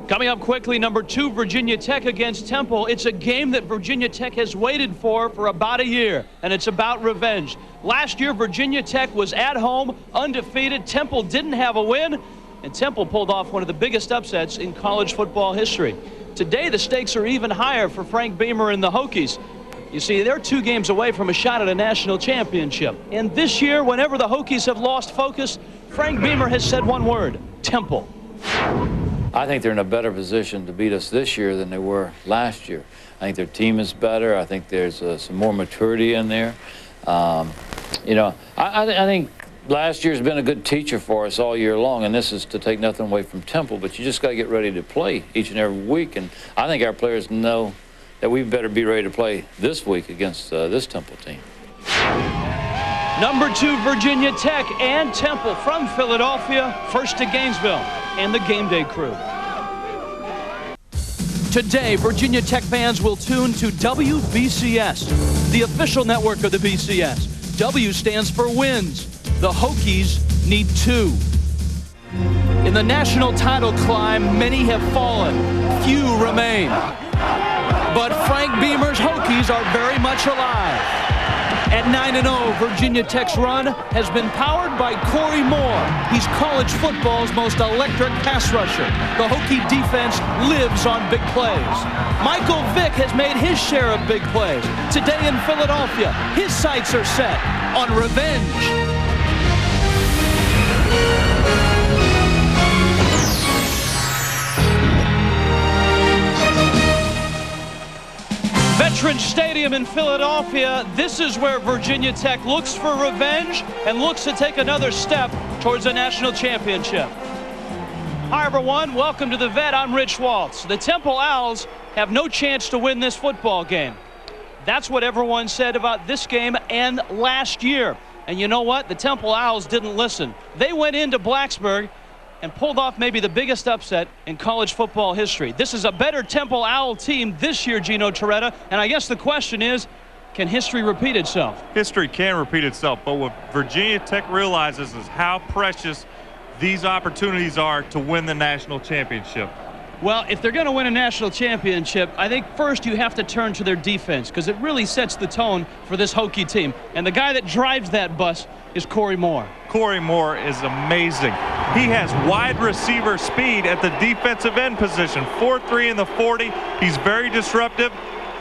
Coming up quickly, number 2, Virginia Tech against Temple. It's a game that Virginia Tech has waited for about a year, and it's about revenge. Last year, Virginia Tech was at home, undefeated. Temple didn't have a win, and Temple pulled off one of the biggest upsets in college football history. Today, the stakes are even higher for Frank Beamer and the Hokies. You see, they're 2 games away from a shot at a national championship. And this year, whenever the Hokies have lost focus, Frank Beamer has said one word: Temple. I think they're in a better position to beat us this year than they were last year. I think their team is better. I think there's some more maturity in there. You know, I think last year's been a good teacher for us all year long, and this is to take nothing away from Temple, but you just got to get ready to play each and every week. And I think our players know that we better be ready to play this week against this Temple team. Number 2, Virginia Tech and Temple from Philadelphia, first to Gainesville, and the game day crew. Today, Virginia Tech fans will tune to WBCS, the official network of the BCS. W stands for wins. The Hokies need 2. In the national title climb, many have fallen, few remain. But Frank Beamer's Hokies are very much alive. At 9-0, Virginia Tech's run has been powered by Corey Moore. He's college football's most electric pass rusher. The Hokie defense lives on big plays. Michael Vick has made his share of big plays. Today in Philadelphia, his sights are set on revenge. Veterans Stadium in Philadelphia, this is where Virginia Tech looks for revenge and looks to take another step towards a national championship. Hi everyone, welcome to the Vet. I'm Rich Waltz. The Temple Owls have no chance to win this football game. That's what everyone said about this game and last year. And you know what? The Temple Owls didn't listen. They went into Blacksburg and pulled off maybe the biggest upset in college football history. This is a better Temple Owl team this year, Gino Torretta, and I guess the question is, can history repeat itself? History can repeat itself, but what Virginia Tech realizes is how precious these opportunities are to win the national championship. Well, if they're going to win a national championship, I think first you have to turn to their defense, because it really sets the tone for this Hokie team. And the guy that drives that bus is Corey Moore. Corey Moore is amazing. He has wide receiver speed at the defensive end position, 4.3 in the 40. He's very disruptive,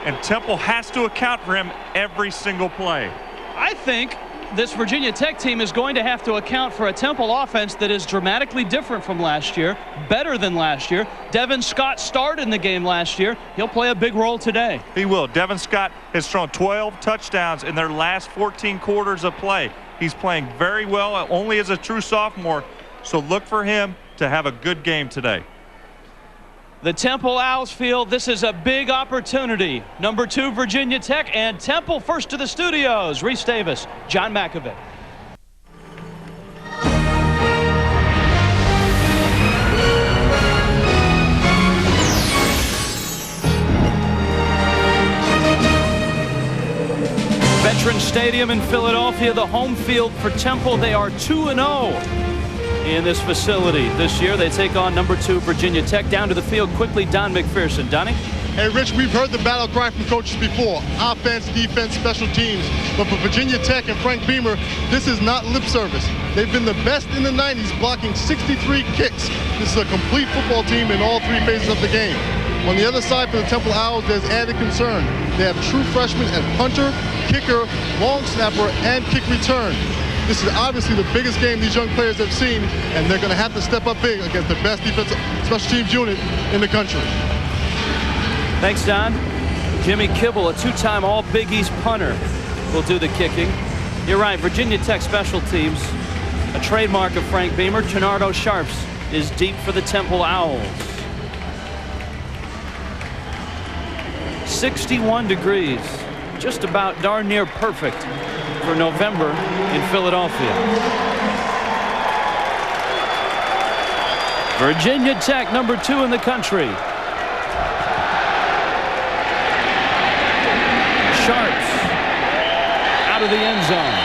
and Temple has to account for him every single play. I think this Virginia Tech team is going to have to account for a Temple offense that is dramatically different from last year, better than last year. Devin Scott started in the game last year. He'll play a big role today. He will. Devin Scott has thrown 12 touchdowns in their last 14 quarters of play. He's playing very well, only as a true sophomore, so look for him to have a good game today. The Temple Owls feel this is a big opportunity. Number 2, Virginia Tech, and Temple first to the studios. Reese Davis, John McAvick. Veterans Stadium in Philadelphia, the home field for Temple. They are 2-0 in this facility this year. They take on number 2 Virginia Tech. Down to the field quickly, Don McPherson. Donnie? Hey, Rich, we've heard the battle cry from coaches before. Offense, defense, special teams. But for Virginia Tech and Frank Beamer, this is not lip service. They've been the best in the 90s, blocking 63 kicks. This is a complete football team in all 3 phases of the game. On the other side for the Temple Owls, there's added concern. They have true freshmen at punter, kicker, long snapper, and kick return. This is obviously the biggest game these young players have seen, and they're going to have to step up big against the best defensive special teams unit in the country. Thanks, Don. Jimmy Kibble, a 2-time All-Big East punter, will do the kicking. You're right, Virginia Tech special teams, a trademark of Frank Beamer. Gennardo Sharps is deep for the Temple Owls. 61 degrees, just about darn near perfect for November in Philadelphia. Virginia Tech, number 2 in the country. Sharps out of the end zone.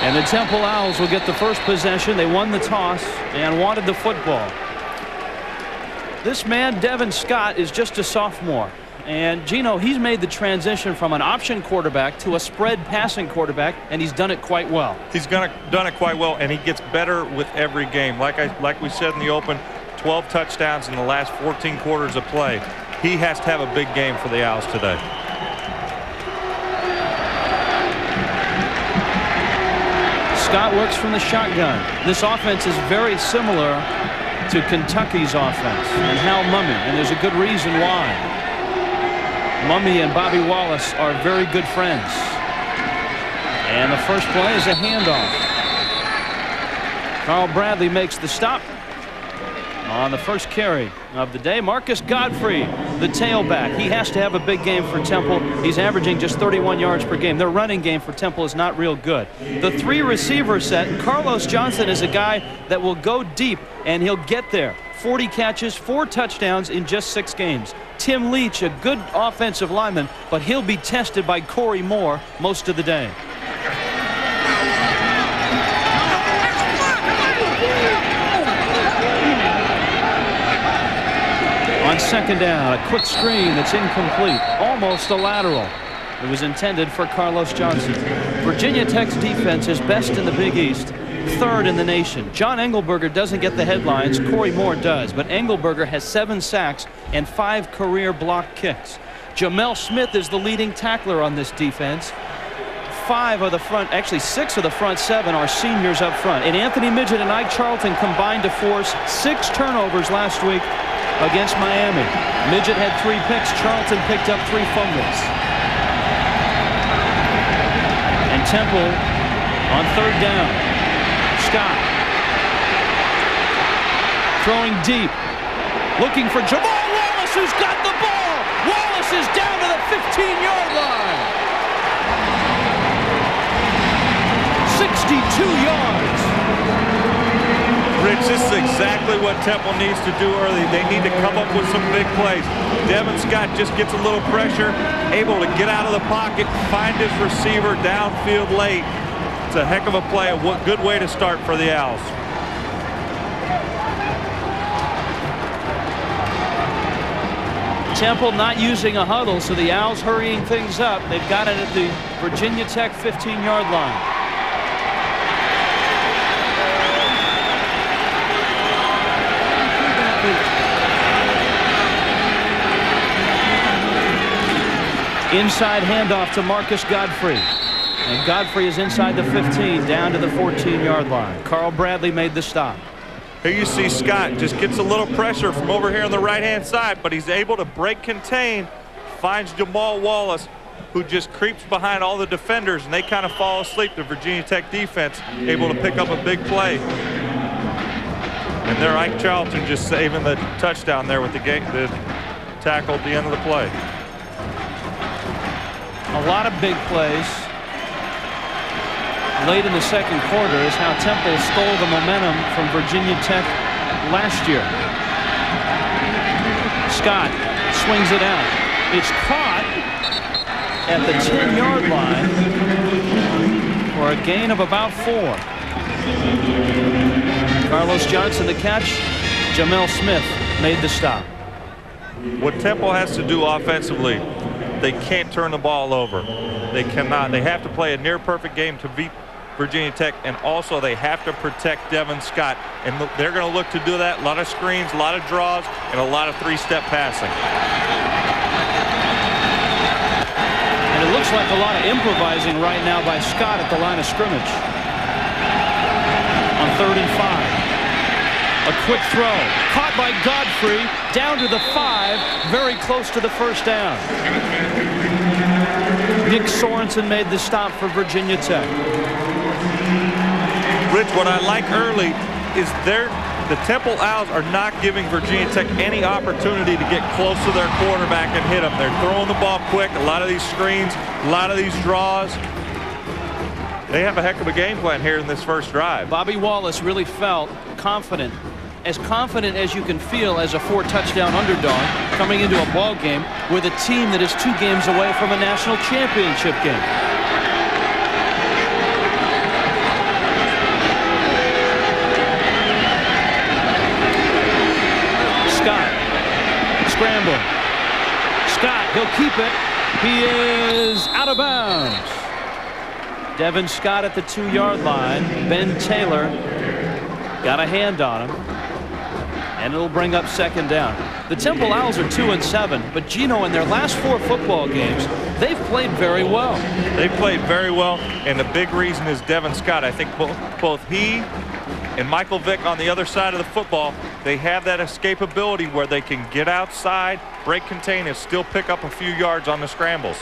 And the Temple Owls will get the first possession. They won the toss and wanted the football. This man, Devin Scott, is just a sophomore. And, Gino, he's made the transition from an option quarterback to a spread passing quarterback, and he's done it quite well. He's done it quite well, and he gets better with every game. Like we said in the open, 12 touchdowns in the last 14 quarters of play. He has to have a big game for the Owls today. Scott works from the shotgun. This offense is very similar to Kentucky's offense and Hal Mumme, and there's a good reason why. Mumme and Bobby Wallace are very good friends. And the first play is a handoff. Carl Bradley makes the stop on the first carry of the day. Marcus Godfrey, the tailback. He has to have a big game for Temple. He's averaging just 31 yards per game. Their running game for Temple is not real good. The 3 receiver set, and Carlos Johnson is a guy that will go deep, and he'll get there. 40 catches, 4 touchdowns in just 6 games. Tim Leach, a good offensive lineman, but he'll be tested by Corey Moore most of the day. On second down, a quick screen that's incomplete, almost a lateral. It was intended for Carlos Johnson. Virginia Tech's defense is best in the Big East, 3rd in the nation. John Engelberger doesn't get the headlines. Corey Moore does, but Engelberger has 7 sacks and 5 career block kicks. Jamel Smith is the leading tackler on this defense. 5 of the front, actually 6 of the front 7 are seniors up front. And Anthony Midget and Ike Charlton combined to force 6 turnovers last week against Miami. Midget had 3 picks. Charlton picked up 3 fumbles. And Temple on 3rd down. Scott throwing deep, looking for Jamal Wallace, who's got the ball. Wallace is down to the 15-yard line. 62 yards. Rich, this is exactly what Temple needs to do early. They need to come up with some big plays. Devin Scott just gets a little pressure, able to get out of the pocket, find his receiver downfield late. It's a heck of a play. A good way to start for the Owls. Temple not using a huddle, so the Owls hurrying things up. They've got it at the Virginia Tech 15-yard line. Inside handoff to Marcus Godfrey. And Godfrey is inside the 15, down to the 14-yard line. Carl Bradley made the stop. Here you see Scott just gets a little pressure from over here on the right-hand side, but he's able to break contain, finds Jamal Wallace, who just creeps behind all the defenders, and they kind of fall asleep. The Virginia Tech defense able to pick up a big play. And there Ike Charlton just saving the touchdown there with the tackle at the end of the play. A lot of big plays late in the second quarter is how Temple stole the momentum from Virginia Tech last year. Scott swings it out. It's caught at the 10-yard line for a gain of about 4. Carlos Johnson the catch. Jamel Smith made the stop. What Temple has to do offensively, they can't turn the ball over. They cannot. They have to play a near-perfect game to beat Virginia Tech, and also they have to protect Devin Scott, and they're going to look to do that. A lot of screens, a lot of draws, and a lot of 3-step passing. And it looks like a lot of improvising right now by Scott at the line of scrimmage. On 3rd and 5. A quick throw, caught by Godfrey, down to the 5, very close to the first down. Nick Sorensen made the stop for Virginia Tech. Rich, what I like early is the Temple Owls are not giving Virginia Tech any opportunity to get close to their quarterback and hit them. They're throwing the ball quick, a lot of these screens, a lot of these draws. They have a heck of a game plan here in this first drive. Bobby Wallace really felt confident, as confident as you can feel as a 4-touchdown underdog coming into a ball game with a team that is 2 games away from a national championship game. Scott scrambling. Scott, he'll keep it. He is out of bounds. Devin Scott at the 2-yard line. Ben Taylor got a hand on him. And it'll bring up second down. The Temple Owls are 2-7, but Gino, in their last 4 football games, they've played very well. They've played very well, and the big reason is Devin Scott. I think both he and Michael Vick on the other side of the football, they have that escapability where they can get outside, break contain, and still pick up a few yards on the scrambles.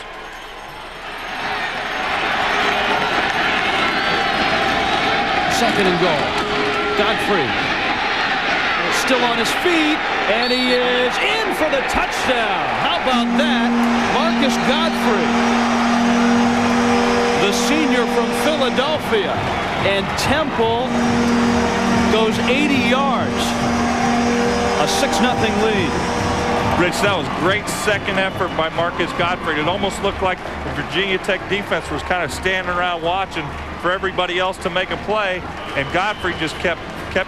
Second and goal. Godfrey still on his feet, and he is in for the touchdown. How about that? Marcus Godfrey, the senior from Philadelphia, and Temple goes 80 yards. A 6-0 lead. Rich, that was great second effort by Marcus Godfrey. It almost looked like the Virginia Tech defense was kind of standing around watching for everybody else to make a play, and Godfrey just kept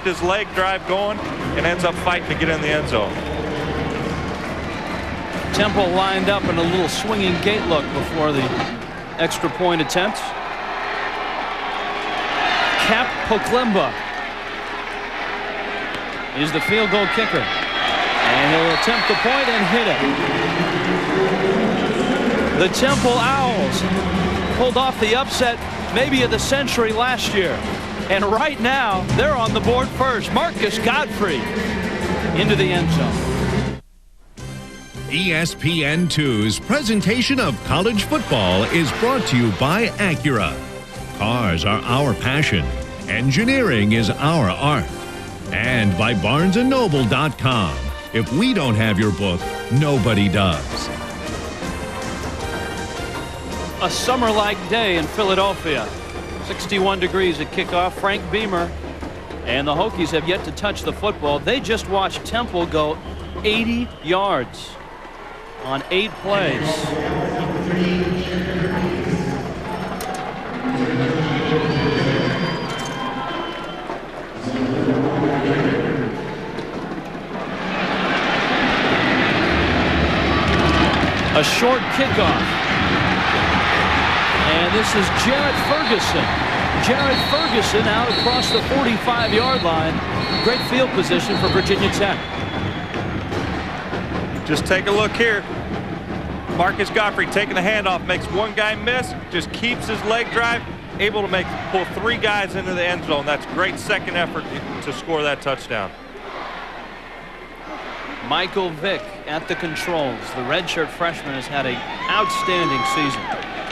his leg drive going and ends up fighting to get in the end zone. Temple lined up in a little swinging gate look before the extra point attempt. Cap Poklemba is the field goal kicker, and he'll attempt the point and hit it. The Temple Owls pulled off the upset maybe of the century last year, and right now they're on the board first. Marcus Godfrey into the end zone. ESPN2's presentation of college football is brought to you by Acura. Cars are our passion. Engineering is our art. And by BarnesandNoble.com. If we don't have your book, nobody does. A summer-like day in Philadelphia. 61 degrees at kickoff. Frank Beamer and the Hokies have yet to touch the football. They just watched Temple go 80 yards on 8 plays. A short kickoff. And this is Jared Ferguson. Jared Ferguson out across the 45-yard line. Great field position for Virginia Tech. Just take a look here. Marcus Godfrey taking the handoff, makes one guy miss, just keeps his leg drive, able to pull 3 guys into the end zone. That's great second effort to score that touchdown. Michael Vick at the controls. The redshirt freshman has had an outstanding season.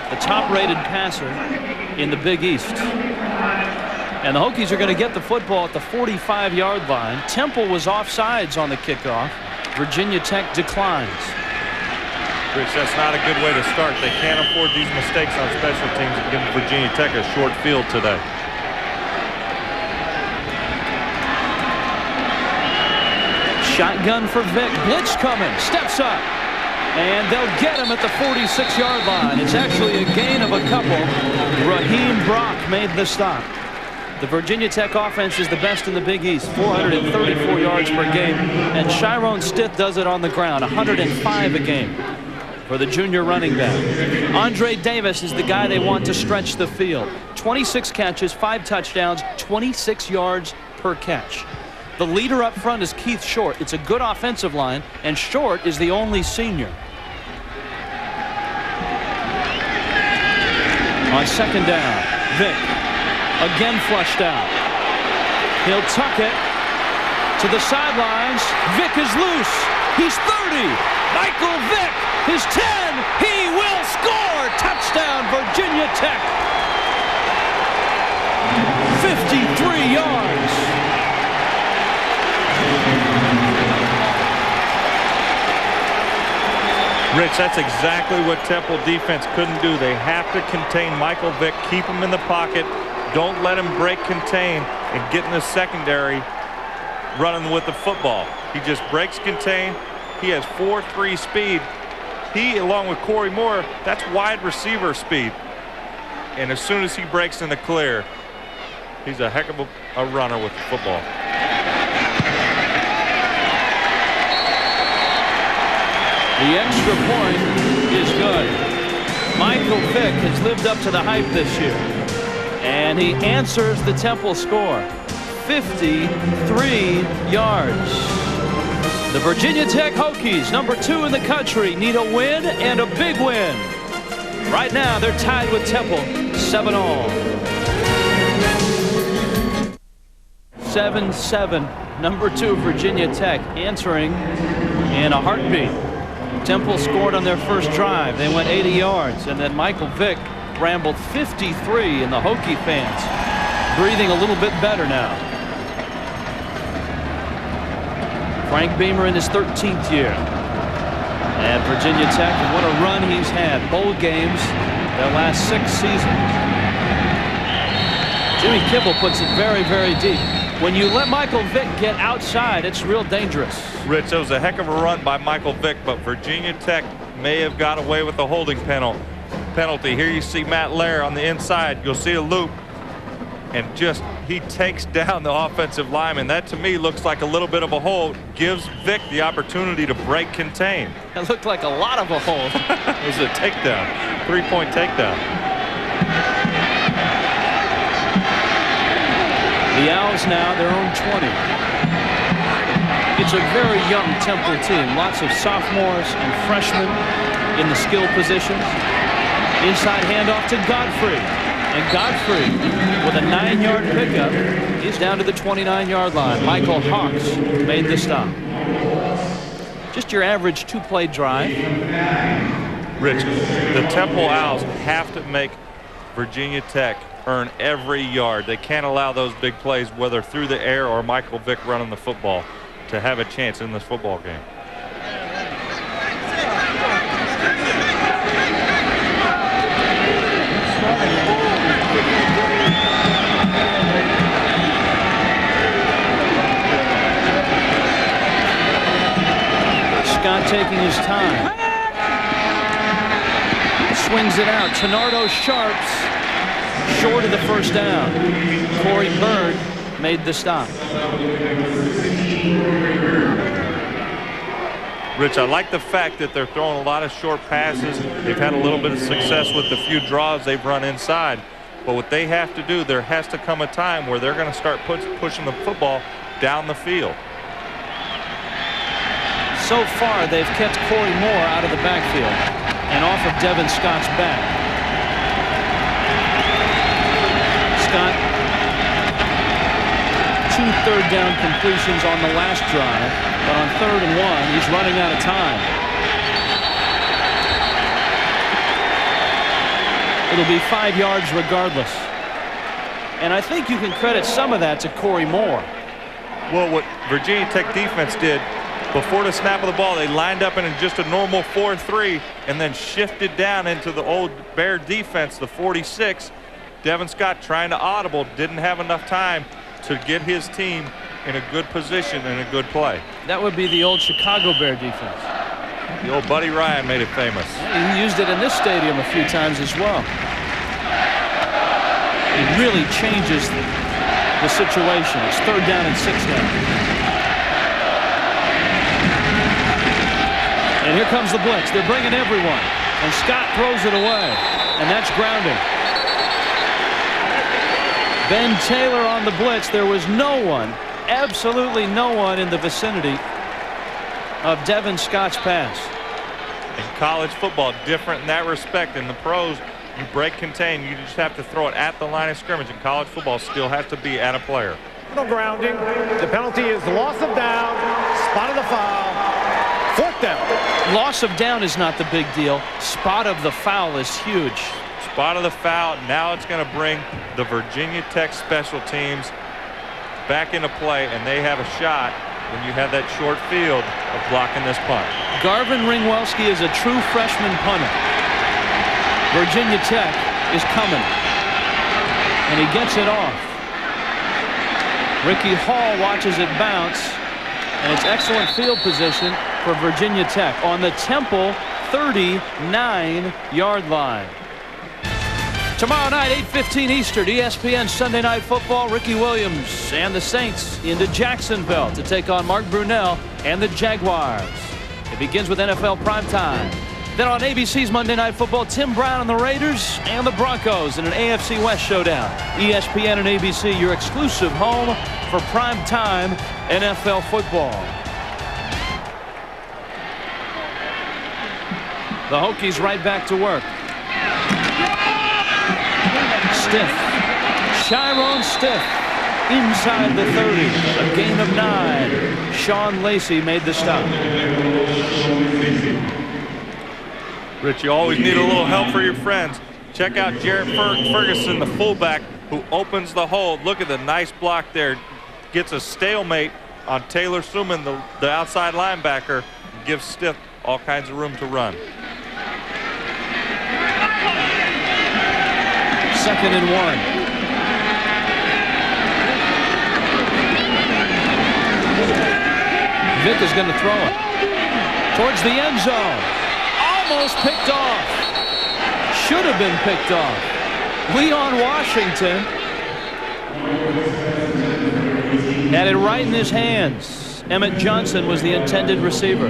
The top-rated passer in the Big East. And the Hokies are going to get the football at the 45-yard line. Temple was offsides on the kickoff. Virginia Tech declines. Rich, that's not a good way to start. They can't afford these mistakes on special teams and give Virginia Tech a short field today. Shotgun for Vick. Blitz coming. Steps up. And they'll get him at the 46-yard line. It's actually a gain of a couple. Raheem Brock made the stop. The Virginia Tech offense is the best in the Big East, 434 yards per game. And Chiron Stith does it on the ground, 105 a game for the junior running back. André Davis is the guy they want to stretch the field. 26 catches, 5 touchdowns, 26 yards per catch. The leader up front is Keith Short. It's a good offensive line, and Short is the only senior. On second down, Vick again flushed out. He'll tuck it to the sidelines. Vick is loose. He's 30. Michael Vick, his 10. He will score. Touchdown, Virginia Tech. 53 yards. Rich, that's exactly what Temple defense couldn't do. They have to contain Michael Vick, keep him in the pocket, don't let him break contain and get in the secondary running with the football. He just breaks contain. He has 4.3 speed. He, along with Corey Moore, that's wide receiver speed. And as soon as he breaks in the clear, he's a heck of a runner with the football. The extra point is good. Michael Vick has lived up to the hype this year. And he answers the Temple score. 53 yards. The Virginia Tech Hokies, number 2 in the country, need a win and a big win. Right now, they're tied with Temple, 7-all. 7-7. Number 2, Virginia Tech, answering in a heartbeat. Temple scored on their first drive. They went 80 yards, and then Michael Vick rambled 53, and the Hokie fans breathing a little bit better now. Frank Beamer in his 13th year at Virginia Tech, and what a run he's had. Bowl games their last 6 seasons. Jimmy Kibble puts it very, very deep. When you let Michael Vick get outside, it's real dangerous. Rich, it was a heck of a run by Michael Vick, but Virginia Tech may have got away with the holding penalty. Here you see Matt Lair on the inside. You'll see a loop, and just he takes down the offensive lineman. That to me looks like a little bit of a hold. Gives Vick the opportunity to break contain. It looked like a lot of a hold. It was a takedown, 3-point takedown. The Owls now their own 20. It's a very young Temple team. Lots of sophomores and freshmen in the skill positions. Inside handoff to Godfrey. And Godfrey with a 9-yard pickup. He's down to the 29-yard line. Michael Hawks made the stop. Just your average 2-play drive. Rich, the Temple Owls have to make Virginia Tech earn every yard. They can't allow those big plays, whether through the air or Michael Vick running the football, to have a chance in this football game. Scott taking his time. Swings it out. Tenardo Sharps short of the first down. Corey Bird made the stop. Rich, I like the fact that they're throwing a lot of short passes. They've had a little bit of success with the few draws they've run inside. But what they have to do, there has to come a time where they're going to start pushing the football down the field. So far, they've kept Corey Moore out of the backfield and off of Devin Scott's back. Scott, 2 third-down completions on the last drive, but on 3rd and 1, he's running out of time. It'll be 5 yards regardless. And I think you can credit some of that to Corey Moore. Well, what Virginia Tech defense did, before the snap of the ball, they lined up in just a normal 4-3 and then shifted down into the old Bear defense, the 46. Devin Scott trying to audible, didn't have enough time to get his team in a good position and a good play. That would be the old Chicago Bear defense. The old Buddy Ryan made it famous. He used it in this stadium a few times as well. It really changes the situation. It's 3rd down and 6 now. And here comes the blitz. They're bringing everyone. And Scott throws it away. And that's grounding. Ben Taylor on the blitz. There was no one, absolutely no one in the vicinity of Devin Scott's pass. In college football, different in that respect. In the pros, you break contain. You just have to throw it at the line of scrimmage. In college football, still has to be at a player. No grounding. The penalty is loss of down, spot of the foul, 4th down. Loss of down is not the big deal. Spot of the foul is huge. Spot of the foul. Now it's going to bring the Virginia Tech special teams back into play, and they have a shot when you have that short field of blocking this punt. Garvin Ringwelski is a true freshman punter. Virginia Tech is coming, and he gets it off. Ricky Hall watches it bounce, and it's excellent field position for Virginia Tech on the Temple 39-yard line. Tomorrow night, 8:15 Eastern, ESPN Sunday Night Football. Ricky Williams and the Saints into Jacksonville to take on Mark Brunell and the Jaguars. It begins with NFL primetime. Then on ABC's Monday Night Football, Tim Brown and the Raiders and the Broncos in an AFC West showdown. ESPN and ABC, your exclusive home for primetime NFL football. The Hokies right back to work. Stiff. Chiron Stiff inside the 30. A gain of 9. Sean Lacey made the stop. Rich, you always need a little help for your friends. Check out Jarrett Ferguson, the fullback, who opens the hole. Look at the nice block there. Gets a stalemate on Taylor Suman, the outside linebacker. Gives Stiff all kinds of room to run. 2nd and 1. Vick is going to throw it towards the end zone. Almost picked off. Should have been picked off. Leon Washington had it right in his hands. Emmett Johnson was the intended receiver.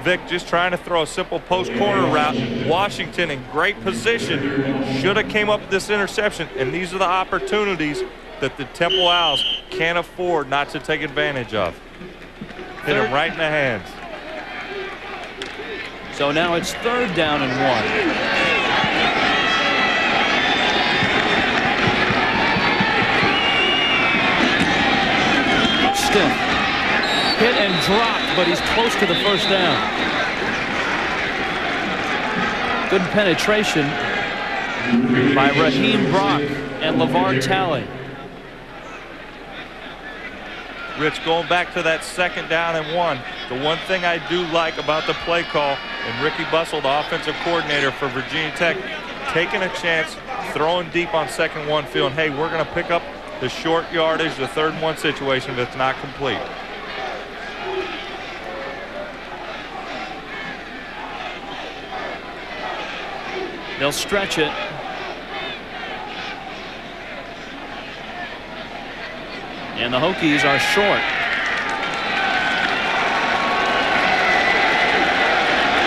Vick just trying to throw a simple post corner route. Washington in great position. Should have came up with this interception. And these are the opportunities that the Temple Owls can't afford not to take advantage of. Hit him right in the hands. So now it's 3rd down and 1. Stiff. Hit and dropped, but he's close to the 1st down. Good penetration by Raheem Brock and LeVar Talley. Rich, going back to that 2nd down and 1, the one thing I do like about the play call, and Ricky Bussell, the offensive coordinator for Virginia Tech, taking a chance, throwing deep on 2nd 1, feeling, hey, we're going to pick up the short yardage, the 3rd and 1 situation if it's not complete. They'll stretch it. And the Hokies are short.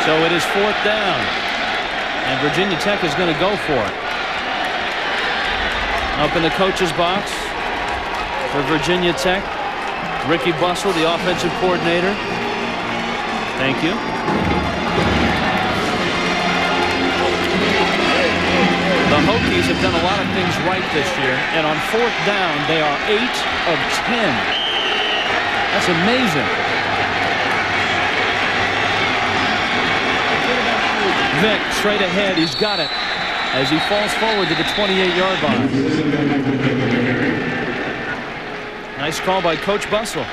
So it is 4th down. And Virginia Tech is going to go for it. Up in the coach's box for Virginia Tech, Ricky Bussell, the offensive coordinator. Thank you. The Hokies have done a lot of things right this year, and on 4th down, they are 8 of 10. That's amazing. Vick straight ahead, he's got it as he falls forward to the 28-yard line. Nice call by Coach Bussell.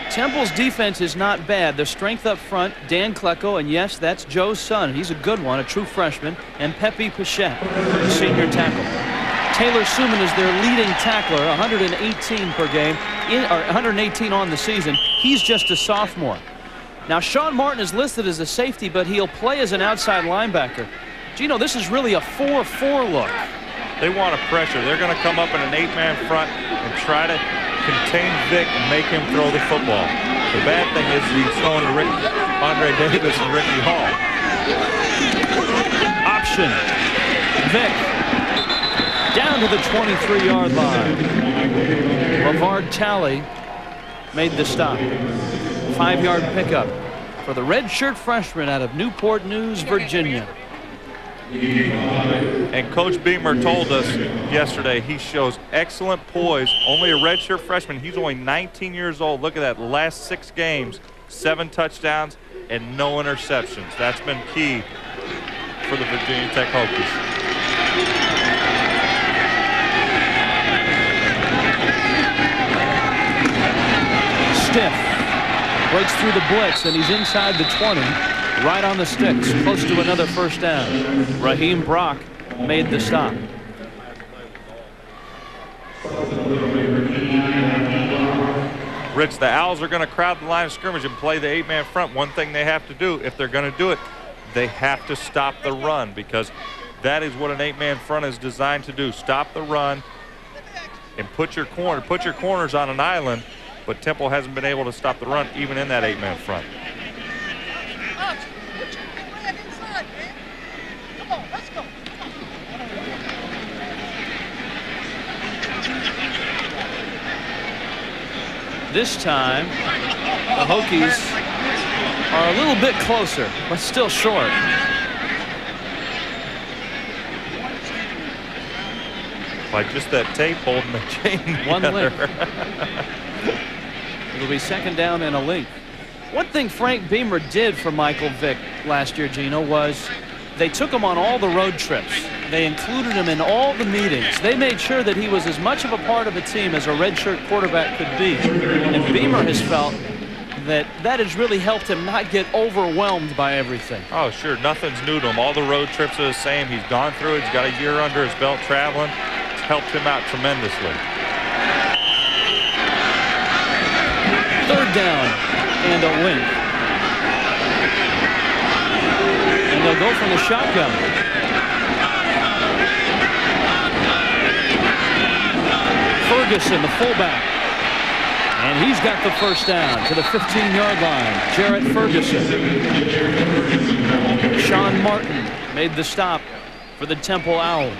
Temple's defense is not bad. The strength up front, Dan Klecko, and yes, that's Joe's son. He's a good one, a true freshman, and Pepe Pichette, the senior tackle. Taylor Suman is their leading tackler, 118 per game, or 118 on the season. He's just a sophomore. Now, Sean Martin is listed as a safety, but he'll play as an outside linebacker. Gino, this is really a 4-4 look. They want to pressure. They're going to come up in an 8-man front and try to contain Vick and make him throw the football. The bad thing is he's throwing to André Davis and Ricky Hall. Option. Vick down to the 23-yard line. LeVar Talley made the stop. 5-yard pickup for the redshirt freshman out of Newport News, Virginia. And Coach Beamer told us yesterday he shows excellent poise. Only a redshirt freshman. He's only 19 years old. Look at that. Last 6 games, 7 touchdowns and no interceptions. That's been key for the Virginia Tech Hokies. Stiff breaks through the blitz, and he's inside the 20. Right on the sticks, close to another 1st down. Raheem Brock made the stop. Rich, the Owls are going to crowd the line of scrimmage and play the 8-man front. One thing they have to do, if they're going to do it, they have to stop the run, because that is what an 8-man front is designed to do. Stop the run and put your corners on an island but Temple hasn't been able to stop the run even in that 8-man front. This time, the Hokies are a little bit closer, but still short. By just that tape holding the chain One together. link. It'll be second down and a link. One thing Frank Beamer did for Michael Vick last year, Gino, was they took him on all the road trips. They included him in all the meetings. They made sure that he was as much of a part of the team as a redshirt quarterback could be. And Beamer has felt that has really helped him not get overwhelmed by everything. Oh, sure. Nothing's new to him. All the road trips are the same. He's gone through it. He's got a year under his belt traveling. It's helped him out tremendously. Third down and a link. And they'll go from the shotgun. Ferguson, the fullback. And he's got the first down to the 15-yard line. Jarrett Ferguson. Sean Martin made the stop for the Temple Owls.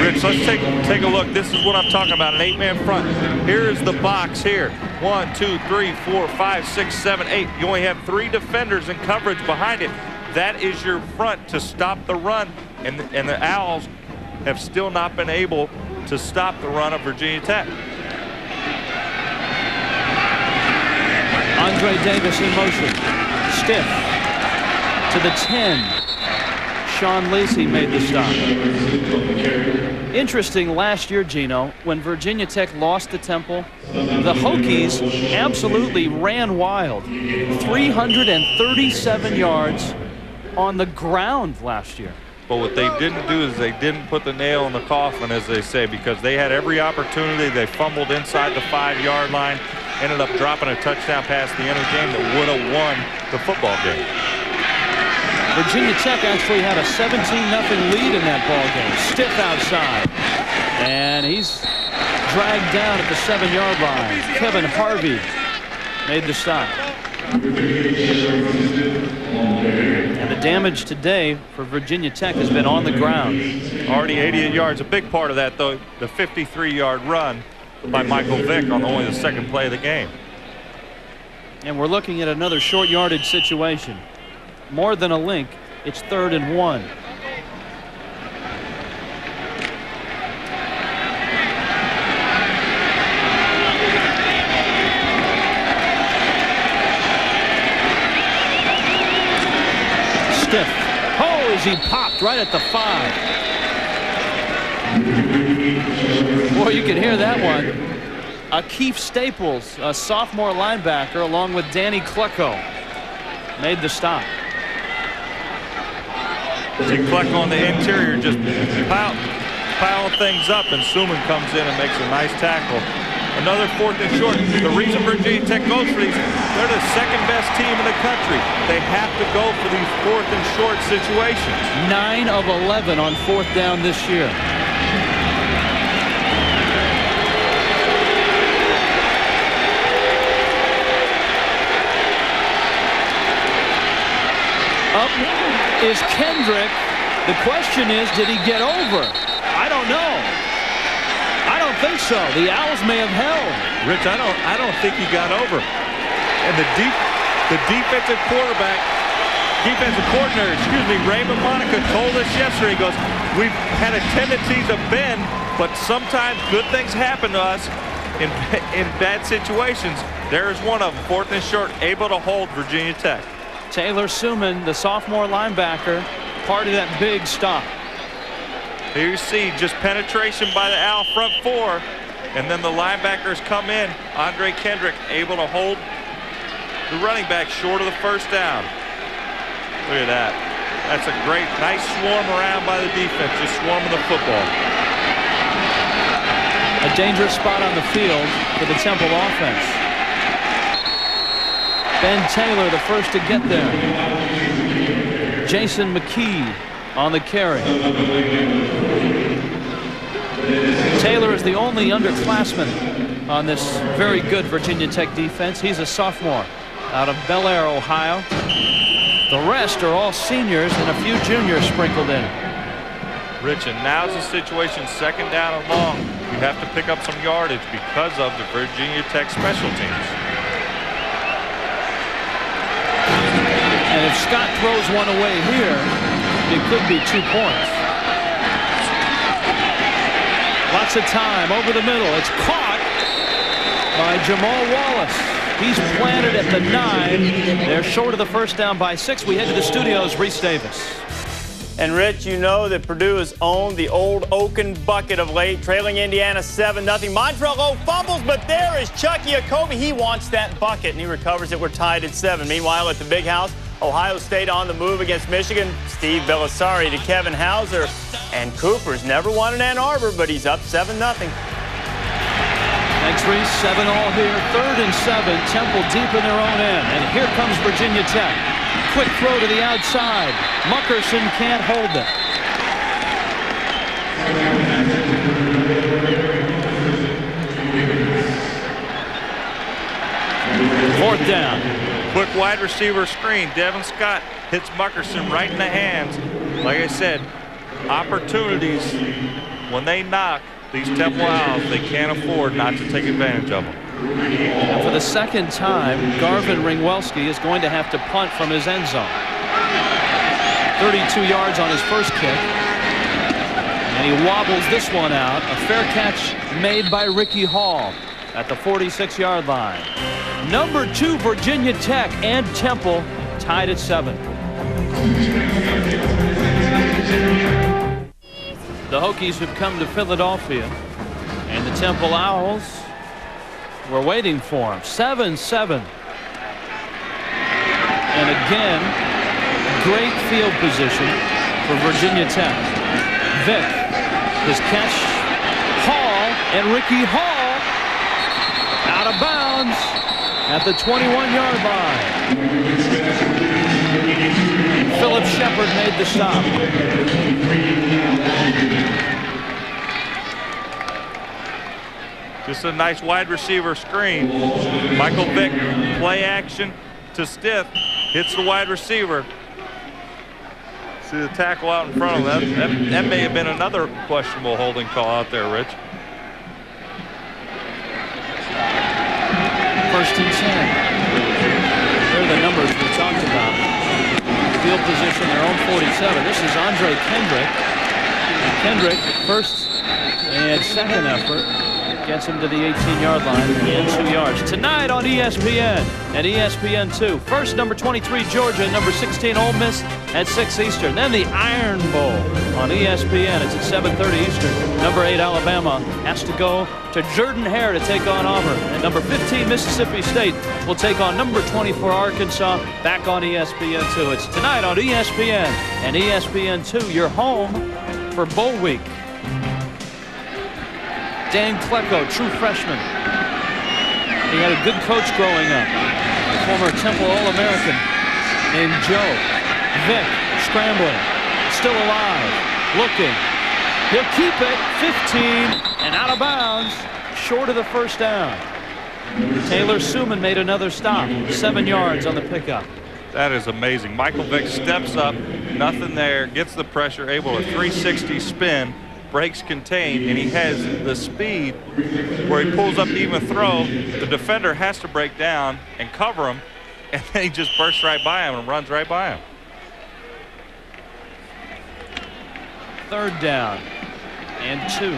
Rich, let's take a look. This is what I'm talking about, an 8-man front. Here's the box here. 1, 2, 3, 4, 5, 6, 7, 8. You only have 3 defenders in coverage behind it. That is your front to stop the run. And the Owls have still not been able to stop the run of Virginia Tech. André Davis in motion. Stiff to the 10. Sean Lacey made the stop. Interesting, last year, Gino, when Virginia Tech lost to Temple, the Hokies absolutely ran wild. 337 yards on the ground last year. But what they didn't do is they didn't put the nail in the coffin, as they say, because they had every opportunity. They fumbled inside the 5-yard line, ended up dropping a touchdown pass at the end of the game that would have won the football game. Virginia Tech actually had a 17-0 lead in that ball game. Stiff outside. And he's dragged down at the 7-yard line. Kevin Harvey made the stop. And the damage today for Virginia Tech has been on the ground. Already 88 yards. A big part of that, though, the 53-yard run by Michael Vick on only the second play of the game. And we're looking at another short yardage situation. More than a link. It's 3rd and 1. Stiff. Oh, as he popped right at the 5. Boy, you can hear that one. Keith Staples, a sophomore linebacker, along with Danny Klecko, made the stop. See Klecko on the interior just piling things up, and Suman comes in and makes a nice tackle. Another 4th and short. The reason Virginia Tech goes for these, they're the second-best team in the country. They have to go for these 4th and short situations. 9 of 11 on 4th down this year. Up is Kendrick. The question is, did he get over? I don't know. I don't think so. The Owls may have held. Rich, I don't think he got over. And the defensive coordinator, Raymond Monica told us yesterday, he goes, we've had a tendency to bend, but sometimes good things happen to us in bad situations. There's one of them, 4th and short, able to hold Virginia Tech. Taylor Suman, the sophomore linebacker, part of that big stop. Here you see just penetration by the Owl front 4, and then the linebackers come in. Andre Kendrick able to hold the running back short of the first down. Look at that. That's a great, nice swarm around by the defense, just swarming the football. A dangerous spot on the field for the Temple offense. Ben Taylor, the first to get there. Jason McKee on the carry. Taylor is the only underclassman on this very good Virginia Tech defense. He's a sophomore out of Bel Air, Ohio. The rest are all seniors and a few juniors sprinkled in. Rich, and now's the situation, second down and long. You have to pick up some yardage because of the Virginia Tech special teams. And if Scott throws one away here, it could be 2 points. Lots of time over the middle. It's caught by Jamal Wallace. He's planted at the 9. They're short of the first down by 6. We head to the studios. Reese Davis. And Rich, you know that Purdue has owned the old Oaken bucket of late, trailing Indiana 7-0. Montrello fumbles, but there is Chucky Jacoby. He wants that bucket, and he recovers it. We're tied at 7. Meanwhile, at the Big House, Ohio State on the move against Michigan. Steve Belisari to Kevin Hauser. And Cooper's never won in Ann Arbor, but he's up 7-0. Thanks, Reese. 7-all here. 3rd and 7. Temple deep in their own end. And here comes Virginia Tech. Quick throw to the outside. Muckerson can't hold it. Fourth down. Quick wide receiver screen. Devin Scott hits Muckerson right in the hands. Like I said, opportunities when they knock these Temple Owls, they can't afford not to take advantage of them. And for the second time, Garvin Ringwelski is going to have to punt from his end zone. 32 yards on his first kick. And he wobbles this one out. A fair catch made by Ricky Hall at the 46-yard line. Number 2, Virginia Tech and Temple tied at 7. The Hokies have come to Philadelphia, and the Temple Owls were waiting for him. 7-7. And again, great field position for Virginia Tech. Vick, his catch, Hall, and Ricky Hall out of bounds at the 21-yard line. Philip Shepard made the stop. Just a nice wide receiver screen. Michael Vick, play action to Stith, hits the wide receiver. See the tackle out in front of him. That may have been another questionable holding call out there, Rich. 1st and 10. Here are the numbers we talked about. Field position, their own 47. This is Andre Kendrick. Kendrick, first and second effort, gets him to the 18-yard line and 2 yards. Tonight on ESPN and ESPN2. First, number 23, Georgia, number 16, Ole Miss at 6 Eastern. Then the Iron Bowl on ESPN. It's at 7:30 Eastern. Number 8, Alabama, has to go to Jordan-Hare to take on Auburn. And number 15, Mississippi State, will take on number 24, Arkansas, back on ESPN2. It's tonight on ESPN and ESPN2, your home for Bowl Week. Dan Klecko, true freshman. He had a good coach growing up. A former Temple All-American named Joe. Vick, scrambling, still alive, looking. He'll keep it, 15, and out of bounds, short of the first down. Taylor Suman made another stop, 7 yards on the pickup. That is amazing. Michael Vick steps up, nothing there, gets the pressure, able to 360 spin, breaks contained, and he has the speed where he pulls up to even throw. The defender has to break down and cover him, and then he just bursts right by him and runs right by him. 3rd down and 2.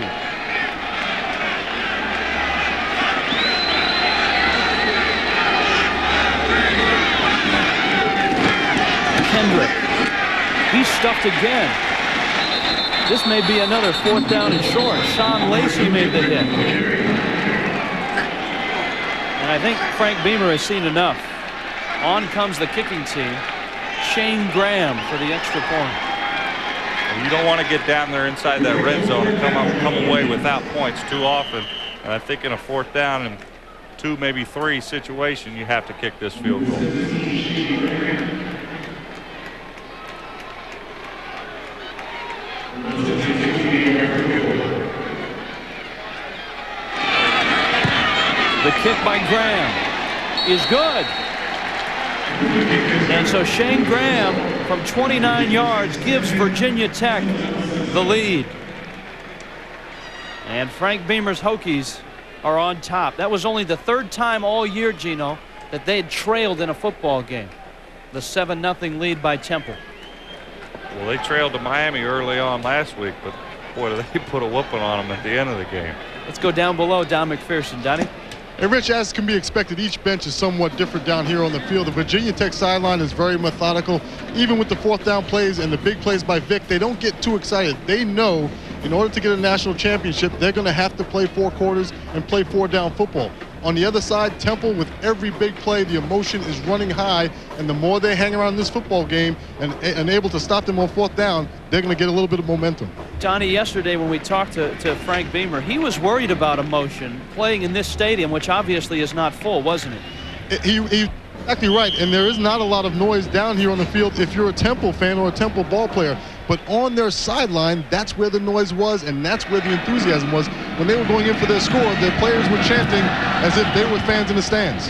Kendrick, he's stuffed again. This may be another 4th down and short. Sean Lacey made the hit. And I think Frank Beamer has seen enough. On comes the kicking team. Shane Graham for the extra point. You don't want to get down there inside that red zone and come away without points too often. And I think in a 4th down and 2, maybe 3 situation, you have to kick this field goal. by Graham is good. And so Shane Graham from 29 yards gives Virginia Tech the lead. And Frank Beamer's Hokies are on top. That was only the third time all year, Gino, that they had trailed in a football game. The 7-0 lead by Temple. Well, they trailed to Miami early on last week, but boy, did they put a whooping on them at the end of the game. Let's go down below. Don McPherson. Donnie? And Rich, as can be expected, each bench is somewhat different down here on the field. The Virginia Tech sideline is very methodical. Even with the fourth down plays and the big plays by Vick, they don't get too excited. They know in order to get a national championship, they're going to have to play 4 quarters and play 4-down football. On the other side, Temple, with every big play, the emotion is running high, and the more they hang around this football game and able to stop them on 4th down, they're going to get a little bit of momentum. Johnny, yesterday when we talked to Frank Beamer, he was worried about emotion playing in this stadium, which obviously is not full, wasn't it? He's exactly right, and there is not a lot of noise down here on the field if you're a Temple fan or a Temple ball player. But on their sideline, that's where the noise was, and that's where the enthusiasm was. When they were going in for their score, their players were chanting as if they were fans in the stands.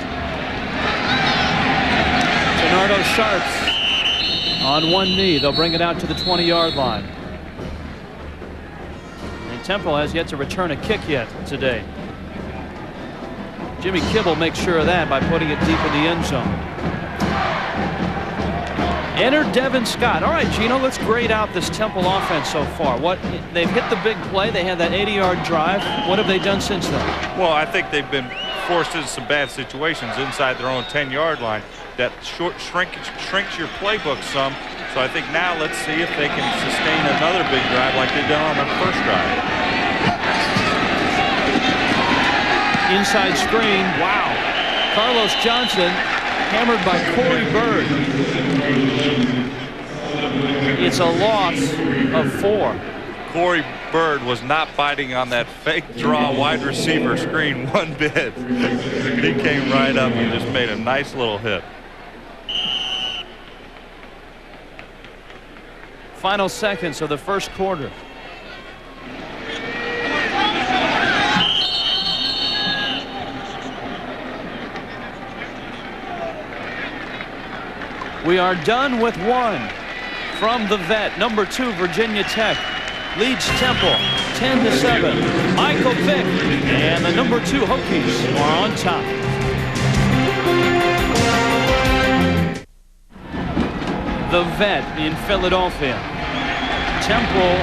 Bernardo Sharps on one knee. They'll bring it out to the 20-yard line. And Temple has yet to return a kick yet today. Jimmy Kibble makes sure of that by putting it deep in the end zone. Enter Devin Scott. All right, Gino, let's grade out this Temple offense so far. They've hit the big play. They had that 80-yard drive. What have they done since then? Well, I think they've been forced into some bad situations inside their own 10-yard line. That shrinks your playbook some. So I think now let's see if they can sustain another big drive like they did on their first drive. Inside screen. Wow. Carlos Johnson hammered by Corey Bird. It's a loss of 4. Corey Bird was not biting on that fake draw wide receiver screen one bit. He came right up and just made a nice little hit. Final seconds of the first quarter. We are done with 1 from the vet. Number 2, Virginia Tech leads Temple 10-7. Michael Vick and the number 2 Hokies are on top. The vet in Philadelphia. Temple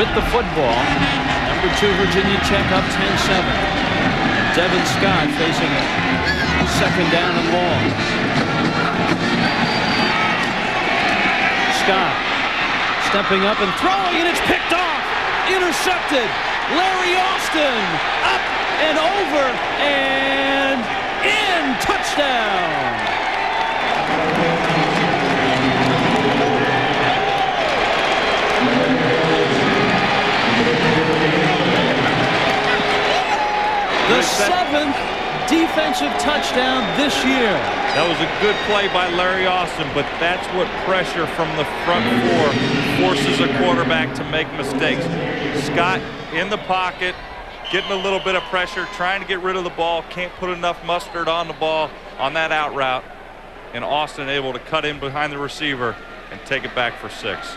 with the football. Number 2 Virginia Tech up 10-7. Devin Scott facing a 2nd down and long. Scott stepping up and throwing, and it's picked off. Intercepted. Larry Austin up and over and in. Touchdown. The 7th defensive touchdown this year. That was a good play by Larry Austin, but that's what pressure from the front 4 forces a quarterback to make mistakes. Scott in the pocket, getting a little bit of pressure, trying to get rid of the ball, can't put enough mustard on the ball on that out route, and Austin able to cut in behind the receiver and take it back for 6.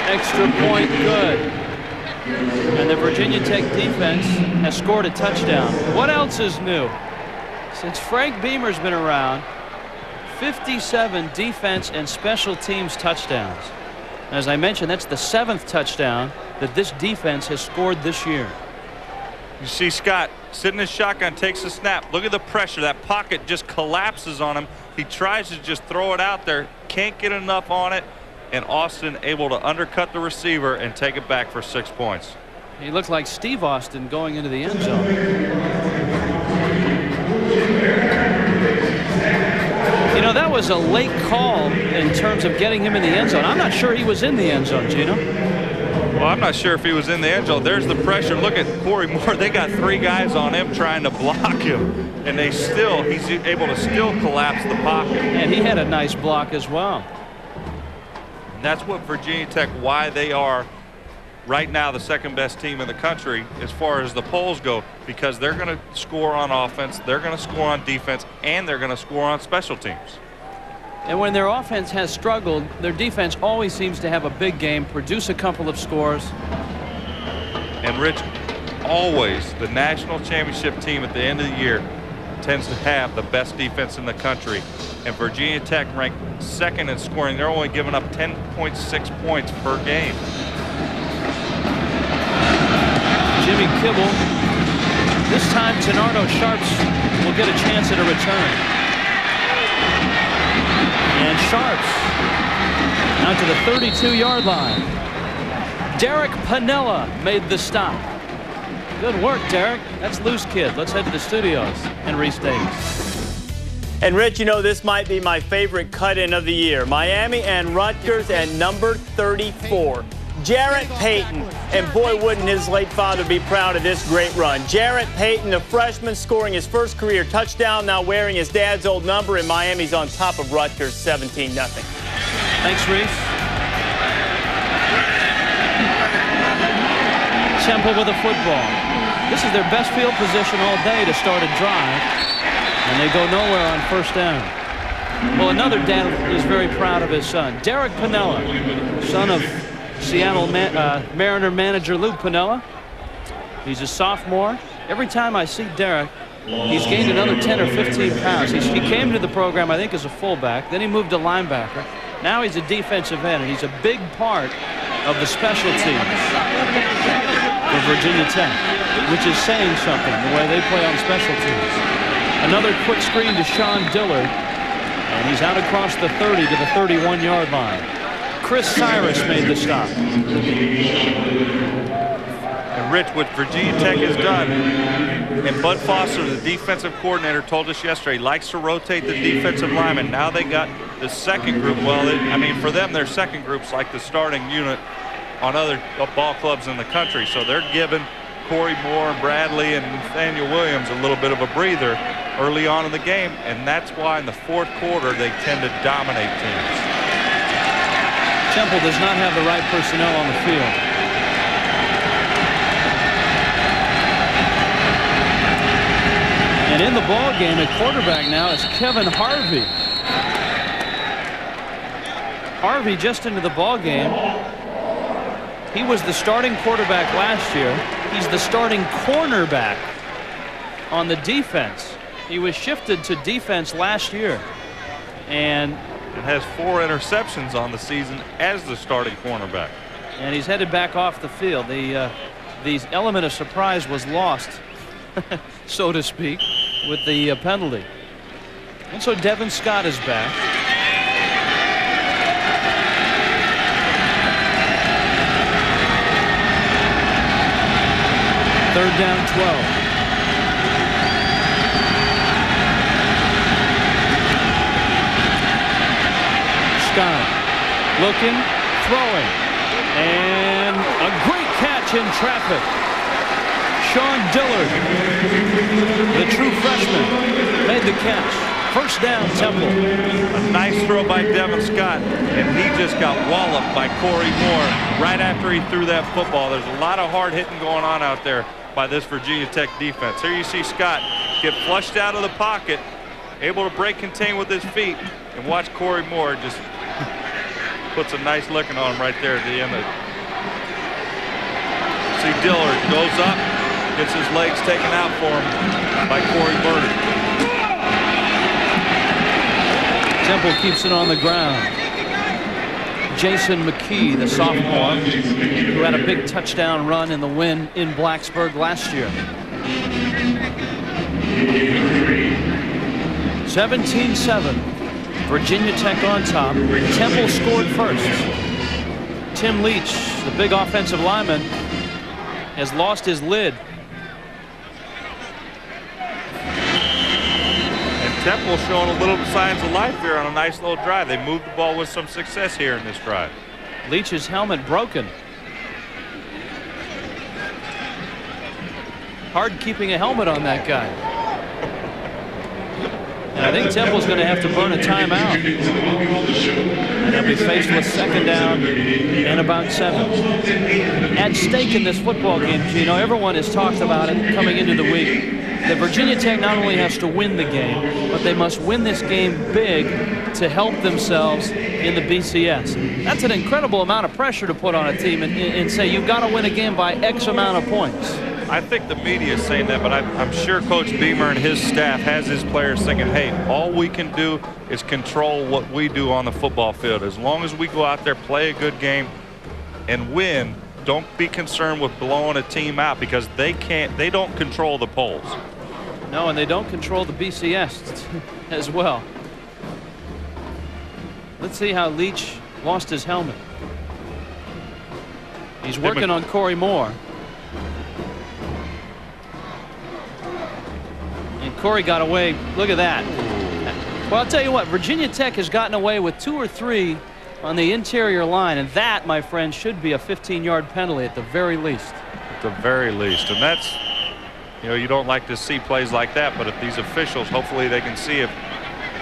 Extra point good. And the Virginia Tech defense has scored a touchdown. What else is new? Since Frank Beamer's been around, 57 defense and special teams touchdowns. As I mentioned, that's the 7th touchdown that this defense has scored this year. You see Scott sitting in his shotgun, takes a snap. Look at the pressure. That pocket just collapses on him. He tries to just throw it out there, can't get enough on it. And Austin able to undercut the receiver and take it back for 6 points. He looked like Steve Austin going into the end zone. You know, that was a late call in terms of getting him in the end zone. I'm not sure he was in the end zone, Gino. Well, I'm not sure if he was in the end zone. There's the pressure. Look at Corey Moore. They got 3 guys on him trying to block him. And he's able to still collapse the pocket. And he had a nice block as well. And that's what Virginia Tech, why they are right now the second best team in the country as far as the polls go, because they're going to score on offense, they're going to score on defense, and they're going to score on special teams. And when their offense has struggled, their defense always seems to have a big game, produce a couple of scores. And Rich, always the national championship team at the end of the year tends to have the best defense in the country. And Virginia Tech ranked second in scoring. They're only giving up 10.6 points per game. Jimmy Kibble. This time Tenardo Sharps will get a chance at a return. And Sharps out to the 32-yard line. Derek Piniella made the stop. Good work, Derek. That's loose kid. Let's head to the studios and Reese Davis. And Rich, you know, this might be my favorite cut-in of the year. Miami and Rutgers and number 34. Jarrett Payton, and boy, wouldn't his late father be proud of this great run. Jarrett Payton, a freshman, scoring his first career touchdown, now wearing his dad's old number, and Miami's on top of Rutgers 17-0. Thanks, Reese. Temple with a football. This is their best field position all day to start a drive, and they go nowhere on first down. Well, another dad is very proud of his son, Derek Piniella, son of Seattle Mariner manager Luke Piniella. He's a sophomore. Every time I see Derek, he's gained another 10 or 15 pounds. He came to the program, I think, as a fullback. Then he moved to linebacker. Now he's a defensive end, and he's a big part of the special teams for Virginia Tech, which is saying something, the way they play on special teams. Another quick screen to Sean Dillard, and he's out across the 30 to the 31-yard line. Chris Cyrus made the stop. And Rich, what Virginia Tech has done, and Bud Foster, the defensive coordinator, told us yesterday, likes to rotate the defensive linemen. Now they got the second group. Well, I mean, for them, their second group's like the starting unit on other ball clubs in the country. So they're giving Corey Moore, Bradley, and Nathaniel Williams a little bit of a breather early on in the game, and that's why in the fourth quarter they tend to dominate teams. Temple does not have the right personnel on the field. And in the ball game at quarterback now is Kevin Harvey. Harvey just into the ball game. He was the starting quarterback last year. He's the starting cornerback on the defense. He was shifted to defense last year, and it has 4 interceptions on the season as the starting cornerback. And he's headed back off the field. The element of surprise was lost, so to speak, with the penalty. And so Devin Scott is back. Third down, 12. Looking, throwing, and a great catch in traffic. Sean Dillard, the true freshman, made the catch. First down, Temple. A nice throw by Devin Scott, and he just got walloped by Corey Moore right after he threw that football. There's a lot of hard hitting going on out there by this Virginia Tech defense. Here you see Scott get flushed out of the pocket, able to break contain with his feet, and watch Corey Moore just puts a nice licking on him right there at the end of it. See Dillard goes up, gets his legs taken out for him by Corey Burton. Temple keeps it on the ground. Jason McKee, the sophomore, who had a big touchdown run in the win in Blacksburg last year. 17-7. Virginia Tech on top. Temple scored first. Tim Leach, the big offensive lineman, has lost his lid. And Temple showing a little signs of life here on a nice little drive. They moved the ball with some success here in this drive. Leach's helmet broken. Hard keeping a helmet on that guy. And I think Temple's going to have to burn a timeout. And they'll be faced with 2nd down and about 7. At stake in this football game, Gino, everyone has talked about it coming into the week, that Virginia Tech not only has to win the game, but they must win this game big to help themselves in the BCS. That's an incredible amount of pressure to put on a team and say you've got to win a game by X amount of points. I think the media is saying that, but I'm sure Coach Beamer and his staff has his players thinking, hey, all we can do is control what we do on the football field. As long as we go out there, play a good game, and win, don't be concerned with blowing a team out, because they don't control the polls. No, and they don't control the BCS as well. Let's see how Leach lost his helmet. He's working on Corey Moore. And Corey got away. Look at that. Well, I'll tell you what, Virginia Tech has gotten away with 2 or 3 on the interior line, and that, my friend, should be a 15-yard penalty at the very least. At the very least. And that's, you know, you don't like to see plays like that, but if these officials, hopefully they can see if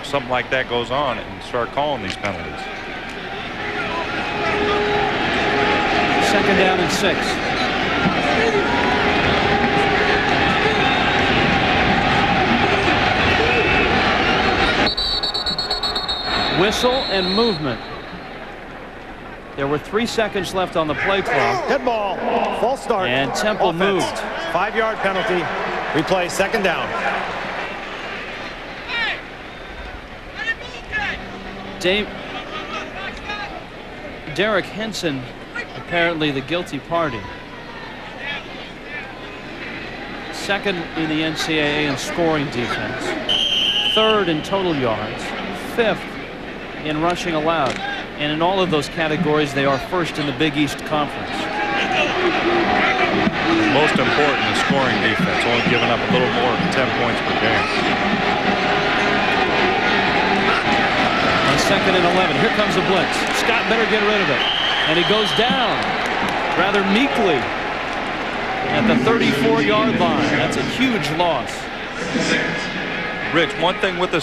something like that goes on and start calling these penalties. 2nd down and 6. Whistle and movement. There were 3 seconds left on the play clock. Dead ball. False start. And Temple moved. 5-yard penalty. Replay, 2nd down. Derek Henson, apparently the guilty party. 2nd in the NCAA in scoring defense. 3rd in total yards. 5th in rushing allowed. And in all of those categories, they are 1st in the Big East Conference. Most important is scoring defense, only giving up a little more than 10 points per game. On 2nd and 11, here comes the blitz. Scott better get rid of it. And he goes down rather meekly at the 34-yard line. That's a huge loss. Rich, one thing with a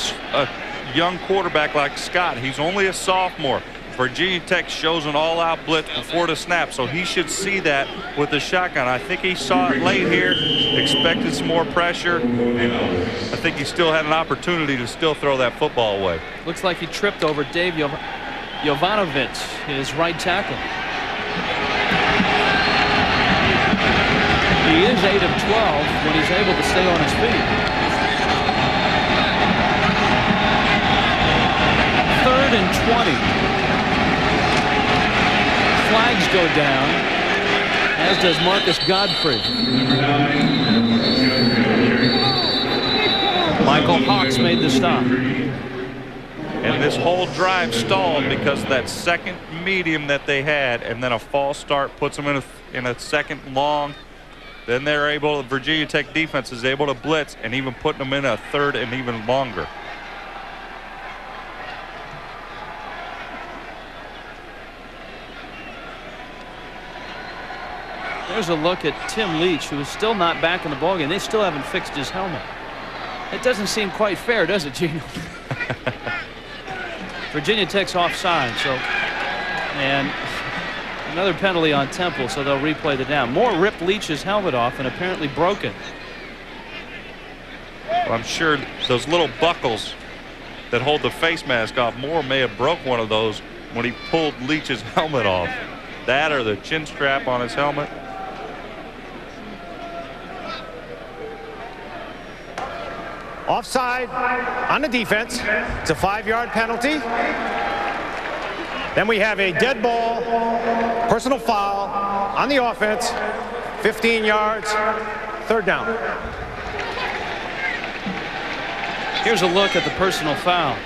young quarterback like Scott, he's only a sophomore. Virginia Tech shows an all-out blitz before the snap, so he should see that with the shotgun. I think he saw it late here, expected some more pressure, and I think he still had an opportunity to still throw that football away. Looks like he tripped over Dave Jovanovic, his right tackle. He is 8 of 12 when he's able to stay on his feet. 3rd and 20. Flags go down, as does Marcus Godfrey. Michael Hawks made the stop. And this whole drive stalled because of that second medium that they had, and then a false start puts them in a second long. Then they're able, Virginia Tech defense is able to blitz and even putting them in a 3rd and even longer. There's a look at Tim Leach, who is still not back in the ballgame. They still haven't fixed his helmet. It doesn't seem quite fair, does it, Gino? Virginia Tech's offside, so, and another penalty on Temple, so they'll replay the down. Moore ripped Leach's helmet off and apparently broke it. Well, I'm sure those little buckles that hold the face mask off, Moore may have broke one of those when he pulled Leach's helmet off. That or the chin strap on his helmet. Offside on the defense. It's a 5-yard penalty. Then we have a dead ball, personal foul on the offense, 15 yards, 3rd down. Here's a look at the personal foul.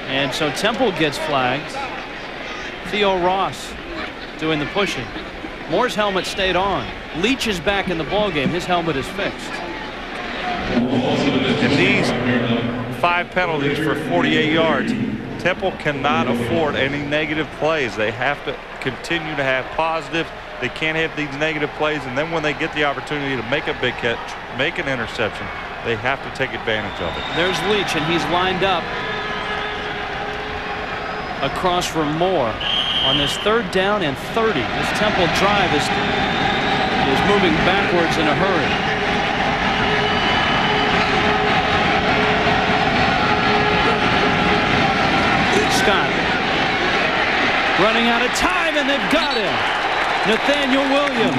And so Temple gets flagged. Theo Ross doing the pushing. Moore's helmet stayed on. Leach is back in the ballgame. His helmet is fixed. And these 5 penalties for 48 yards, Temple cannot afford any negative plays. They have to continue to have positive They can't have these negative plays, and then when they get the opportunity to make a big catch, make an interception, they have to take advantage of it. There's Leach, and he's lined up across from Moore on this 3rd down and 30. This Temple drive is moving backwards in a hurry. Scott running out of time, and they've got him. Nathaniel Williams.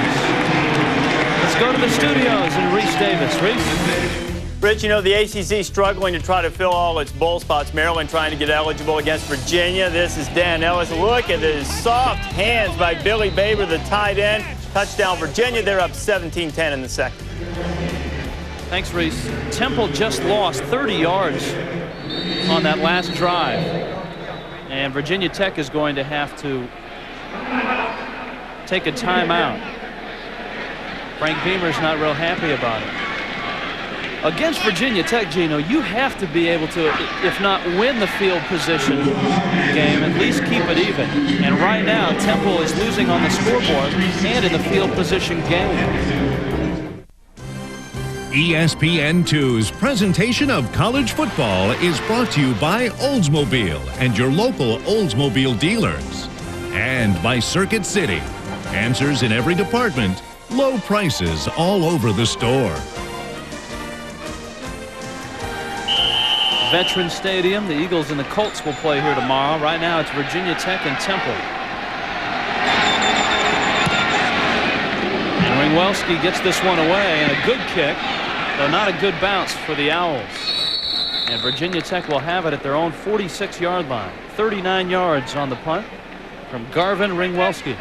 Let's go to the studios and Reese Davis. Reese? Rich, you know, the ACC struggling to try to fill all its bowl spots. Maryland trying to get eligible against Virginia. This is Dan Ellis. Look at his soft hands by Billy Baber, the tight end. Touchdown, Virginia. They're up 17-10 in the second. Thanks, Reese. Temple just lost 30 yards on that last drive. And Virginia Tech is going to have to take a timeout. Frank Beamer's not real happy about it. Against Virginia Tech, Gino, you have to be able to, if not win the field position game, at least keep it even. And right now, Temple is losing on the scoreboard and in the field position game. ESPN2's presentation of college football is brought to you by Oldsmobile and your local Oldsmobile dealers. And by Circuit City. Answers in every department, low prices all over the store. Veterans Stadium, the Eagles and the Colts will play here tomorrow. Right now it's Virginia Tech and Temple. And Ringwelski gets this one away, and a good kick, though not a good bounce for the Owls. And Virginia Tech will have it at their own 46-yard line. 39 yards on the punt from Garvin Ringwelski.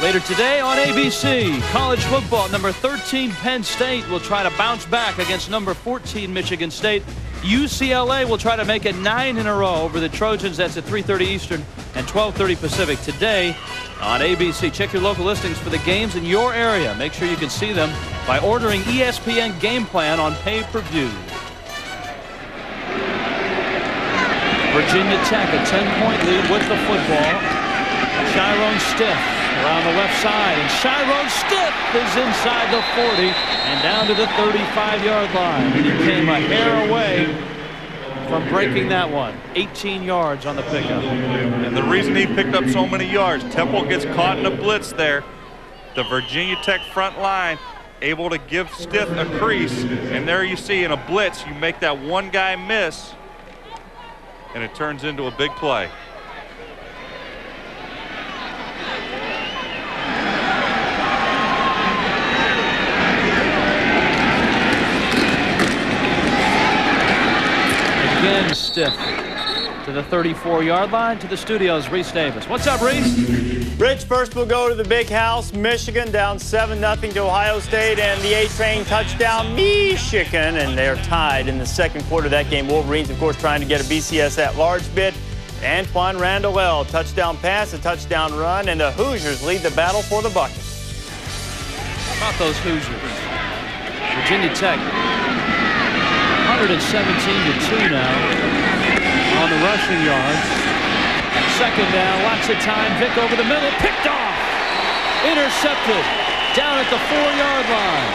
Later today on ABC, college football, number 13 Penn State will try to bounce back against number 14 Michigan State. UCLA will try to make it 9 in a row over the Trojans. That's at 3:30 Eastern and 12:30 Pacific today on ABC. Check your local listings for the games in your area. Make sure you can see them by ordering ESPN Game Plan on pay-per-view. Virginia Tech, a 10-point lead with the football. Chiron Stiff around the left side, and Chiron Stiff is inside the 40 and down to the 35-yard line. And he came a hair away from breaking that one. 18 yards on the pickup. And the reason he picked up so many yards, Temple gets caught in a blitz there. The Virginia Tech front line able to give Stiff a crease, and there you see in a blitz, you make that one guy miss, and it turns into a big play. Again, Stiff to the 34-yard line. To the studios, Reese Davis. What's up, Reese? Rich, first we'll go to the big house. Michigan down 7-0 to Ohio State, and the A-Train touchdown, Michigan, and they're tied in the second quarter of that game. Wolverines, of course, trying to get a BCS at-large bid. Antoine Randall, touchdown pass, a touchdown run, and the Hoosiers lead the battle for the bucket. How about those Hoosiers? Virginia Tech 117-2 now on the rushing yards. Second down, lots of time. Vick over the middle, picked off, intercepted down at the 4-yard line.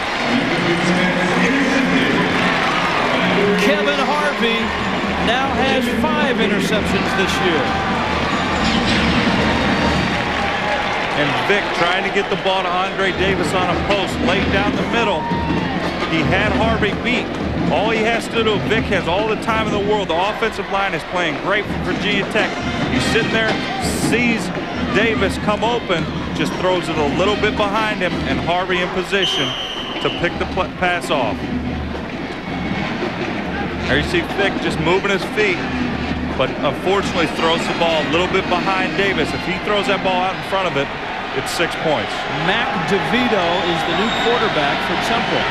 Kevin Harvey now has 5 interceptions this year. And Vick trying to get the ball to André Davis on a post, late down the middle. He had Harvey beat. All he has to do, Vick has all the time in the world. The offensive line is playing great for Virginia Tech. He's sitting there, sees Davis come open, just throws it a little bit behind him, and Harvey in position to pick the pass off. There you see Vick just moving his feet, but unfortunately throws the ball a little bit behind Davis. If he throws that ball out in front of it, it's 6 points. Mac DeVito is the new quarterback for Temple.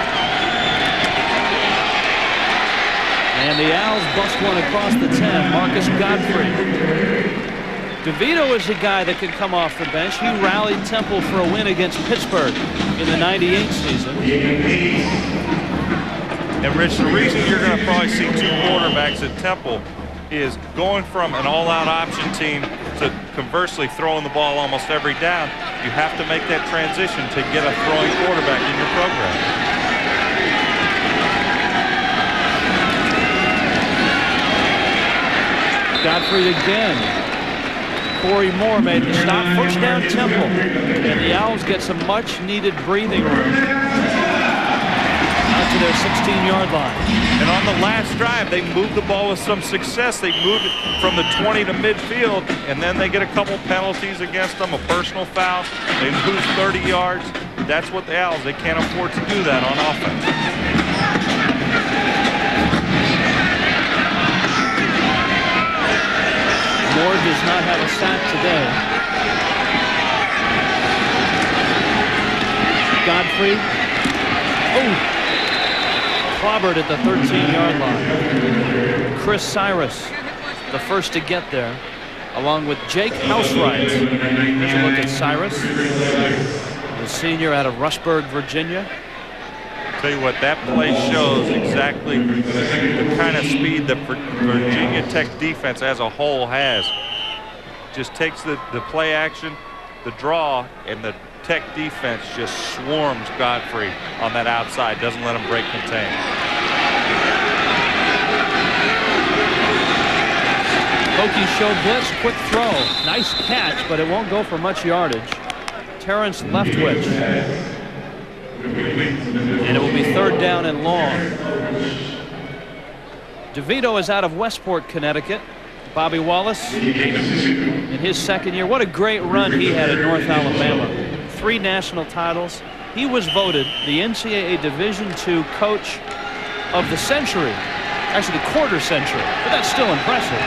And the Owls bust one across the 10. Marcus Godfrey. DeVito is a guy that can come off the bench. He rallied Temple for a win against Pittsburgh in the '98 season. And Rich, the reason you're going to probably see 2 quarterbacks at Temple is going from an all-out option team to conversely throwing the ball almost every down. You have to make that transition to get a throwing quarterback in your program. Godfrey again. Corey Moore made the stop. First down, Temple. And the Owls get some much-needed breathing room out to their 16-yard line. And on the last drive, they moved the ball with some success. They moved it from the 20 to midfield, and then they get a couple penalties against them, a personal foul. They lose 30 yards. That's what the Owls, they can't afford to do that on offense. Moore does not have a sack today. Godfrey. Oh! Clobbered at the 13-yard line. Chris Cyrus, the first to get there, along with Jake Housewright. Here's a look at Cyrus, the senior out of Rushburg, Virginia. Tell you what, that play shows exactly the kind of speed that Virginia Tech defense as a whole has. Just takes the play action, the draw, and the Tech defense just swarms Godfrey on that outside, doesn't let him break contain. Hokies show blitz, quick throw. Nice catch, but it won't go for much yardage. Terrence Leftwich. And it will be third down and long. DeVito is out of Westport, Connecticut. Bobby Wallace in his second year. What a great run he had at North Alabama. 3 national titles. He was voted the NCAA Division II Coach of the Century. Actually, the quarter century. But that's still impressive.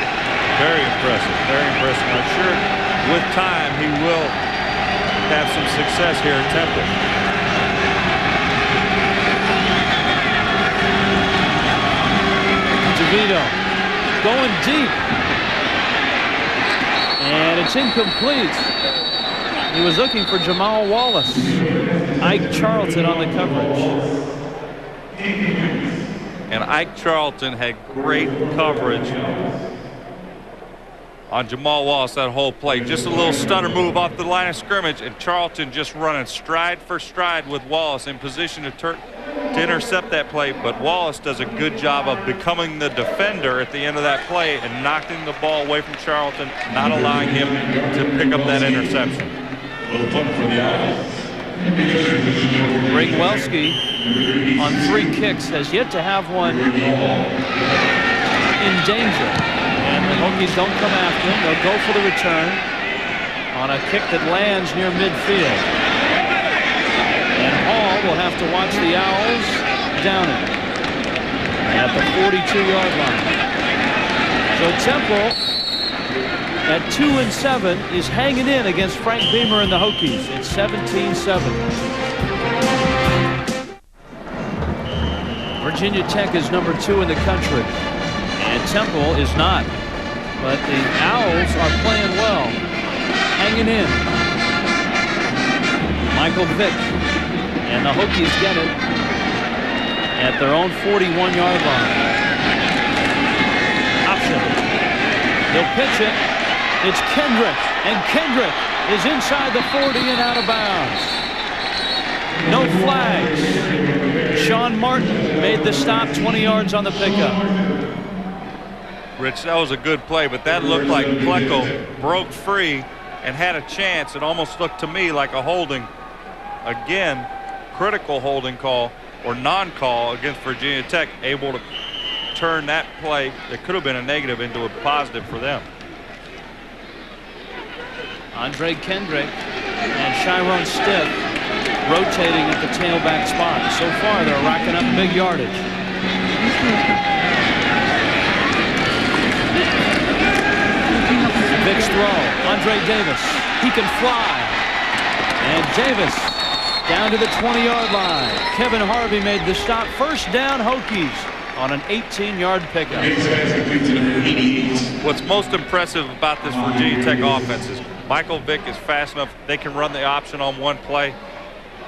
Very impressive. Very impressive. I'm sure with time he will have some success here at Temple. DeVito going deep. And it's incomplete. He was looking for Jamal Wallace. Ike Charlton on the coverage. And Ike Charlton had great coverage on Jamal Wallace that whole play. Just a little stutter move off the line of scrimmage, and Charlton just running stride for stride with Wallace in position to intercept that play. But Wallace does a good job of becoming the defender at the end of that play and knocking the ball away from Charlton, not allowing him to pick up that interception. Greg Welski on 3 kicks has yet to have one in danger. And the Hokies don't come after him. They'll go for the return on a kick that lands near midfield. And Hall will have to watch the Owls down it at the 42-yard line. So Temple at 2-7 is hanging in against Frank Beamer and the Hokies. It's 17-7. Virginia Tech is number 2 in the country, and Temple is not. But the Owls are playing well, hanging in. Michael Vick and the Hokies get it at their own 41-yard line. Option. They'll pitch it. It's Kendrick, and Kendrick is inside the 40 and out of bounds. No flags. Sean Martin made the stop, 20 yards on the pickup. Rich, that was a good play, but that looked like Plecko broke free and had a chance. It almost looked to me like a holding. Again, critical holding call or non-call against Virginia Tech, able to turn that play that could have been a negative into a positive for them. Andre Kendrick and Chiron Stiff rotating at the tailback spot. So far, they're racking up big yardage. Vick's throw. André Davis. He can fly. And Davis down to the 20-yard line. Kevin Harvey made the stop. First down, Hokies on an 18-yard pickup. What's most impressive about this Virginia Tech offense is Michael Vick is fast enough. They can run the option on one play.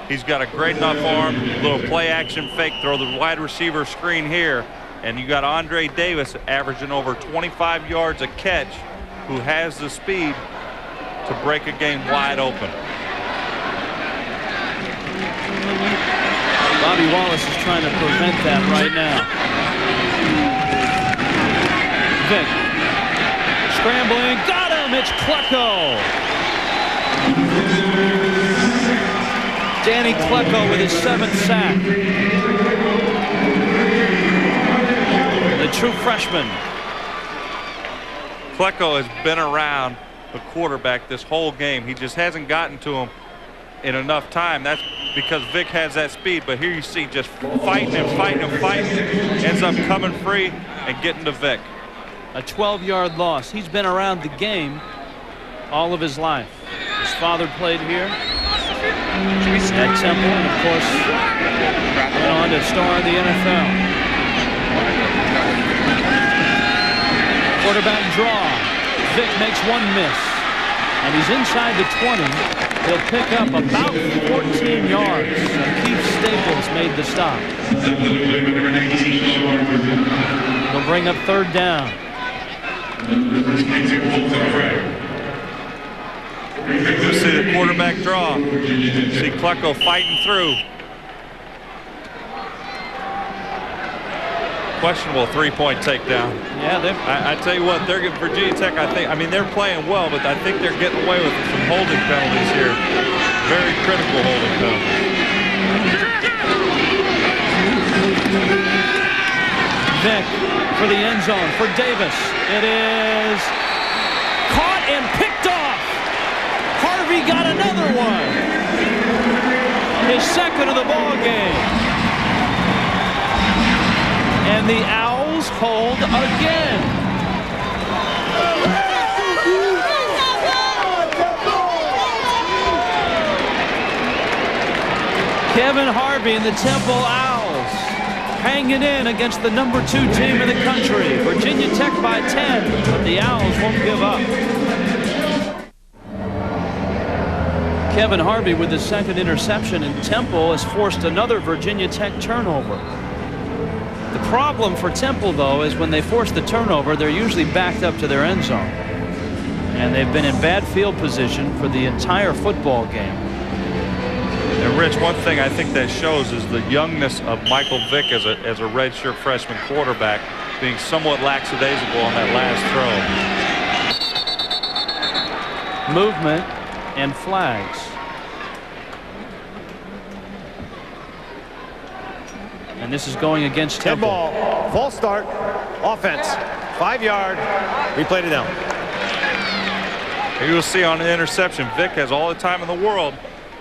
He's got a great enough arm, little play action fake, throw the wide receiver screen here. And you got André Davis averaging over 25 yards a catch, who has the speed to break a game wide open. Bobby Wallace is trying to prevent that right now. Vick. Scrambling. Got him. It's Klecko. Danny Klecko with his 7th sack. The true freshman. Klecko has been around the quarterback this whole game. He just hasn't gotten to him in enough time. That's because Vick has that speed. But here you see just fighting and fighting and fighting. Ends up coming free and getting to Vick. A 12-yard loss. He's been around the game all of his life. His father played here at Temple, and of course went on to star in the NFL. Quarterback draw. Vick makes one miss, and he's inside the 20. He'll pick up about 14 yards. Keith Staples made the stop. He'll bring up 3rd down. You see the quarterback draw. See Klecko fighting through. Questionable 3-point takedown. Yeah, I tell you what, they're getting Virginia Tech. I mean, they're playing well, but I think they're getting away with some holding penalties here. Very critical holding penalties. Vick for the end zone for Davis. It is caught and picked off. Harvey got another one. His 2nd of the ball game. And the Owls hold again. Kevin Harvey and the Temple Owls hanging in against the #2 team in the country. Virginia Tech by 10, but the Owls won't give up. Kevin Harvey with his 2nd interception, and Temple has forced another Virginia Tech turnover. The problem for Temple, though, is when they force the turnover, they're usually backed up to their end zone. And they've been in bad field position for the entire football game. And Rich, one thing I think that shows is the youngness of Michael Vick as a redshirt freshman quarterback, being somewhat lackadaisical on that last throw. Movement and flags. And this is going against Temple. Ball, false start, offense, 5-yard, replay it down. Here you'll see on the interception, Vick has all the time in the world,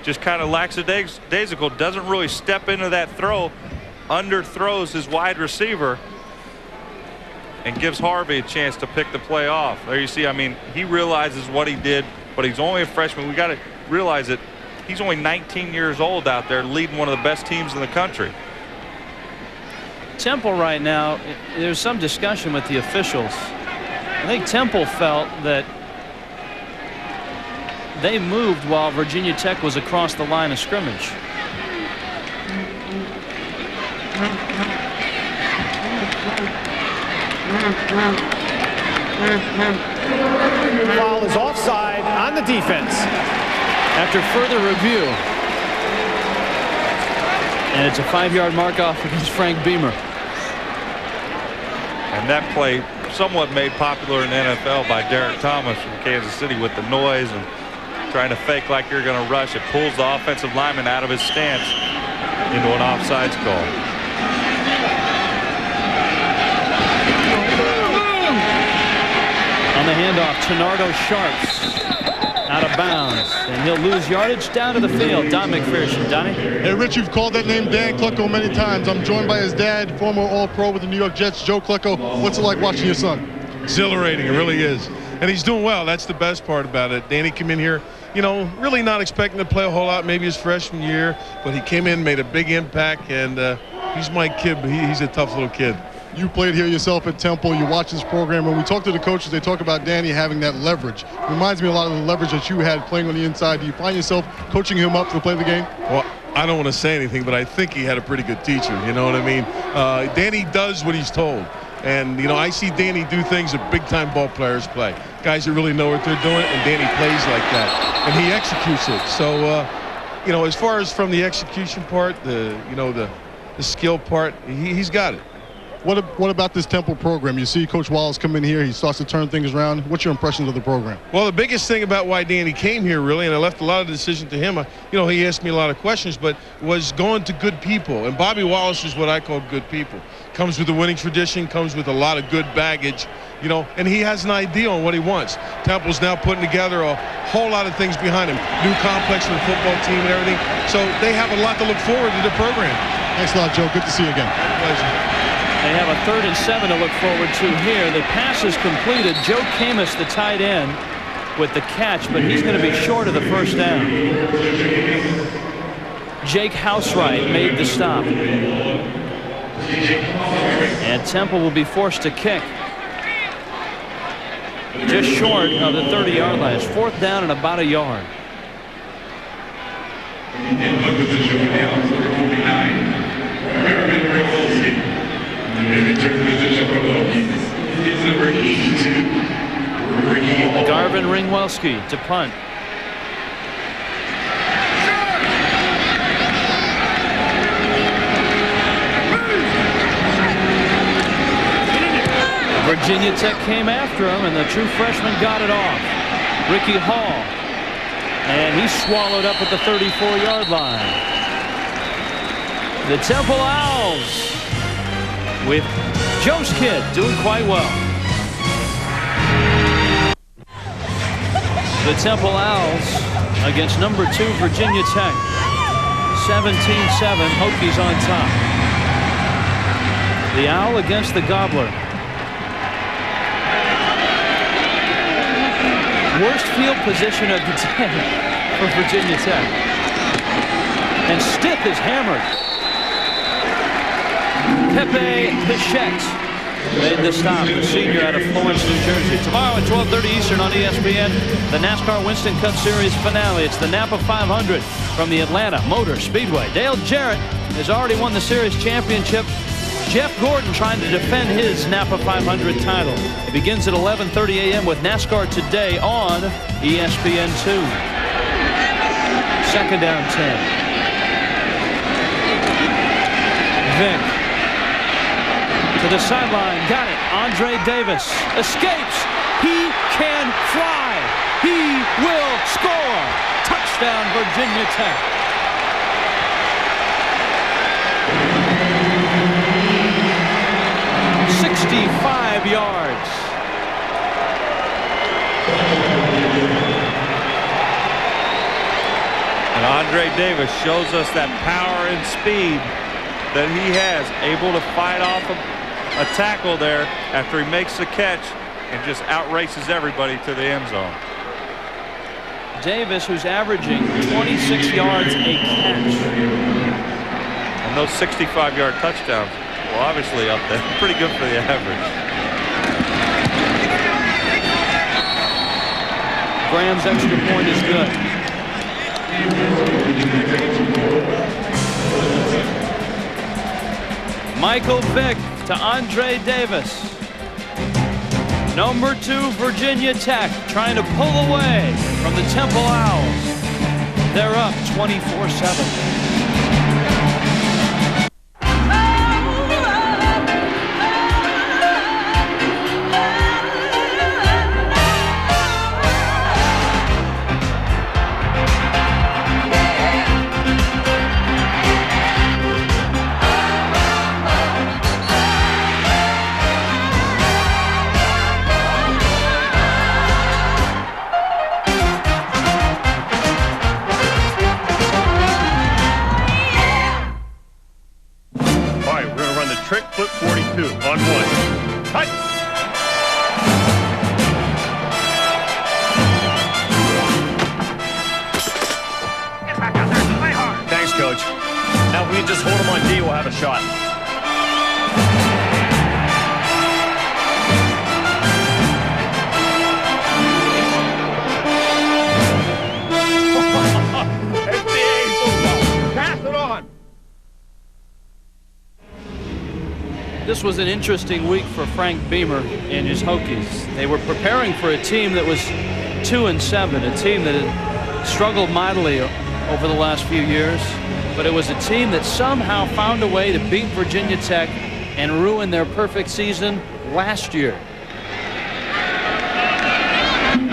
just kind of lackadaisical, doesn't really step into that throw, underthrows his wide receiver, and gives Harvey a chance to pick the play off. There you see, I mean, he realizes what he did, but he's only a freshman. We got to realize that he's only 19 years old out there leading one of the best teams in the country. Temple right now, there's some discussion with the officials. I think Temple felt that they moved while Virginia Tech was across the line of scrimmage. Foul is offside on the defense. After further review, and it's a 5-yard mark off against Frank Beamer. And that play somewhat made popular in the NFL by Derek Thomas from Kansas City with the noise and trying to fake like you're going to rush. It pulls the offensive lineman out of his stance into an offsides call. On the handoff, Tenardo Sharps out of bounds, and he'll lose yardage down to the field. Don McPherson. Donnie? Hey, Rich, you've called that name Dan Klecko many times. I'm joined by his dad, former All-Pro with the New York Jets, Joe Klecko. What's it like watching your son? Exhilarating, it really is. And he's doing well. That's the best part about it. Danny came in here, you know, really not expecting to play a whole lot, maybe his freshman year, but he came in, made a big impact, and he's my kid, but he's a tough little kid. You played here yourself at Temple. You watch this program. When we talk to the coaches, they talk about Danny having that leverage. Reminds me a lot of the leverage that you had playing on the inside. Do you find yourself coaching him up to play the game? Well, I don't want to say anything, but I think he had a pretty good teacher. You know what I mean? Danny does what he's told. And, you know, I see Danny do things that big-time ball players play. Guys that really know what they're doing, and Danny plays like that. And he executes it. So, you know, as far as from the execution part, the skill part, he's got it. What about this Temple program? You see Coach Wallace come in here, he starts to turn things around. What's your impressions of the program? Well, the biggest thing about why Danny came here, really, and I left a lot of the decision to him, you know, he asked me a lot of questions, but was going to good people. And Bobby Wallace is what I call good people. Comes with a winning tradition, comes with a lot of good baggage, you know, and he has an idea on what he wants. Temple's now putting together a whole lot of things behind him. New complex for the football team and everything. So they have a lot to look forward to the program. Thanks a lot, Joe. Good to see you again. Pleasure. They have a 3rd and 7 to look forward to here. The pass is completed. Joe Camus, the tight end, with the catch, but he's going to be short of the first down. Jake Housewright made the stop. And Temple will be forced to kick. Just short of the 30-yard line. 4th down and about a yard. Garvin Ringwelski to punt. Virginia Tech came after him, and the true freshman got it off. Ricky Hall. And he's swallowed up at the 34-yard line. The Temple Owls with Joe's kid doing quite well. The Temple Owls against number 2 Virginia Tech. 17-7, Hokies on top. The Owl against the Gobbler. Worst field position of the day for Virginia Tech. And Stith is hammered. Pepe Pichette made the stop, the senior out of Florence, New Jersey. Tomorrow at 12:30 Eastern on ESPN, the NASCAR Winston Cup Series finale. It's the Napa 500 from the Atlanta Motor Speedway. Dale Jarrett has already won the series championship. Jeff Gordon trying to defend his Napa 500 title. It begins at 11:30 a.m. with NASCAR Today on ESPN2. 2nd down 10. Vick to the sideline, got it. André Davis escapes. He can fly. He will score. Touchdown, Virginia Tech. .65 yards. And André Davis shows us that power and speed that he has, able to fight off a tackle there after he makes the catch and just outraces everybody to the end zone. Davis, who's averaging 26 yards a catch. And those 65-yard touchdowns, well, obviously up there, pretty good for the average. Graham's extra point is good. Michael Vick to André Davis. Number 2 Virginia Tech trying to pull away from the Temple Owls. They're up 24-7. This was an interesting week for Frank Beamer and his Hokies. They were preparing for a team that was 2-7, a team that had struggled mightily over the last few years, but it was a team that somehow found a way to beat Virginia Tech and ruin their perfect season last year. And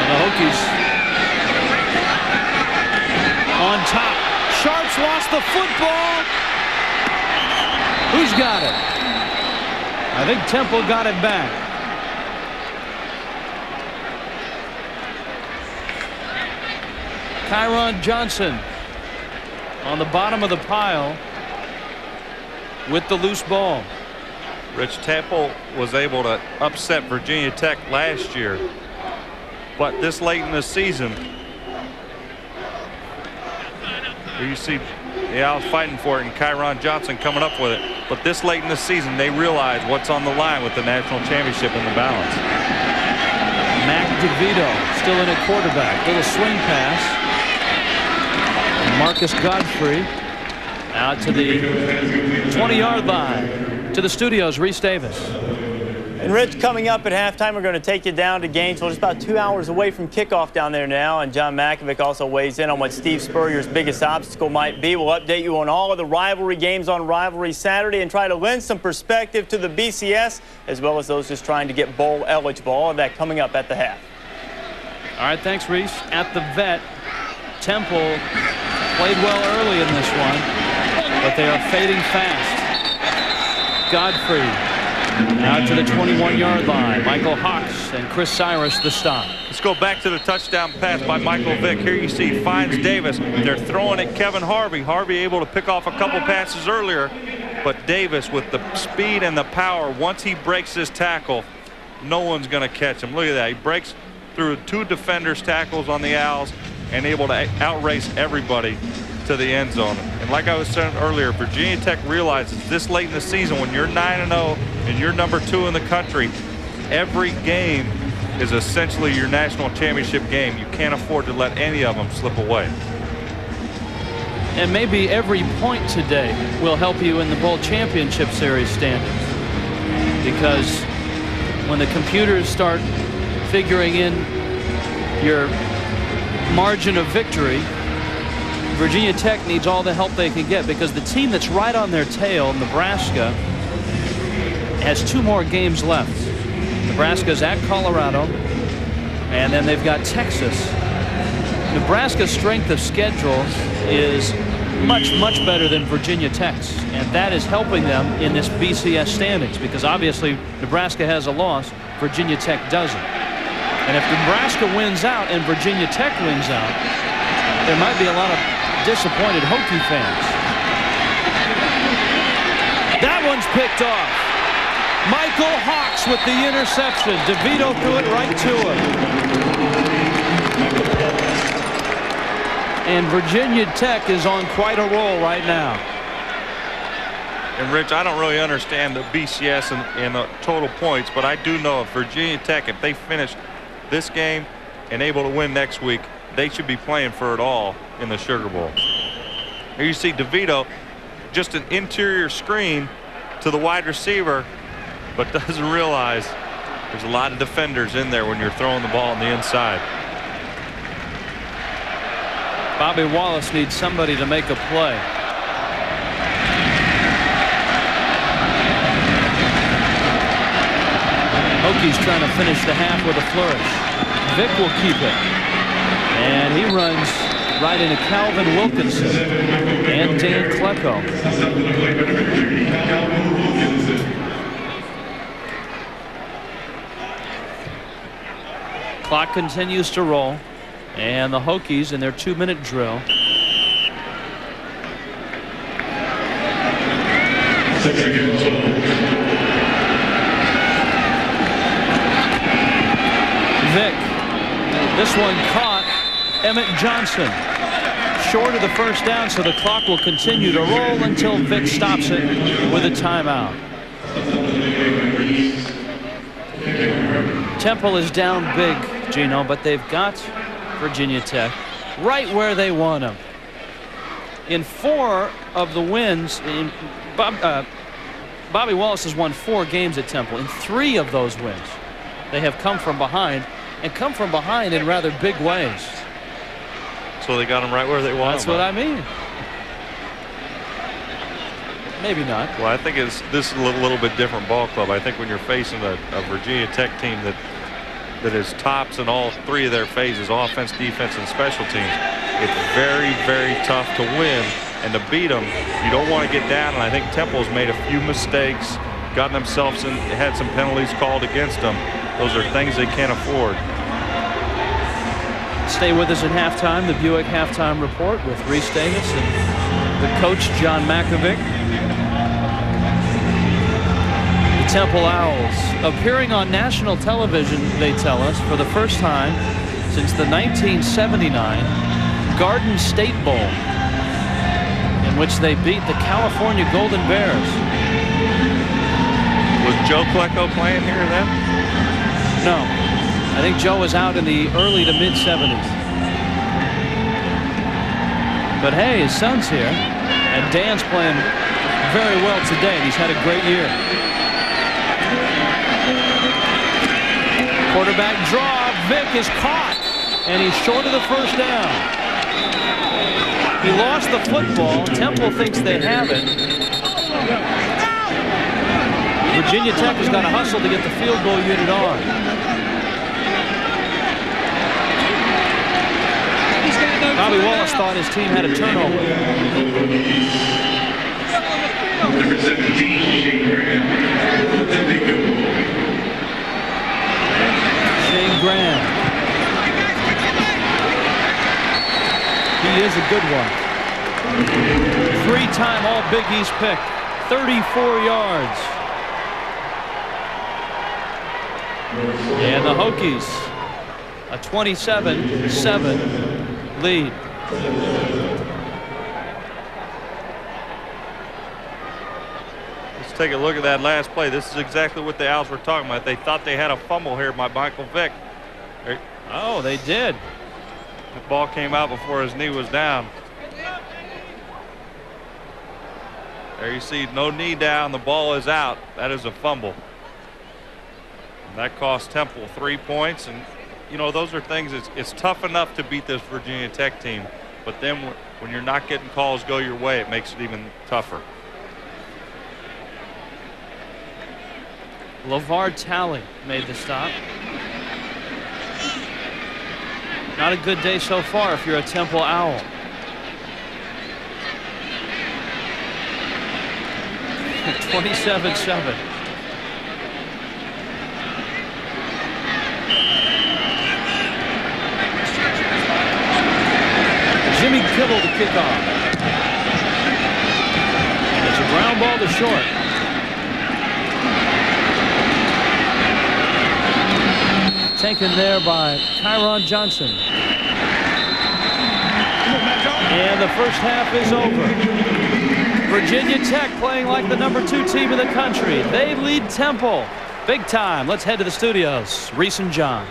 the Hokies on top. Sharps lost the football. Who's got it? I think Temple got it back. Kyron Johnson on the bottom of the pile with the loose ball. Rich, Temple was able to upset Virginia Tech last year, but this late in the season, here you see the Owls fighting for it and Kyron Johnson coming up with it. But this late in the season, they realize what's on the line with the national championship in the balance. Mac DeVito still in at quarterback. Little swing pass. And Marcus Godfrey out to the 20-yard line. To the studios, Reese Davis. And Rich, coming up at halftime, we're going to take you down to Gainesville, just about 2 hours away from kickoff down there now. And John Makovic also weighs in on what Steve Spurrier's biggest obstacle might be. We'll update you on all of the rivalry games on Rivalry Saturday and try to lend some perspective to the BCS, as well as those just trying to get bowl eligible. All of that coming up at the half. All right, thanks, Reese. At the Vet, Temple played well early in this one, but they are fading fast. Godfrey out to the 21-yard line. Michael Hawks and Chris Cyrus the stop. Let's go back to the touchdown pass by Michael Vick. Here you see finds Davis. They're throwing at Kevin Harvey. Harvey able to pick off a couple passes earlier, but Davis with the speed and the power, once he breaks his tackle, no one's going to catch him. Look at that. He breaks through 2 defenders' tackles on the Owls and able to outrace everybody to the end zone. And like I was saying earlier, Virginia Tech realizes this late in the season, when you're 9-0 and you're number 2 in the country, every game is essentially your national championship game. You can't afford to let any of them slip away. And maybe every point today will help you in the Bowl Championship Series standings, because when the computers start figuring in your margin of victory, Virginia Tech needs all the help they can get, because the team that's right on their tail, Nebraska, has 2 more games left. Nebraska's at Colorado, and then they've got Texas. Nebraska's strength of schedule is much, much better than Virginia Tech's, and that is helping them in this BCS standings, because obviously Nebraska has a loss, Virginia Tech doesn't. And if Nebraska wins out and Virginia Tech wins out, there might be a lot of disappointed Hokie fans. That one's picked off. Michael Hawks with the interception. DeVito threw it right to him. And Virginia Tech is on quite a roll right now. And Rich, I don't really understand the BCS and the total points, but I do know if Virginia Tech, if they finish this game and able to win next week, they should be playing for it all in the Sugar Bowl. Here you see DeVito, just an interior screen to the wide receiver, but doesn't realize there's a lot of defenders in there when you're throwing the ball on the inside. Bobby Wallace needs somebody to make a play. Hokies trying to finish the half with a flourish. Vick will keep it. And he runs right into Calvin Wilkinson and Dan Klecko. Clock continues to roll, and the Hokies in their 2-minute drill. Vick, this one caught Emmett Johnson short of the first down, so the clock will continue to roll until Vick stops it with a timeout. Temple is down big, Gino, but they've got Virginia Tech right where they want them. In 4 of the wins, Bobby Wallace has won 4 games at Temple. In 3 of those wins, they have come from behind, and come from behind in rather big ways. So they got them right where they want That's them. what I mean. Maybe not. Well, I think this is a little bit different ball club. I think when you're facing a Virginia Tech team that is tops in all three of their phases, offense, defense, and special teams, it's very, very tough to win and to beat them. You don't want to get down, and I think Temple's made a few mistakes, gotten themselves in, had some penalties called against them. Those are things they can't afford. Stay with us at halftime, the Buick halftime report with Reese Davis and the coach, John Makovic. The Temple Owls appearing on national television, they tell us, for the first time since the 1979 Garden State Bowl, in which they beat the California Golden Bears. Was Joe Klecko playing here then? No. I think Joe was out in the early to mid-70s. But hey, his son's here, and Dan's playing very well today. He's had a great year. Quarterback draw. Vick is caught, and he's short of the first down. He lost the football. Temple thinks they have it. Virginia Tech has got to hustle to get the field goal unit on. Bobby Wallace thought his team had a turnover. Number 17, Shane Graham. Shane Graham. He is a good one. Three-time All-Big East pick. 34 yards. And the Hokies, a 27-7 lead. Let's take a look at that last play. This is exactly what the Owls were talking about. They thought they had a fumble here by Michael Vick. Oh, they did. The ball came out before his knee was down. There you see no knee down. The ball is out. That is a fumble. And that cost Temple 3 points. And, you know, those are things, it's tough enough to beat this Virginia Tech team. But then when you're not getting calls go your way, it makes it even tougher. LeVar Talley made the stop. Not a good day so far if you're a Temple Owl. At 27-7. Jimmy Kibble to kick off. It's a ground ball to short. Taken there by Kyron Johnson. And the first half is over. Virginia Tech playing like the #2 team in the country. They lead Temple big time. Let's head to the studios. Reese and John.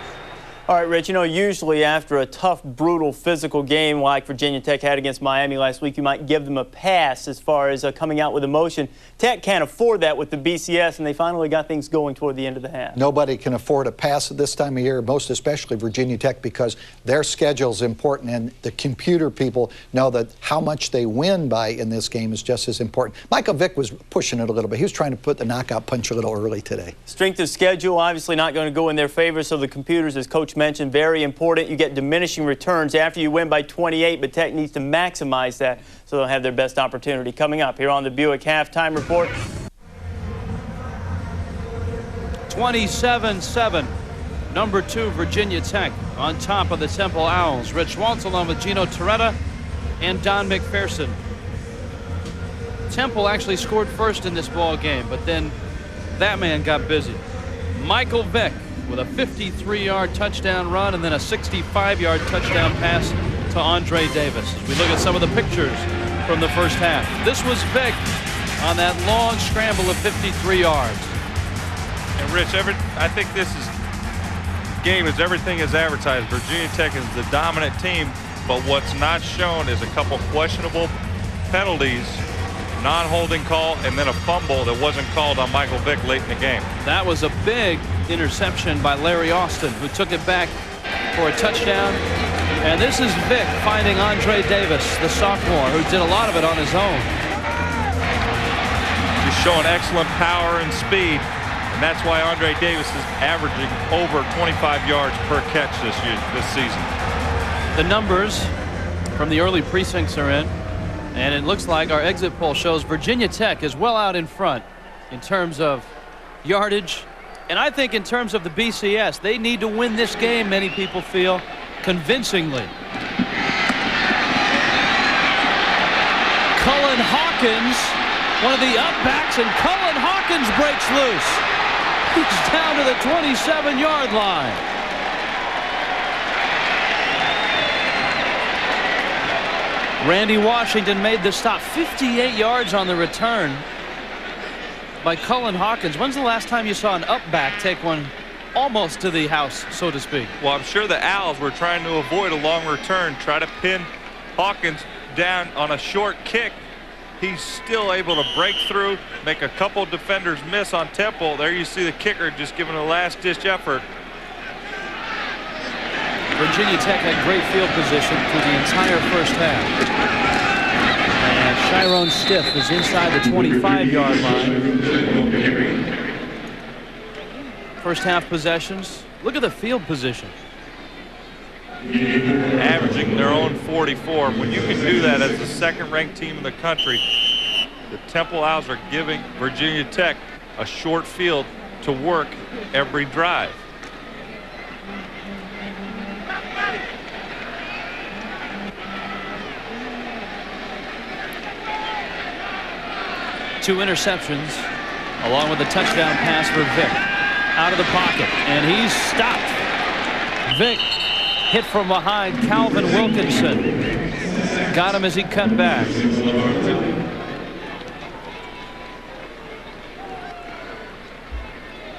All right, Rich, you know, usually after a tough, brutal, physical game like Virginia Tech had against Miami last week, you might give them a pass as far as coming out with emotion. Tech can't afford that with the BCS, and they finally got things going toward the end of the half. Nobody can afford a pass at this time of year, most especially Virginia Tech, because their schedule is important, and the computer people know that how much they win by in this game is just as important. Michael Vick was pushing it a little bit. He was trying to put the knockout punch a little early today. Strength of schedule, obviously not going to go in their favor, so the computers, as Coach mentioned, very important. You get diminishing returns after you win by 28, but Tech needs to maximize that so they'll have their best opportunity. Coming up here on the Buick Halftime Report. 27-7. #2 Virginia Tech on top of the Temple Owls. Rich Waltz along with Gino Torretta and Don McPherson. Temple actually scored first in this ball game, but then that man got busy. Michael Vick with a 53-yard touchdown run and then a 65-yard touchdown pass to André Davis. As we look at some of the pictures from the first half. This was Vick on that long scramble of 53 yards. And Rich, I think this game is everything is advertised. Virginia Tech is the dominant team, but what's not shown is a couple questionable penalties, non-holding call, and then a fumble that wasn't called on Michael Vick late in the game. That was a big interception by Larry Austin, who took it back for a touchdown. And this is Vick finding André Davis, the sophomore, who did a lot of it on his own. Just showing excellent power and speed. And that's why André Davis is averaging over 25 yards per catch this season. The numbers from the early precincts are in, and it looks like our exit poll shows Virginia Tech is well out in front in terms of yardage. And I think in terms of the BCS, they need to win this game, many people feel, convincingly. Cullen Hawkins, one of the upbacks, and Cullen Hawkins breaks loose. He's down to the 27-yard line. Randy Washington made the stop. 58 yards on the return by Cullen Hawkins. When's the last time you saw an upback take one almost to the house, so to speak? Well, I'm sure the Owls were trying to avoid a long return, try to pin Hawkins down on a short kick. He's still able to break through, make a couple defenders miss on Temple. There you see the kicker just giving a last-ditch effort. Virginia Tech had great field position through the entire first half. And Chiron Stiff is inside the 25-yard line. First half possessions. Look at the field position. Averaging their own 44. When you can do that as the second-ranked team in the country, the Temple Owls are giving Virginia Tech a short field to work every drive. Two interceptions, along with a touchdown pass for Vick. Out of the pocket, and he's stopped. Vick hit from behind. Calvin Wilkinson got him as he cut back.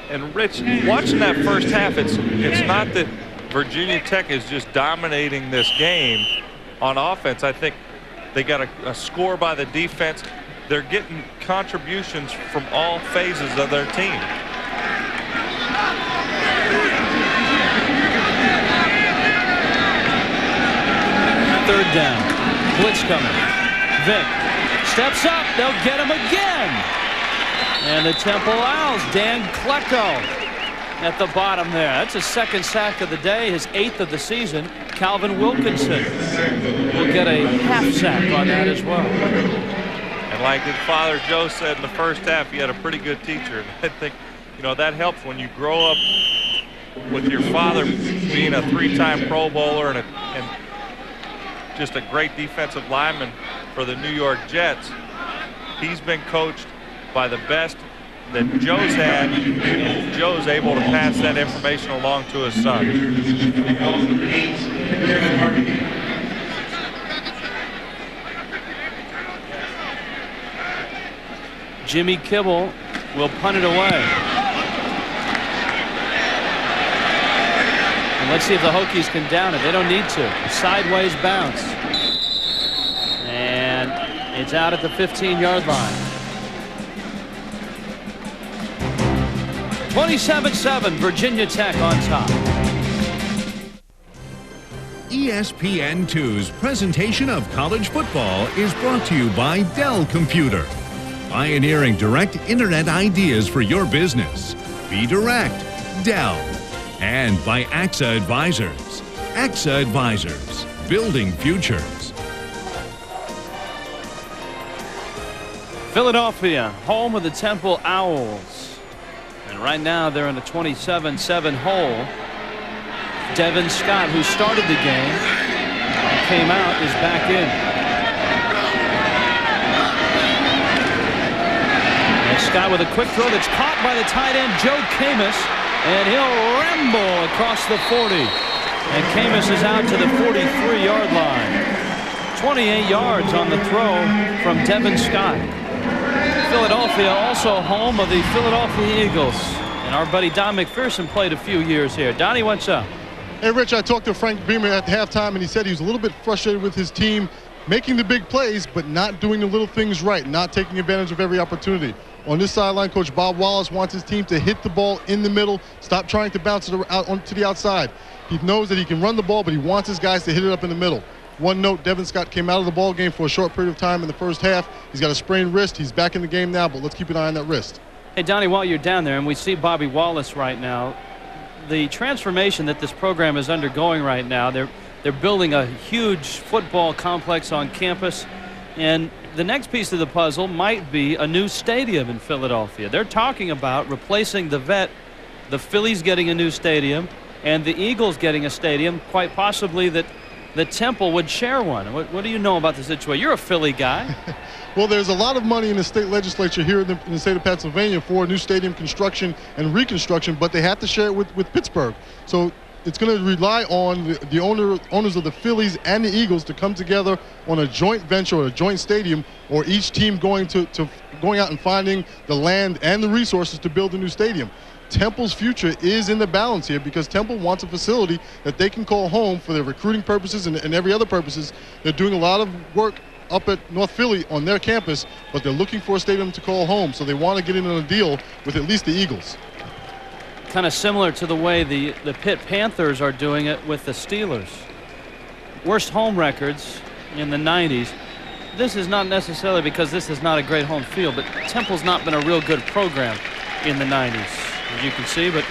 And Rich, watching that first half, it's not that Virginia Tech is just dominating this game on offense. I think they got a score by the defense. They're getting contributions from all phases of their team. Third down. Blitz coming. Vick steps up. They'll get him again. And the Temple Owls, Dan Klecko at the bottom there. That's his second sack of the day, his 8th of the season. Calvin Wilkinson will get a half sack on that as well. And like his father Joe said in the first half, he had a pretty good teacher. And I think, you know, that helps when you grow up with your father being a 3-time Pro Bowler and just a great defensive lineman for the New York Jets. He's been coached by the best that Joe's had, and Joe's able to pass that information along to his son. Jimmy Kibble will punt it away. And let's see if the Hokies can down it. They don't need to. Sideways bounce. And it's out at the 15-yard line. 27-7, Virginia Tech on top. ESPN2's presentation of college football is brought to you by Dell Computer. Pioneering direct internet ideas for your business. Be direct. Dell. And by AXA Advisors. AXA Advisors. Building futures. Philadelphia, home of the Temple Owls. And right now they're in a 27-7 hole. Devin Scott, who started the game and came out, is back in. And Scott with a quick throw that's caught by the tight end Joe Camus, and he'll ramble across the 40. And Camus is out to the 43-yard line. 28 yards on the throw from Devin Scott. Philadelphia also home of the Philadelphia Eagles. And our buddy Don McPherson played a few years here. Donnie, what's up? Hey, Rich, I talked to Frank Beamer at halftime, and he said he was a little bit frustrated with his team making the big plays, but not doing the little things right, not taking advantage of every opportunity. On this sideline, Coach Bob Wallace wants his team to hit the ball in the middle, stop trying to bounce it out onto the outside. He knows that he can run the ball, but he wants his guys to hit it up in the middle. One note, Devin Scott came out of the ball game for a short period of time in the first half. He's got a sprained wrist. He's back in the game now, but let's keep an eye on that wrist. Hey, Donnie, while you're down there, and we see Bobby Wallace right now, the transformation that this program is undergoing right now, they're building a huge football complex on campus, and the next piece of the puzzle might be a new stadium in Philadelphia. They're talking about replacing the Vet, the Phillies getting a new stadium, and the Eagles getting a stadium, quite possibly that the Temple would share one. What do you know about the situation? You're a Philly guy. Well, there's a lot of money in the state legislature here in the state of Pennsylvania for new stadium construction and reconstruction, but they have to share it with Pittsburgh. So it's going to rely on the owners of the Phillies and the Eagles to come together on a joint venture or a joint stadium, or each team going out and finding the land and the resources to build a new stadium. Temple's future is in the balance here because Temple wants a facility that they can call home for their recruiting purposes and every other purposes. They're doing a lot of work up at North Philly on their campus, but they're looking for a stadium to call home, so they want to get in on a deal with at least the Eagles. Kind of similar to the way the Pitt Panthers are doing it with the Steelers. Worst home records in the 90s. This is not necessarily because this is not a great home field, but Temple's not been a real good program in the 90s, as you can see. But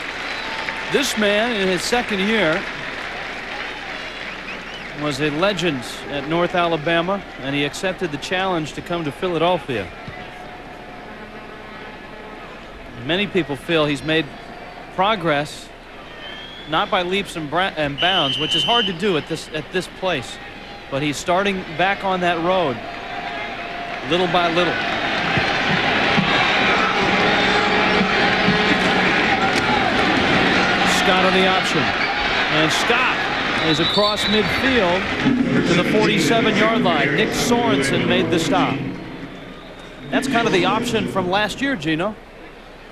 this man in his second year was a legend at North Alabama, and he accepted the challenge to come to Philadelphia. Many people feel he's made progress, not by leaps and bounds, which is hard to do at this place, but he's starting back on that road little by little. Scott on the option, and Scott is across midfield to the 47-yard line. Nick Sorensen made the stop. That's kind of the option from last year, Gino.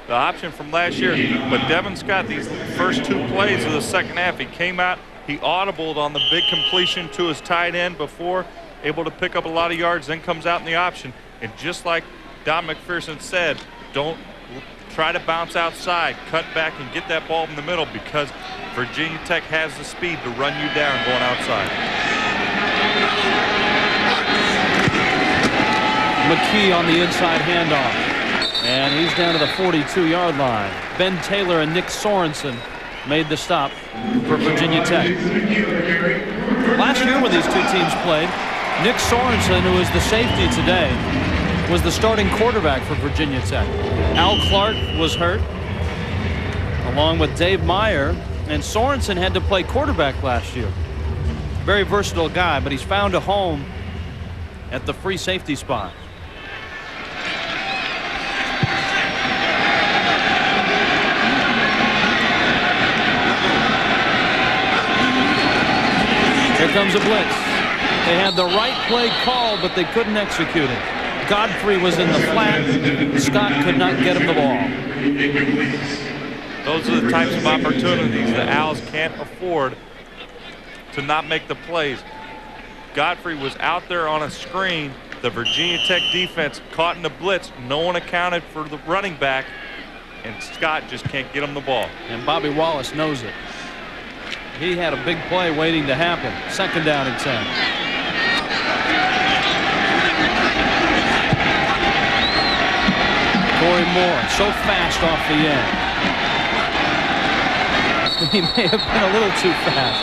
The option from last year, but Devin Scott, these first two plays of the second half, he came out, he audibled on the big completion to his tight end before, able to pick up a lot of yards, then comes out in the option. And just like Don McPherson said, don't try to bounce outside, cut back and get that ball in the middle, because Virginia Tech has the speed to run you down going outside. McKee on the inside handoff. And he's down to the 42-yard line. Ben Taylor and Nick Sorensen made the stop for Virginia Tech. Last year when these two teams played, Nick Sorensen, who is the safety today, was the starting quarterback for Virginia Tech. Al Clark was hurt, along with Dave Meyer, and Sorensen had to play quarterback last year. Very versatile guy, but he's found a home at the free safety spot. Here comes a blitz. They had the right play called, but they couldn't execute it. Godfrey was in the flat. Scott could not get him the ball. Those are the types of opportunities the Owls can't afford to not make the plays. Godfrey was out there on a screen. The Virginia Tech defense caught in the blitz. No one accounted for the running back, and Scott just can't get him the ball. And Bobby Wallace knows it. He had a big play waiting to happen. Second down and 10. Corey Moore, so fast off the end. He may have been a little too fast.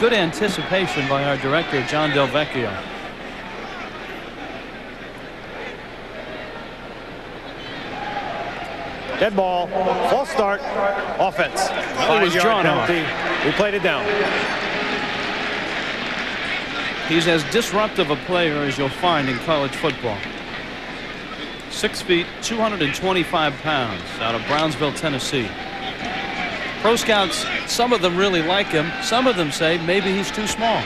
Good anticipation by our director, John Del Vecchio. Dead ball, false start, offense. Well, he was drawn off. We played it down. He's as disruptive a player as you'll find in college football. 6 feet, 225 pounds, out of Brownsville, Tennessee. Pro scouts, some of them really like him. Some of them say maybe he's too small.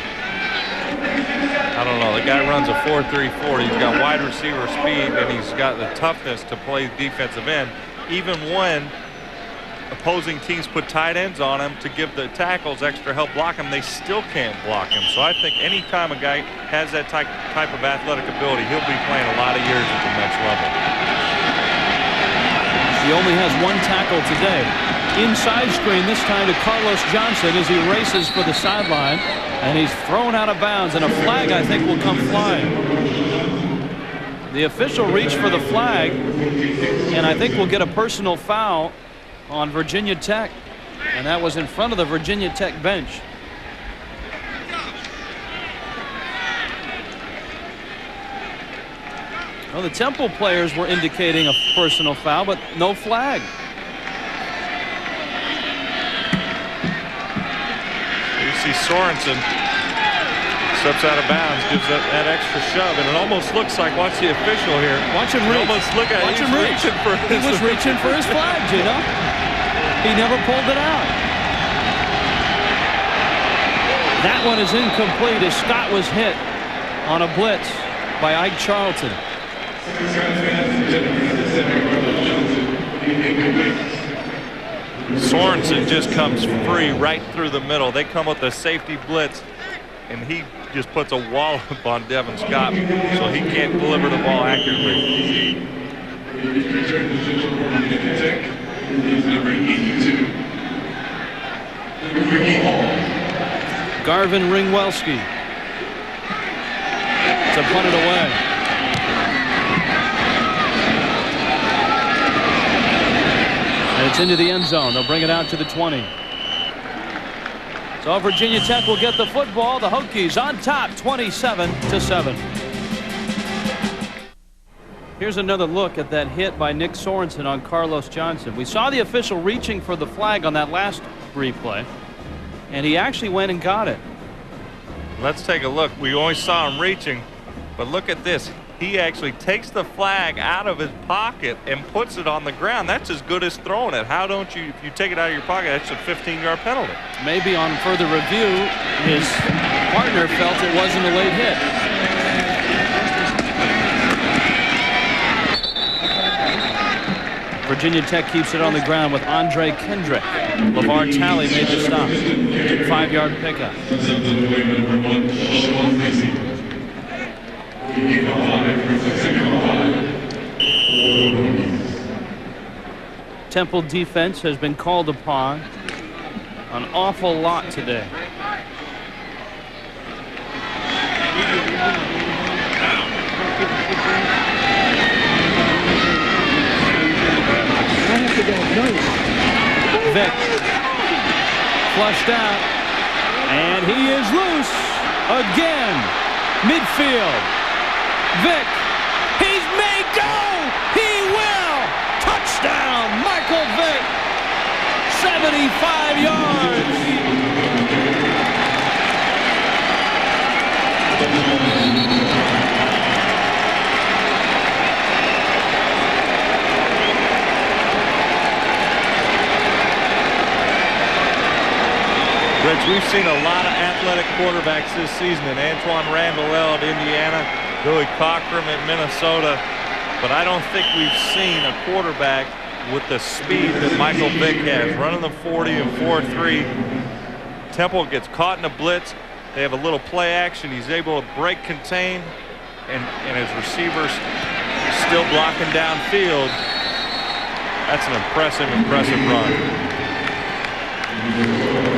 I don't know. The guy runs a 4.34. He's got wide receiver speed, and he's got the toughness to play defensive end. Even when opposing teams put tight ends on him to give the tackles extra help block him, they still can't block him. So I think anytime a guy has that type of athletic ability, he'll be playing a lot of years at the next level. He only has 1 tackle today. Inside screen this time to Carlos Johnson as he races for the sideline, and he's thrown out of bounds, and a flag I think will come flying. The official reached for the flag, and I think we'll get a personal foul on Virginia Tech, and that was in front of the Virginia Tech bench. Well, the Temple players were indicating a personal foul, but no flag. You see Sorensen steps out of bounds, gives that extra shove, and it almost looks like, watch the official here. Watch him reach. Almost look at watch him reach. He was reaching for his flag, Gino. He never pulled it out. That one is incomplete as Scott was hit on a blitz by Ike Charlton. Sorensen just comes free right through the middle. They come with a safety blitz, and he just puts a wallop on Devin Scott, so he can't deliver the ball accurately. Garvin Ringwelski to punt it away. And it's into the end zone. They'll bring it out to the 20. So Virginia Tech will get the football. The Hokies on top, 27-7. Here's another look at that hit by Nick Sorensen on Carlos Johnson. We saw the official reaching for the flag on that last replay, and he actually went and got it. Let's take a look. We only saw him reaching, but look at this. He actually takes the flag out of his pocket and puts it on the ground. That's as good as throwing it. How don't you, if you take it out of your pocket, that's a 15-yard penalty. Maybe on further review, his partner felt it wasn't a late hit. Virginia Tech keeps it on the ground with André Kendrick. LeVar Talley made the stop. 5-yard pickup. Temple defense has been called upon an awful lot today. Vick flushed out, and he is loose again. Midfield. Vick, he's made go! He will! Touchdown, Michael Vick! 75 yards! Rich, we've seen a lot of athletic quarterbacks this season, and Antoine Randall at Indiana, Billy Cockrum at Minnesota, but I don't think we've seen a quarterback with the speed that Michael Vick has, running the 40 and 4.3. Temple gets caught in a blitz. They have a little play action. He's able to break contain, and his receivers still blocking downfield. That's an impressive run.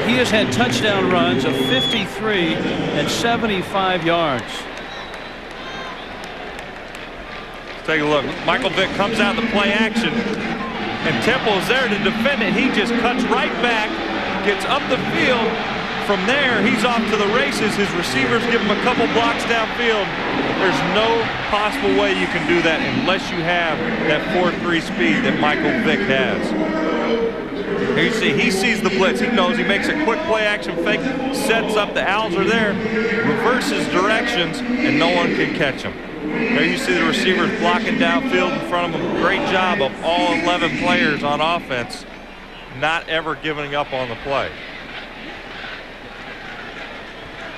He has had touchdown runs of 53 and 75 yards. Take a look. Michael Vick comes out the play action, and Temple is there to defend it. He just cuts right back, gets up the field. From there, he's off to the races. His receivers give him a couple blocks downfield. There's no possible way you can do that unless you have that 4.3 speed that Michael Vick has. Here you see, he sees the blitz. He knows, he makes a quick play action fake, sets up, the Owls are there, reverses directions, and no one can catch him. There you see the receivers blocking downfield in front of him. Great job of all 11 players on offense not ever giving up on the play.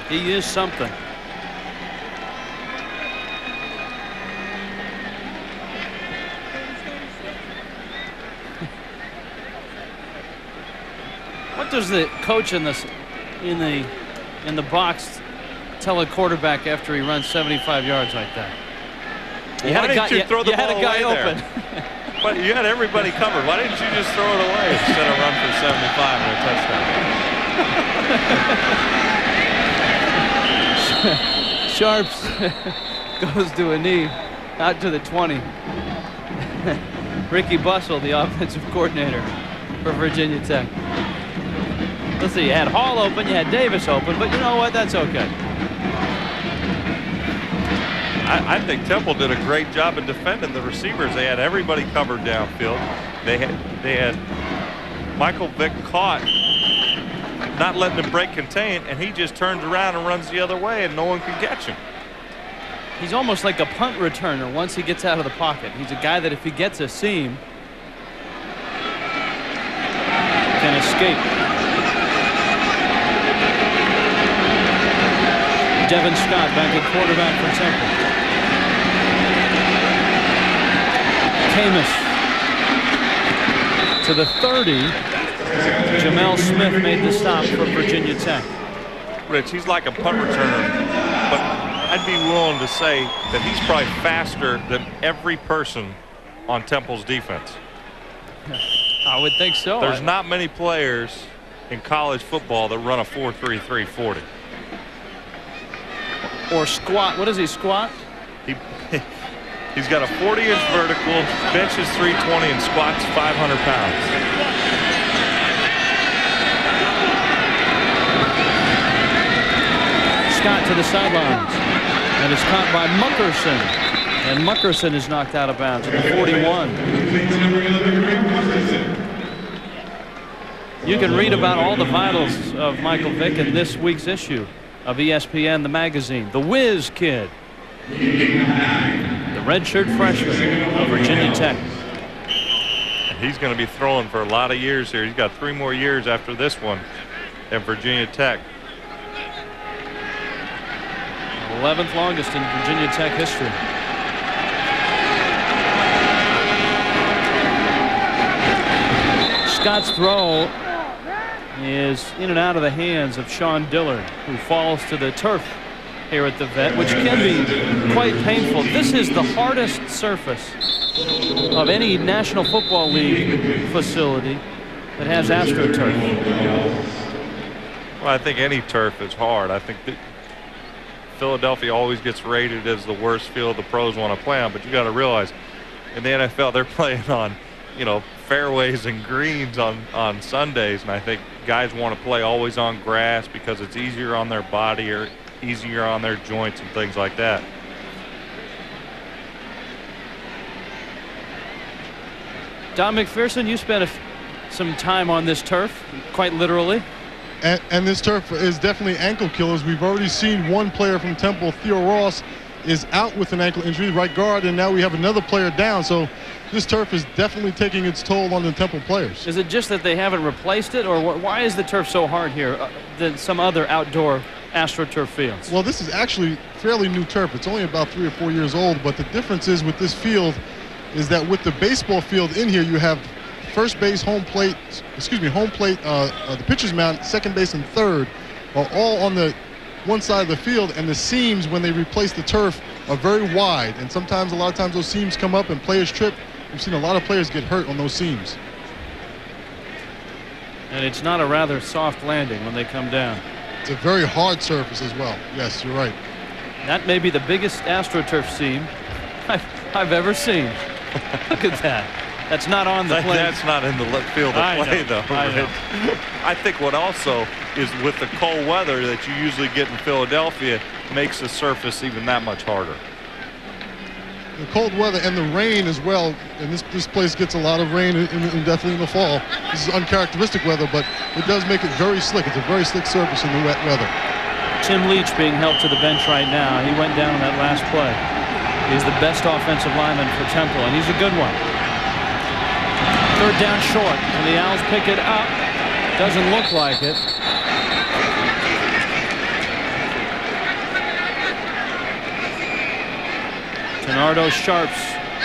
He is something. What does the coach in the box tell a quarterback after he runs 75 yards like that? You had a guy, throw the ball had a guy away open. But you had everybody covered. Why didn't you just throw it away instead of run for 75 and a touchdown? Sharps goes to a knee, out to the 20. Ricky Bussell, the offensive coordinator for Virginia Tech. Let's see, you had Hall open, you had Davis open, but you know what? That's okay. I think Temple did a great job of defending the receivers. They had everybody covered downfield. They had Michael Vick caught, not letting him break contain, and he just turns around and runs the other way, and no one can catch him. He's almost like a punt returner once he gets out of the pocket. He's a guy that if he gets a seam, can escape. Devin Scott back at quarterback for Temple. Camus to the 30. Jamel Smith made the stop for Virginia Tech. Rich, he's like a punt returner, but I'd be willing to say that he's probably faster than every person on Temple's defense. I would think so. There's not many players in college football that run a 4.33 40. Or squat. What does he squat? He's got a 40-inch vertical, benches 320, and squats 500 pounds. Scott to the sidelines, and it's caught by Muckerson, and Muckerson is knocked out of bounds at the 41. You can read about all the vitals of Michael Vick in this week's issue of ESPN, the magazine. The Whiz Kid, the redshirt freshman of Virginia Tech. He's going to be throwing for a lot of years here. He's got 3 more years after this one at Virginia Tech. 11th longest in Virginia Tech history. Scott's throw is in and out of the hands of Sean Dillard, who falls to the turf here at the Vet, which can be quite painful. This is the hardest surface of any National Football League facility that has AstroTurf. Well, I think any turf is hard. I think that Philadelphia always gets rated as the worst field the pros want to play on, but you got to realize in the NFL they're playing on, you know, fairways and greens on Sundays, and I think guys want to play always on grass because it's easier on their body or easier on their joints and things like that. Don McPherson, you spent some time on this turf, quite literally. And this turf is definitely ankle killers. We've already seen one player from Temple, Theo Ross, is out with an ankle injury, right guard, and now we have another player down. So this turf is definitely taking its toll on the Temple players. Is it just that they haven't replaced it, or why is the turf so hard here than some other outdoor AstroTurf fields? Well, this is actually fairly new turf. It's only about 3 or 4 years old, but the difference is with this field is that with the baseball field in here, you have first base, home plate, the pitcher's mound, second base, and third are all on the one side of the field, and the seams when they replace the turf are very wide, and sometimes, a lot of times, those seams come up and players trip. We've seen a lot of players get hurt on those seams. And it's not a rather soft landing when they come down. It's a very hard surface as well. Yes, you're right. That may be the biggest AstroTurf seam I've ever seen. Look at that. That's not on the play. That's not in the field of play, though. I think what also is with the cold weather that you usually get in Philadelphia makes the surface even that much harder. The cold weather and the rain as well, and this place gets a lot of rain definitely in the fall. This is uncharacteristic weather, but it does make it very slick. It's a very slick surface in the wet weather. Tim Leach being helped to the bench right now. He went down on that last play. He's the best offensive lineman for Temple, and he's a good one. Third down short, and the Owls pick it up. Doesn't look like it. Tenardo Sharps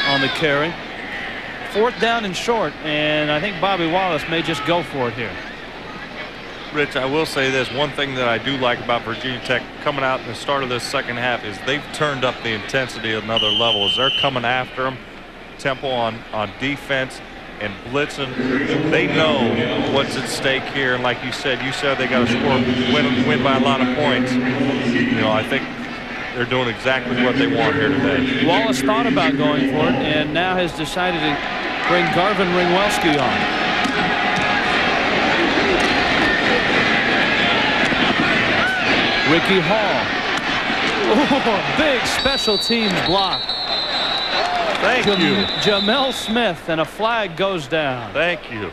on the carry. Fourth down and short, and I think Bobby Wallace may just go for it here. Rich, I will say this. One thing that I do like about Virginia Tech coming out in the start of this second half is they've turned up the intensity at another level. As they're coming after them, Temple on defense and blitzing. They know what's at stake here. And like you said they got to score, win by a lot of points. You know, I think they're doing exactly what they want here today. Wallace thought about going for it and now has decided to bring Garvin Ringwelski on. Ricky Hall. Oh, big special teams block. Thank you. Jamel Smith, and a flag goes down. Thank you.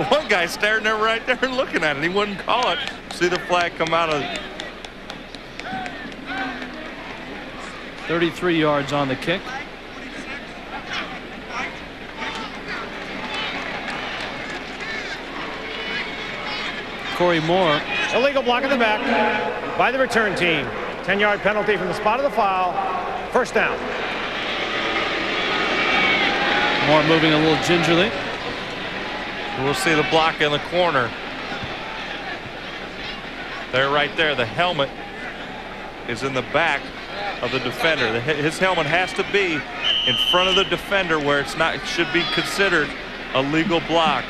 One guy staring there right there and looking at it. He wouldn't call it. See the flag come out of 33 yards on the kick. Corey Moore. Illegal block in the back by the return team. 10-yard penalty from the spot of the foul. First down. Moore moving a little gingerly. We'll see the block in the corner. There, right there. The helmet is in the back of the defender. His helmet has to be in front of the defender where it's not. It should be considered a legal block.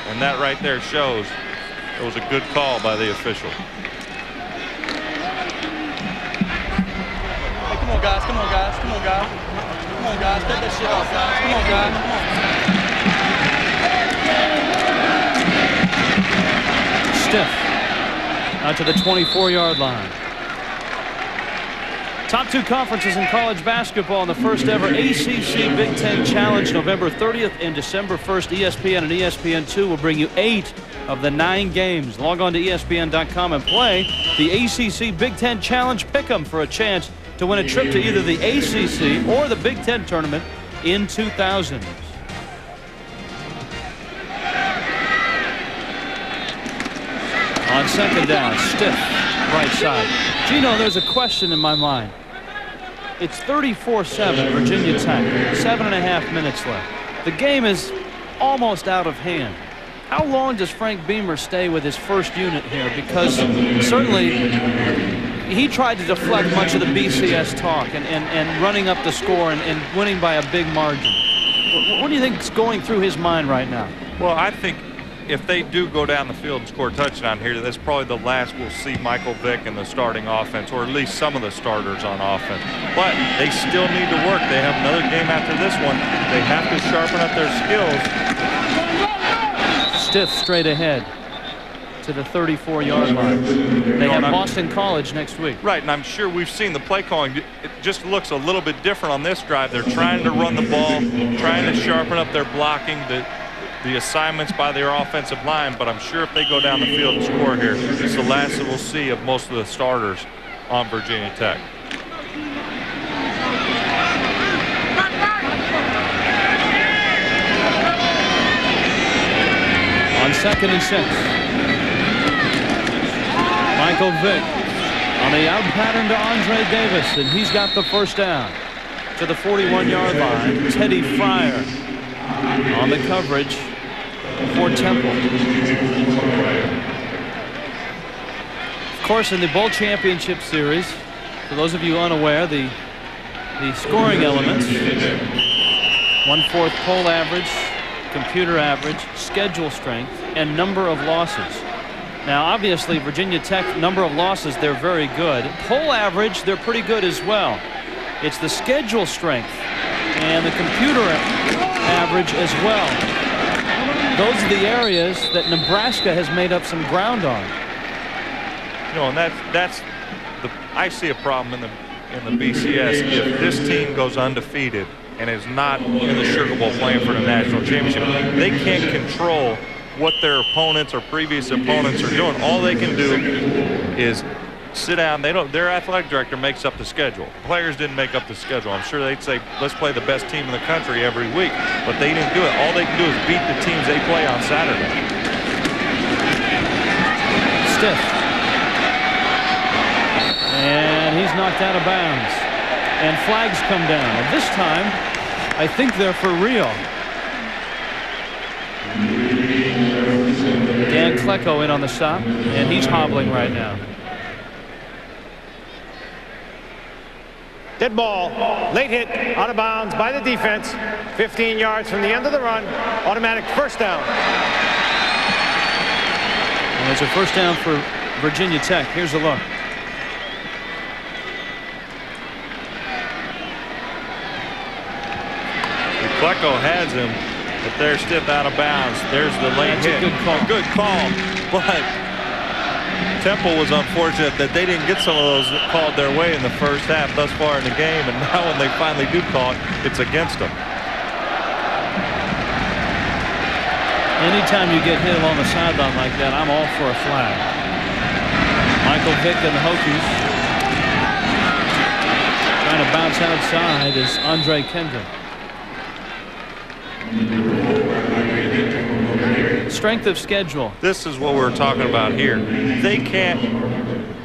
And that right there shows it was a good call by the official. Hey, come on, guys. Come on, guys. Come on, guys. Come on, guys. Get that shit off, guys. Come on, guys. Come on. Stiff out to the 24-yard line. Top two conferences in college basketball in the first ever ACC Big Ten Challenge, November 30th and December 1st. ESPN and ESPN2 will bring you 8 of the 9 games. Log on to ESPN.com and play the ACC Big Ten Challenge Pick'em for a chance to win a trip to either the ACC or the Big Ten tournament in 2000. On second down, Stiff, right side. Gino, there's a question in my mind. It's 34-7, Virginia Tech, 7.5 minutes left. The game is almost out of hand. How long does Frank Beamer stay with his first unit here? Because certainly he tried to deflect much of the BCS talk and running up the score and winning by a big margin. What do you think is going through his mind right now? Well, I think if they do go down the field and score a touchdown here, that's probably the last we'll see Michael Vick in the starting offense, or at least some of the starters on offense. But they still need to work. They have another game after this one. They have to sharpen up their skills. Stiff straight ahead to the 34-yard line. They have Boston College next week. Right, and I'm sure we've seen the play calling. It just looks a little bit different on this drive. They're trying to run the ball, trying to sharpen up their blocking, the assignments by their offensive line, but I'm sure if they go down the field and score here, it's the last that we'll see of most of the starters on Virginia Tech. On 2nd and 6. Michael Vick on the out pattern to André Davis, and he's got the first down to the 41-yard line. Teddy Fryer on the coverage for Temple. Of course, in the Bowl Championship Series, for those of you unaware, the scoring elements: 1/4 poll average, computer average, schedule strength, and number of losses. Now, obviously, Virginia Tech, number of losses, they're very good. Poll average, they're pretty good as well. It's the schedule strength and the computer average as well. Those are the areas that Nebraska has made up some ground on. You know, and that's the I see a problem in the BCS if this team goes undefeated and is not in the Sugar Bowl playing for the national championship. They can't control what their opponents or previous opponents are doing. All they can do is sit down. Their athletic director makes up the schedule. Players didn't make up the schedule. I'm sure they'd say, let's play the best team in the country every week, but they didn't do it. All they can do is beat the teams they play on Saturday. Stiff. And he's knocked out of bounds. And flags come down. And this time, I think they're for real. Dan Klecko in on the stop, and he's hobbling right now. Dead ball, late hit, out of bounds by the defense, 15 yards from the end of the run, automatic first down. And it's a first down for Virginia Tech. Here's a look. Klecko has him, but they're stiff out of bounds. There's the late hit. A good call. But Temple was unfortunate that they didn't get some of those called their way in the first half thus far in the game, and now when they finally do call it, it's against them. Anytime you get hit along the sideline like that, I'm all for a flag. Michael Vick and the Hokies trying to bounce outside is André Kendrick. Strength of schedule. This is what we're talking about here. They can't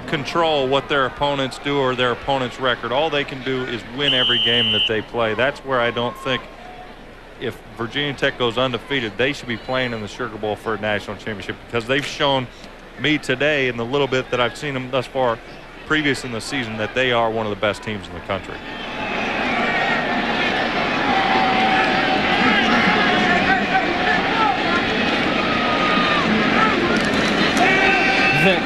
control what their opponents do or their opponent's record. All they can do is win every game that they play. That's where I don't think, if Virginia Tech goes undefeated, they should be playing in the Sugar Bowl for a national championship, because they've shown me today, in the little bit that I've seen them thus far previous in the season, that they are one of the best teams in the country. Vick.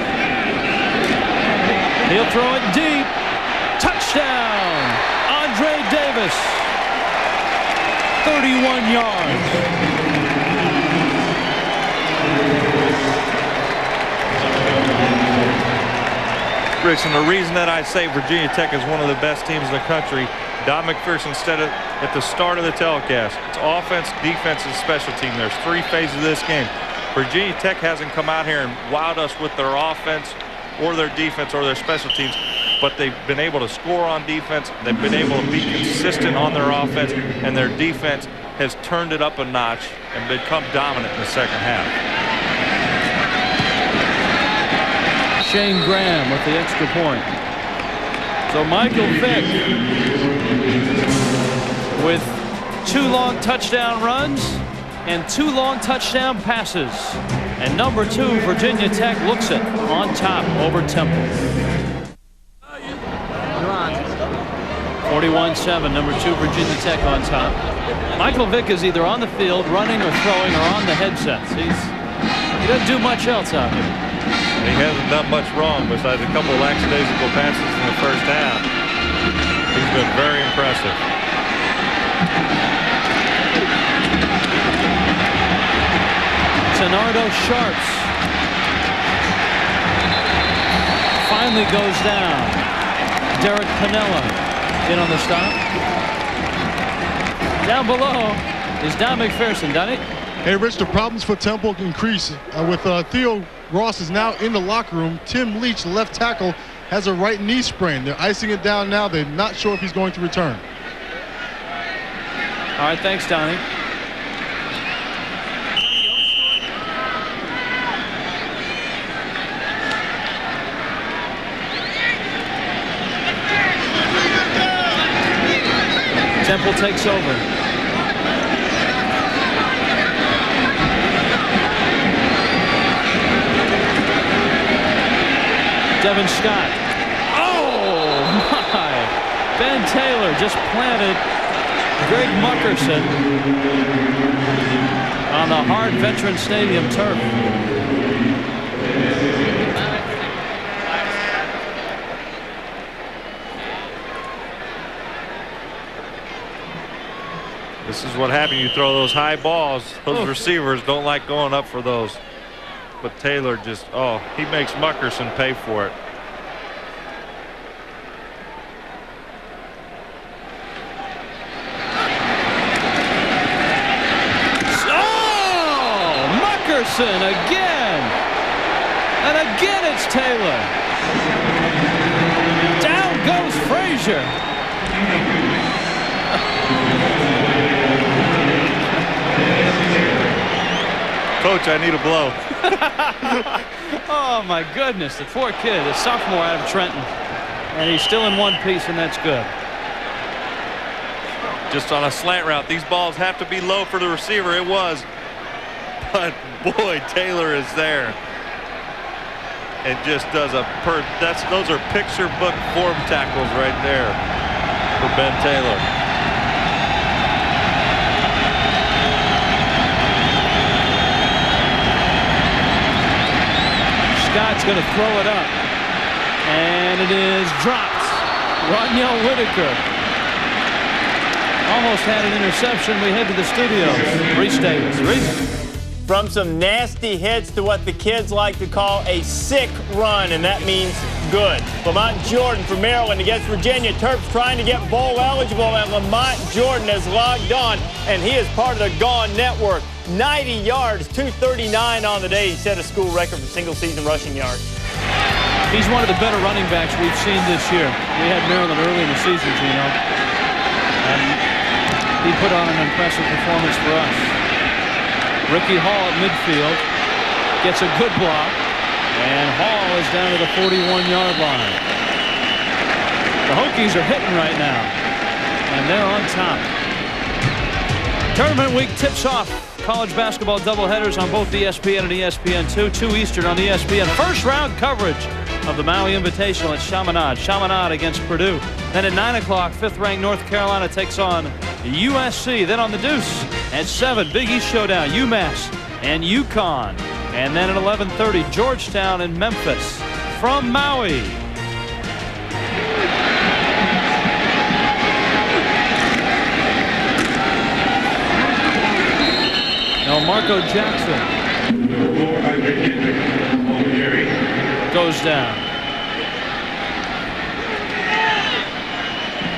He'll throw it deep. Touchdown! André Davis. 31 yards. Rich, and the reason that I say Virginia Tech is one of the best teams in the country, Don McPherson said it at the start of the telecast. It's offense, defense, and special team. There's 3 phases of this game. Virginia Tech hasn't come out here and wowed us with their offense or their defense or their special teams, but they've been able to score on defense. They've been able to be consistent on their offense, and their defense has turned it up a notch and become dominant in the second half. Shane Graham with the extra point. So Michael Vick with 2 long touchdown runs and 2 long touchdown passes. And number 2, Virginia Tech looks it on top over Temple. 41-7, number 2, Virginia Tech on top. Michael Vick is either on the field, running or throwing, or on the headsets. He doesn't do much else out here. He hasn't done much wrong besides a couple of lackadaisical passes in the first half. He's been very impressive. Tenardo Sharps finally goes down. Derek Piniella in on the stop. Down below is Don McPherson. Donnie? Hey, Rich, the problems for Temple increase with Theo Ross is now in the locker room. Tim Leach, the left tackle, has a right knee sprain. They're icing it down now. They're not sure if he's going to return. All right, thanks, Donnie. Temple takes over. Devin Scott. Oh, my. Ben Taylor just planted Greg Muckerson on the hard Veterans Stadium turf. This is what happens. You throw those high balls. Those receivers don't like going up for those. But Taylor just, he makes Muckerson pay for it. Oh, Muckerson again. And again it's Taylor. Down goes Frazier. Coach, I need a blow. Oh, my goodness. The poor kid, a sophomore out of Trenton. And he's still in one piece, and that's good. Just on a slant route. These balls have to be low for the receiver. It was. But boy, Taylor is there and just does those are picture book form tackles right there for Ben Taylor. Scott's going to throw it up, and it is dropped. Roniel Whitaker almost had an interception. We head to the studios. Reese Davis. Reese. From some nasty hits to what the kids like to call a sick run, and that means good. Lamont Jordan from Maryland against Virginia. Terps trying to get bowl eligible, and Lamont Jordan has logged on, and he is part of the Gone Network. 90 yards, 239 on the day. He set a school record for single-season rushing yards. He's one of the better running backs we've seen this year. We had Maryland early in the season, Gino, and he put on an impressive performance for us. Ricky Hall at midfield gets a good block, and Hall is down to the 41-yard line. The Hokies are hitting right now, and they're on top. Tournament week tips off. College basketball doubleheaders on both ESPN and ESPN2, 2 Eastern on ESPN. First round coverage of the Maui Invitational at Chaminade. Chaminade against Purdue. Then at 9 o'clock, 5th-ranked North Carolina takes on USC. Then on the Deuce at 7, Big East Showdown, UMass and UConn. And then at 11:30, Georgetown and Memphis from Maui. Now Marco Jackson goes down.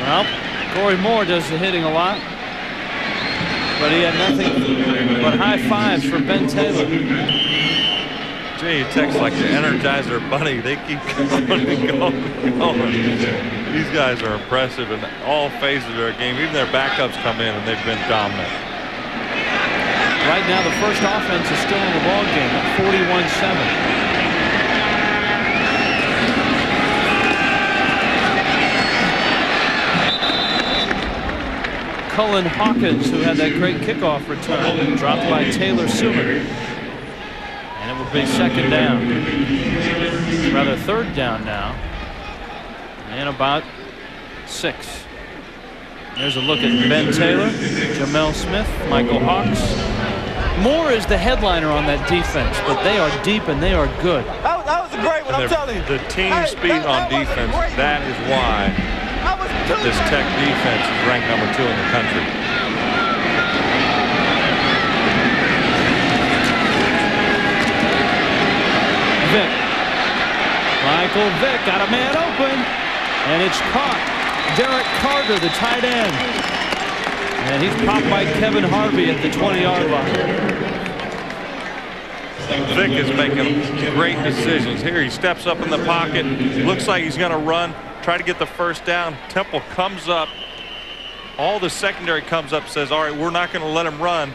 Well, Corey Moore does the hitting a lot, but he had nothing but high fives for Ben Taylor. Virginia Tech's like the Energizer Bunny. They keep going and going and going. These guys are impressive in all phases of their game. Even their backups come in and they've been dominant. Right now, the first offense is still in the ball game at 41-7. Cullen Hawkins, who had that great kickoff return, dropped by Taylor Suman. And it will be second down. Rather, third down now. And about 6. There's a look at Ben Taylor, Jamel Smith, Michael Hawks. Moore is the headliner on that defense, but they are deep and they are good. That was a great one, I'm telling you. The team speed on defense, that is why this Tech defense is ranked number 2 in the country. Vick. Michael Vick got a man open, and it's caught. Derek Carter, the tight end. And he's popped by Kevin Harvey at the 20-yard line. Vick is making great decisions. Here he steps up in the pocket. Looks like he's going to run, try to get the first down. Temple comes up. All the secondary comes up, says, all right, we're not going to let him run.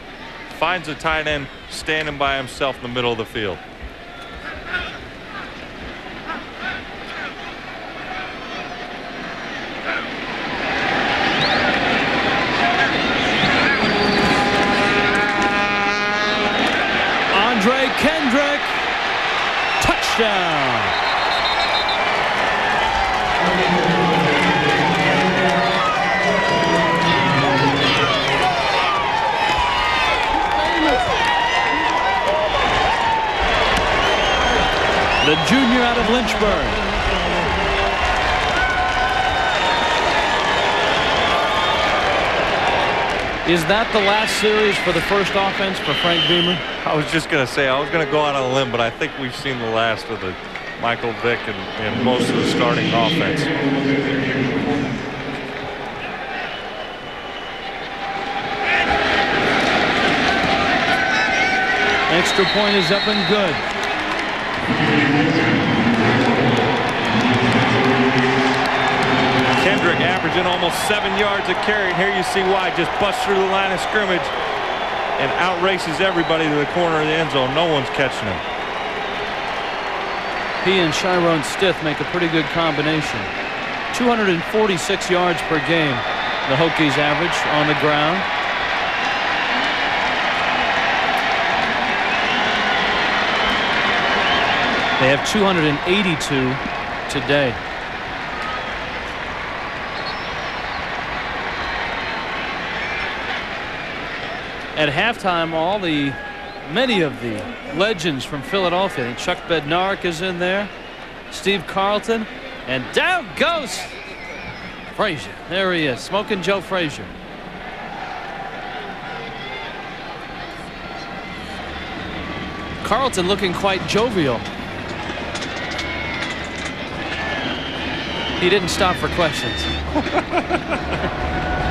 Finds a tight end standing by himself in the middle of the field. Kendrick, touchdown. The junior out of Lynchburg. Is that the last series for the first offense for Frank Beamer? I was just going to say, I was going to go out on a limb, but I think we've seen the last of the Michael Vick and most of the starting offense. Extra point is up and good. Kendrick averaging almost 7 yards a carry. Here you see why. Just busts through the line of scrimmage and outraces everybody to the corner of the end zone. No one's catching him. He and Chiron Stith make a pretty good combination. 246 yards per game, the Hokies average on the ground. They have 282 today. At halftime, many of the legends from Philadelphia. Chuck Bednarik is in there, Steve Carlton, and down goes Frazier. There he is, Smoking Joe Frazier. Carlton looking quite jovial. He didn't stop for questions.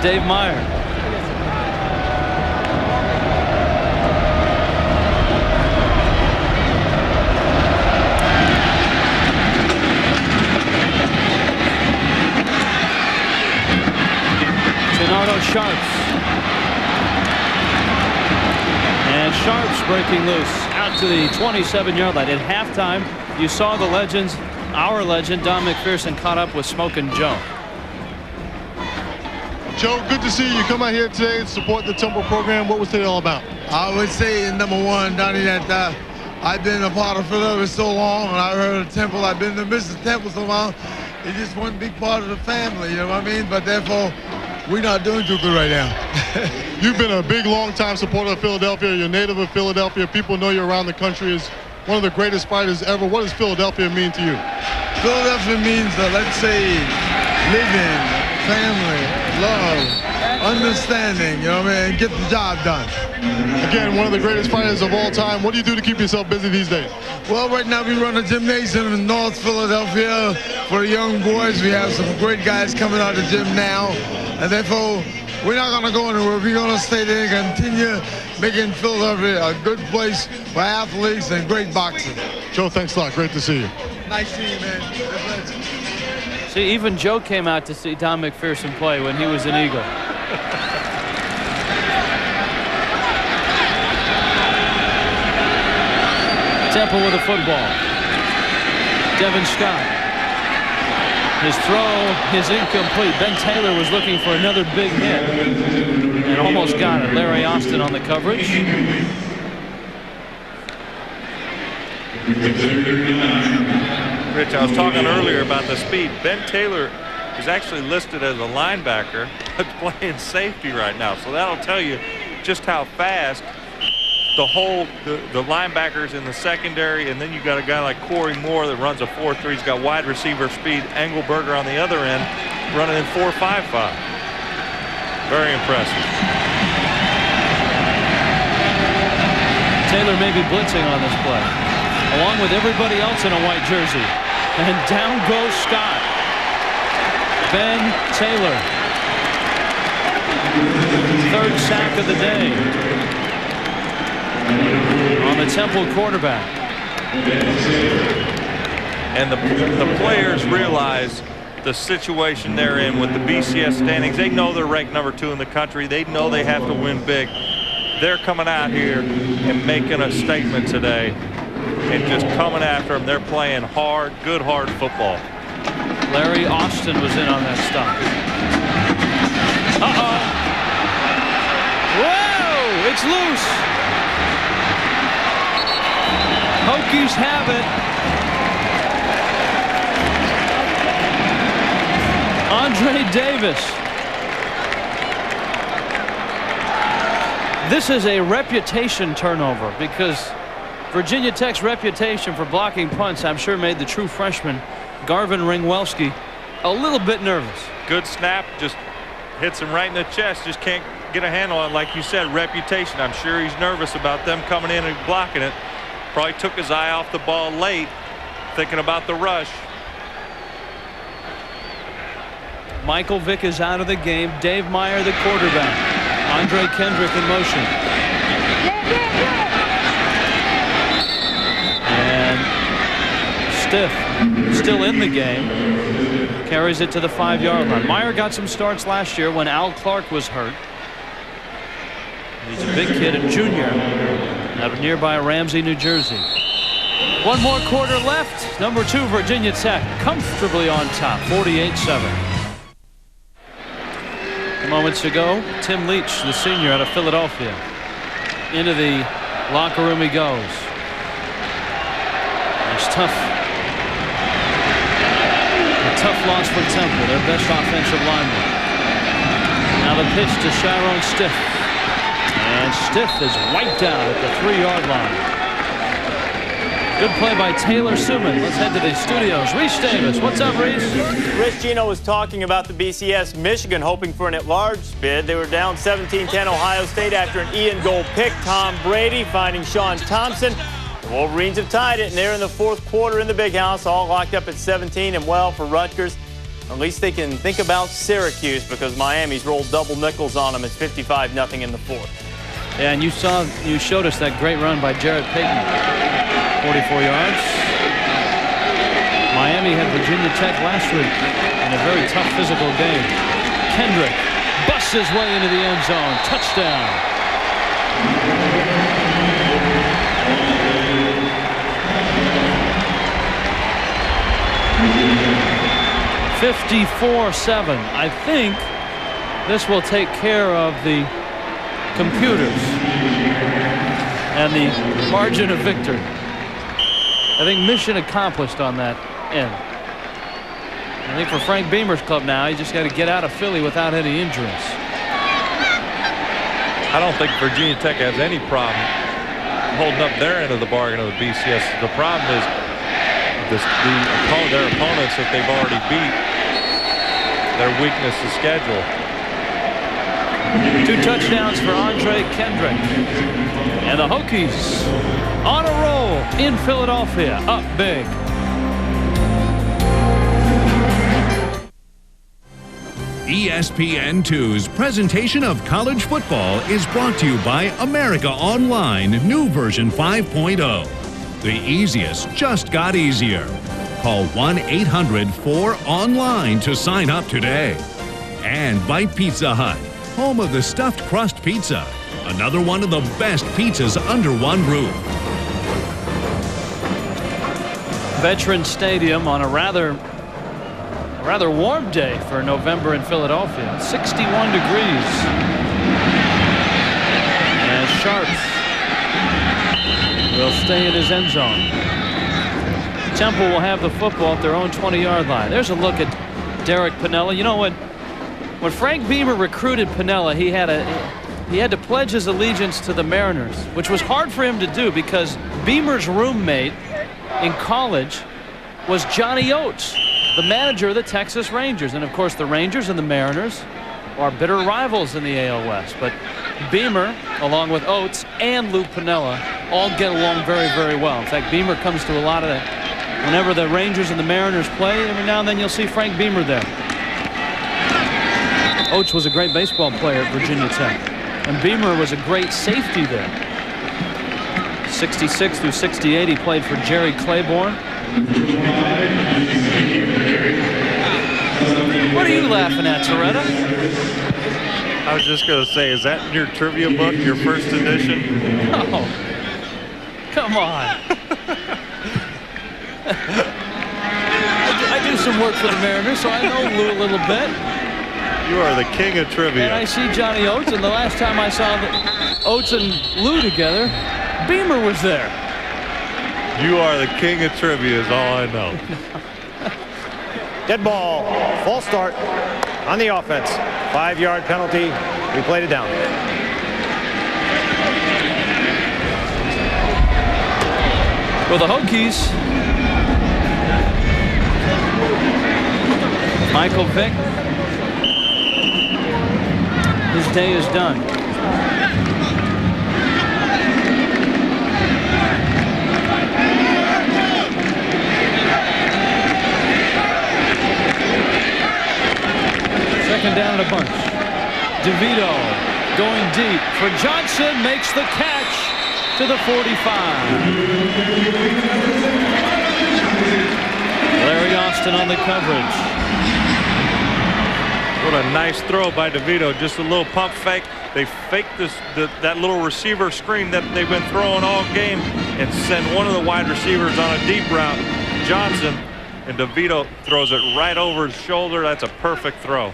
Dave Meyer. Bernardo Sharps. And Sharps breaking loose out to the 27-yard line. At halftime, you saw the legends. Our legend, Don McPherson, caught up with Smokin' Joe. Joe, good to see you. Come out here today and support the Temple program. What was today all about? I would say, number one, Donnie, that I've been a part of Philadelphia so long, and I heard of Temple. I've been to Mrs. Temple so long. It's just one big part of the family, you know what I mean? But therefore, we're not doing too good right now. You've been a big, long-time supporter of Philadelphia. You're native of Philadelphia. People know you around the country as one of the greatest fighters ever. What does Philadelphia mean to you? Philadelphia means, let's say, living, family, love, understanding, you know what I mean, get the job done. Again, one of the greatest fighters of all time. What do you do to keep yourself busy these days? Well, right now we run a gymnasium in North Philadelphia for the young boys. We have some great guys coming out of the gym now, and therefore we're not going to go anywhere. We're going to stay there and continue making Philadelphia a good place for athletes and great boxing. Joe, thanks a lot. Great to see you. Nice seeing you, man. See, even Joe came out to see Don McPherson play when he was an Eagle. Temple with a football. Devin Scott. His throw is incomplete. Ben Taylor was looking for another big hit and almost got it. Larry Austin on the coverage. Rich, I was talking earlier about the speed. Ben Taylor is actually listed as a linebacker, but playing safety right now. So that'll tell you just how fast the linebackers in the secondary, and then you got a guy like Corey Moore that runs a 4.3. He's got wide receiver speed. Engelberger on the other end running in 4.55. Very impressive. Taylor may be blitzing on this play, along with everybody else in a white jersey. And down goes Scott. Ben Taylor. Third sack of the day on the Temple quarterback. And the players realize the situation they're in with the BCS standings. They know they're ranked number 2 in the country. They know they have to win big. They're coming out here and making a statement today and just coming after them. They're playing hard, good, hard football. Larry Austin was in on that stop. Uh-oh. Whoa! It's loose. Hokies have it. André Davis. This is a reputation turnover because Virginia Tech's reputation for blocking punts, I'm sure, made the true freshman Garvin Ringwelski a little bit nervous. Good snap, just hits him right in the chest. Just can't get a handle on it. Like you said, reputation. I'm sure he's nervous about them coming in and blocking it. Probably took his eye off the ball late, thinking about the rush. Michael Vick is out of the game. Dave Meyer, the quarterback. Andre Kendrick in motion. And Stiff still in the game. Carries it to the 5-yard line. Meyer got some starts last year when Al Clark was hurt. He's a big kid, a junior, out of nearby Ramsey, New Jersey. One more quarter left. Number 2, Virginia Tech, comfortably on top, 48-7. Moments ago, Tim Leach, the senior out of Philadelphia. Into the locker room he goes. And course, tough loss for Temple, their best offensive lineman. Now the pitch to Chiron Stiff. And Stiff is wiped out at the 3-yard line. Good play by Taylor Suman. Let's head to the studios. Reese Davis. What's up, Reese? Rich, Gino was talking about the BCS. Michigan hoping for an at-large bid. They were down 17-10 Ohio State after an Ian goal pick. Tom Brady finding Sean Thompson. The Wolverines have tied it, and they're in the fourth quarter in the Big House, all locked up at 17. And well, for Rutgers, at least they can think about Syracuse because Miami's rolled double nickels on them. It's 55-0 in the fourth. Yeah, and you showed us that great run by Jarrett Payton. 44 yards. Miami had Virginia Tech last week in a very tough physical game. Kendrick busts his way into the end zone. Touchdown. $54-7. I think this will take care of the computers and the margin of victory. I think mission accomplished on that end. I think for Frank Beamer's club now, he just got to get out of Philly without any injuries. I don't think Virginia Tech has any problem holding up their end of the bargain of the BCS. The problem is their opponents that they've already beat, their weakness is schedule. 2 touchdowns for André Kendrick. And the Hokies on a roll in Philadelphia, up big. ESPN2's presentation of college football is brought to you by America Online, new version 5.0. The easiest just got easier. Call 1-800-4ONLINE to sign up today. And by Pizza Hut, home of the stuffed crust pizza. Another one of the best pizzas under one roof. Veterans Stadium on a rather warm day for November in Philadelphia. 61 degrees. And Sharps will stay in his end zone. Temple will have the football at their own 20-yard line. There's a look at Derek Pannella. You know what? When Frank Beamer recruited Pannella, he had to pledge his allegiance to the Mariners, which was hard for him to do because Beamer's roommate in college was Johnny Oates, the manager of the Texas Rangers. And of course, the Rangers and the Mariners are bitter rivals in the AL West. But Beamer, along with Oates and Lou Pannella, all get along very, very well. In fact, Beamer comes to a lot of that. Whenever the Rangers and the Mariners play, every now and then you'll see Frank Beamer there. Oates was a great baseball player at Virginia Tech. And Beamer was a great safety there. 66 through 68, he played for Jerry Claiborne. What are you laughing at, Toretta? I was just going to say, is that in your trivia book, your first edition? Oh, come on. I do some work for the Mariners, so I know Lou a little bit. You are the king of trivia. And I see Johnny Oates, and the last time I saw Oates and Lou together, Beamer was there. You are the king of trivia is all I know. Dead ball, false start on the offense. 5-yard penalty. We played it down. For the Hokies, Michael Vick, his day is done. Second down and a bunch. DeVito going deep for Johnson, makes the catch to the 45. Larry Austin on the coverage. What a nice throw by DeVito. Just a little pump fake. They faked that little receiver screen that they've been throwing all game and send one of the wide receivers on a deep route, Johnson, and DeVito throws it right over his shoulder. That's a perfect throw.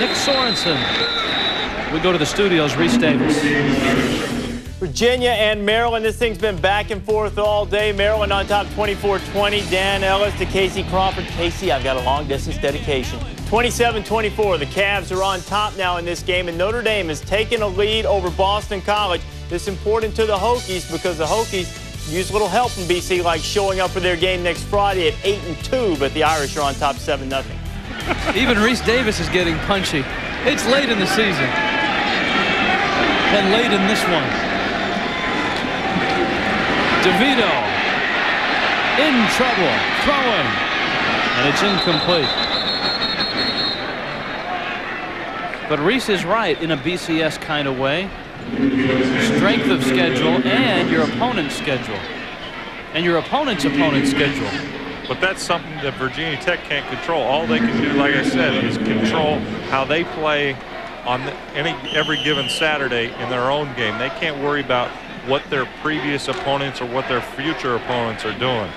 Nick Sorensen. We go to the studios, Reese Davis. Virginia and Maryland, this thing's been back and forth all day. Maryland on top 24-20. Dan Ellis to Casey Crawford. Casey, I've got a long-distance dedication. 27-24. The Cavs are on top now in this game, and Notre Dame has taken a lead over Boston College. This is important to the Hokies because the Hokies use a little help from BC, like showing up for their game next Friday at 8-2, but the Irish are on top 7-0. Even Reese Davis is getting punchy. It's late in the season. And late in this one. DeVito in trouble, throwing, and it's incomplete. But Reese is right in a BCS kind of way. Strength of schedule and your opponent's schedule. And your opponent's schedule. But that's something that Virginia Tech can't control. All they can do, like I said, is control how they play on every given Saturday in their own game. They can't worry about what their previous opponents or what their future opponents are doing.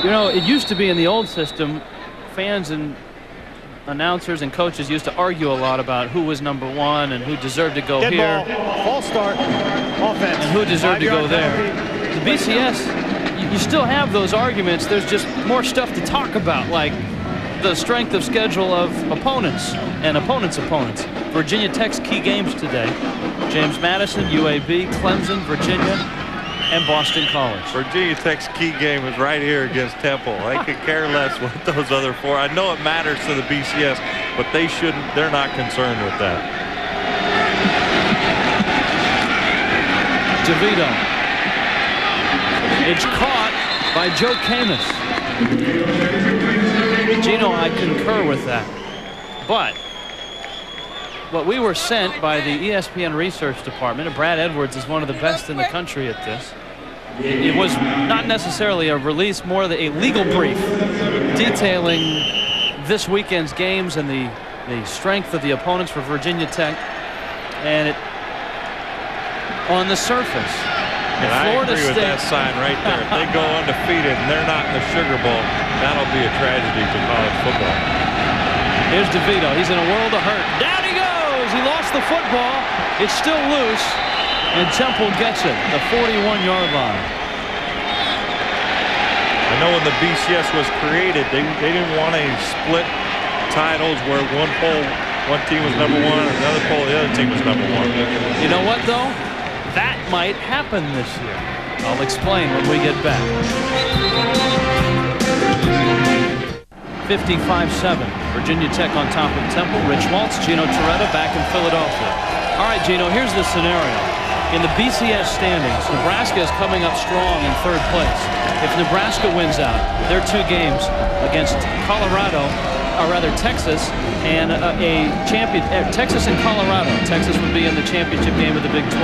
You know, it used to be in the old system, fans and announcers and coaches used to argue a lot about who was number one and who deserved to go here. False start. Offense. And who deserved to go there. The BCS, you still have those arguments. There's just more stuff to talk about, like the strength of schedule of opponents and opponents' opponents. Virginia Tech's key games today: James Madison, UAB, Clemson, Virginia, and Boston College. Virginia Tech's key game is right here against Temple. They could care less what those other four. I know it matters to the BCS, but they shouldn't. They're not concerned with that. DeVito. It's caught by Joe Camus. Gino, I concur with that. But what we were sent by the ESPN research department, and Brad Edwards is one of the best in the country at this. It was not necessarily a release, more a legal brief detailing this weekend's games and the strength of the opponents for Virginia Tech. And it, on the surface, and I agree with that sign right there. If they go undefeated and they're not in the Sugar Bowl, that'll be a tragedy to college football. Here's DeVito. He's in a world of hurt. Down he goes. He lost the football. It's still loose, and Temple gets it, the 41-yard line. I know when the BCS was created, they didn't want to split titles where one team was number one, and another poll, the other team was number one. You know what, though? That might happen this year. I'll explain when we get back. 55-7. Virginia Tech on top of Temple. Rich Waltz, Gino Toretta back in Philadelphia. All right, Gino, here's the scenario. In the BCS standings, Nebraska is coming up strong in third place. If Nebraska wins out, their two games against Colorado, or rather Texas, and Texas and Colorado. Texas would be in the championship game of the Big 12.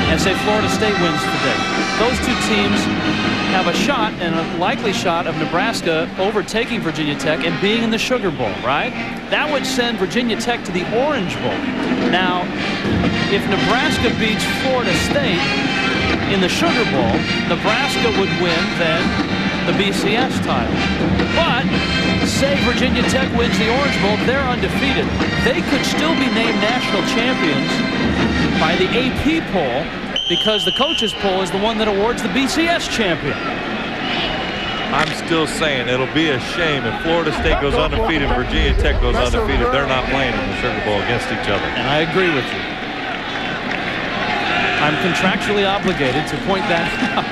And say Florida State wins today. Those two teams have a shot, and a likely shot, of Nebraska overtaking Virginia Tech and being in the Sugar Bowl, right? That would send Virginia Tech to the Orange Bowl. Now, if Nebraska beats Florida State in the Sugar Bowl, Nebraska would win then the BCS title. But say Virginia Tech wins the Orange Bowl, they're undefeated. They could still be named national champions by the AP poll, because the coaches poll is the one that awards the BCS champion. I'm still saying it'll be a shame if Florida State goes undefeated and Virginia Tech goes undefeated. They're not playing in the Sugar Bowl against each other. And I agree with you. I'm contractually obligated to point that out.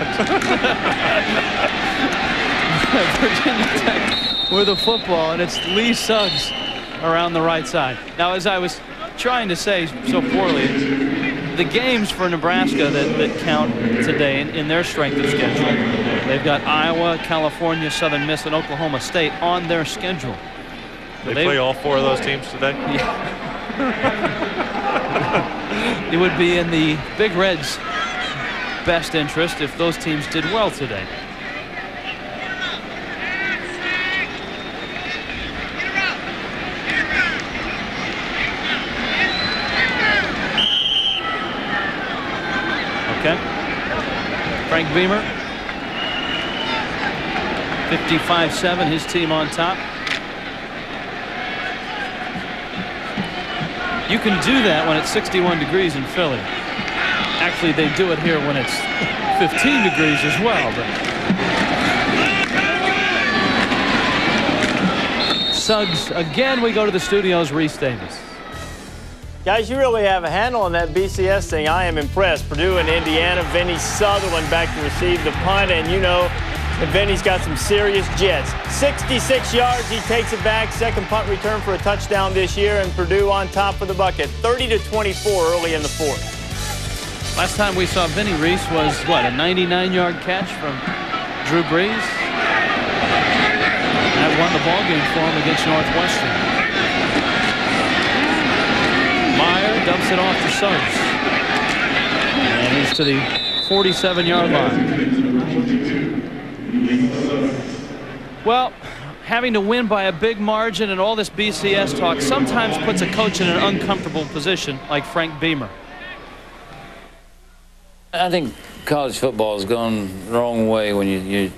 Virginia Tech with a football, and it's Lee Suggs around the right side. Now, as I was trying to say so poorly, the games for Nebraska that count today in their strength of schedule, they've got Iowa, California, Southern Miss, and Oklahoma State on their schedule. They play all four of those teams today? Yeah. It would be in the Big Red's best interest if those teams did well today. Okay. Frank Beamer. 55-7, his team on top. You can do that when it's 61 degrees in Philly. Actually, they do it here when it's 15 degrees as well. But Suggs, again, we go to the studios, Reese Davis. Guys, you really have a handle on that BCS thing. I am impressed. Purdue and Indiana, Vinny Sutherland back to receive the punt, and you know that Vinny's got some serious jets. 66 yards, he takes it back. Second punt return for a touchdown this year, and Purdue on top of the bucket. 30-24 early in the fourth. Last time we saw Vinny, Reese, was, what, a 99-yard catch from Drew Brees? That won the ballgame for him against Northwestern. Meyer dumps it off to Suggs. And he's to the 47-yard line. Well, having to win by a big margin and all this BCS talk sometimes puts a coach in an uncomfortable position, like Frank Beamer. I think college football has gone the wrong way when you're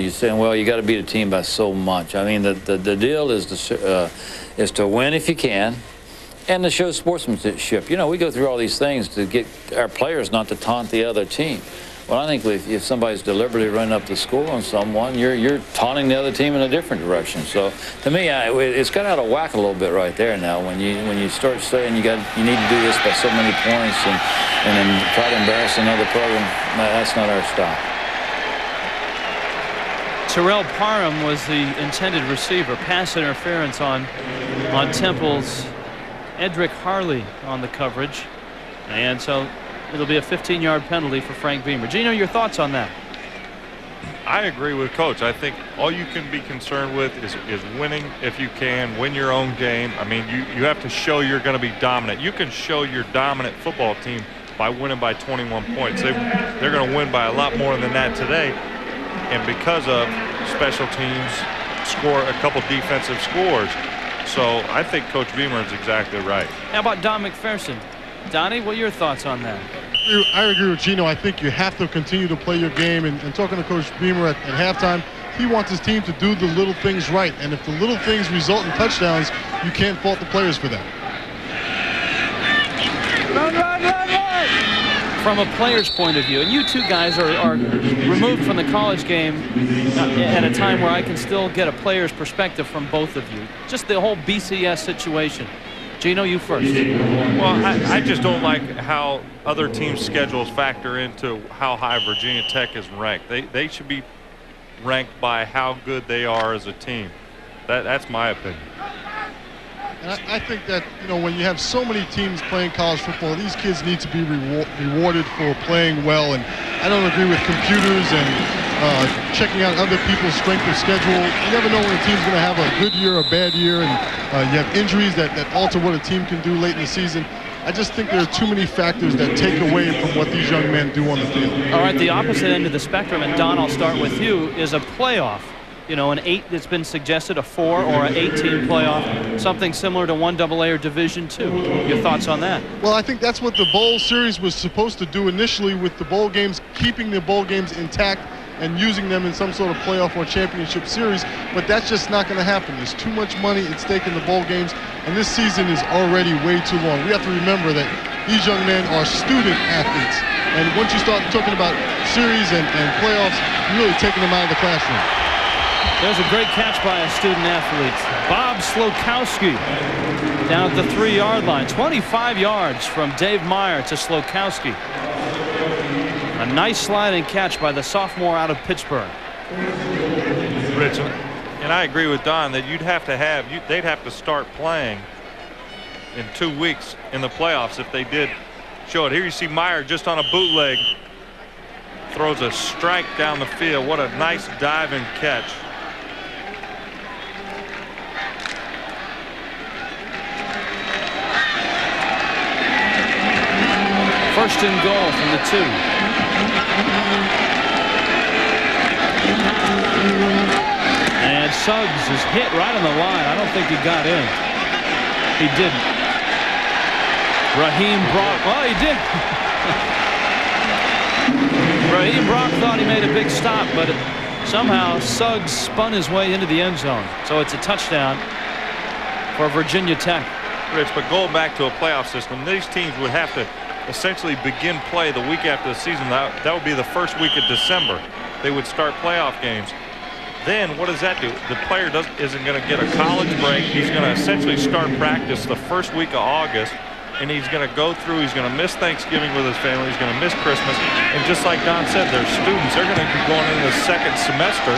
saying, well, you got to beat a team by so much. I mean, the deal is to win if you can, and to show sportsmanship. You know, we go through all these things to get our players not to taunt the other team. Well, I think if somebody's deliberately running up the score on someone, you're taunting the other team in a different direction. So, to me, it's got out of whack a little bit right there now. When you start saying you need to do this by so many points and then try to embarrass another program, that's not our style. Terrell Parham was the intended receiver. Pass interference on Temple's Edric Harley on the coverage, and so it'll be a 15-yard penalty for Frank Beamer. Gino, your thoughts on that? I agree with Coach. I think all you can be concerned with is winning if you can, win your own game. I mean, you have to show you're going to be dominant. You can show your dominant football team by winning by 21 points. They're going to win by a lot more than that today, and because of special teams, score a couple defensive scores. So I think Coach Beamer is exactly right. How about Don McPherson? Donnie, what are your thoughts on that? I agree with Gino. I think you have to continue to play your game. And talking to Coach Beamer at halftime, he wants his team to do the little things right. And if the little things result in touchdowns, you can't fault the players for that. Run, run, run, run! From a player's point of view, and you two guys are removed from the college game at a time where I can still get a player's perspective from both of you. Just the whole BCS situation. Gino, you first. Well, I just don't like how other teams' schedules factor into how high Virginia Tech is ranked. They should be ranked by how good they are as a team. That's my opinion. And I think that, you know, when you have so many teams playing college football, these kids need to be rewarded for playing well. And I don't agree with computers and checking out other people's strength of schedule. You never know when a team's going to have a good year or a bad year, and you have injuries that alter what a team can do late in the season. I just think there are too many factors that take away from what these young men do on the field. All right, the opposite end of the spectrum, and Don, I'll start with you, is a playoff. You know, an 8 that's been suggested, a 4 or an 18 playoff, something similar to 1AA or Division II. Your thoughts on that? Well, I think that's what the bowl series was supposed to do initially with the bowl games, keeping the bowl games intact and using them in some sort of playoff or championship series, but that's just not going to happen. There's too much money at stake in the bowl games, and this season is already way too long. We have to remember that these young men are student athletes, and once you start talking about series and playoffs, you're really taking them out of the classroom. There's a great catch by a student athlete. Bob Slokowski down at the 3-yard line. 25 yards from Dave Meyer to Slokowski. A nice sliding catch by the sophomore out of Pittsburgh. Rich, and I agree with Don that they'd have to start playing in 2 weeks in the playoffs if they did show it. Here you see Meyer just on a bootleg. Throws a strike down the field. What a nice diving catch. First and goal from the 2. And Suggs is hit right on the line. I don't think he got in. He didn't. Raheem brought. Oh, he did. Raheem Brock thought he made a big stop, but somehow Suggs spun his way into the end zone. So it's a touchdown for Virginia Tech. Rich, but going back to a playoff system, these teams would have to essentially begin play the week after the season. That would be the first week of December. They would start playoff games. Then what does that do? The player isn't going to get a college break. He's going to essentially start practice the first week of August, and he's going to go through. He's going to miss Thanksgiving with his family. He's going to miss Christmas. And just like Don said, they're students. They're going to be going into the second semester,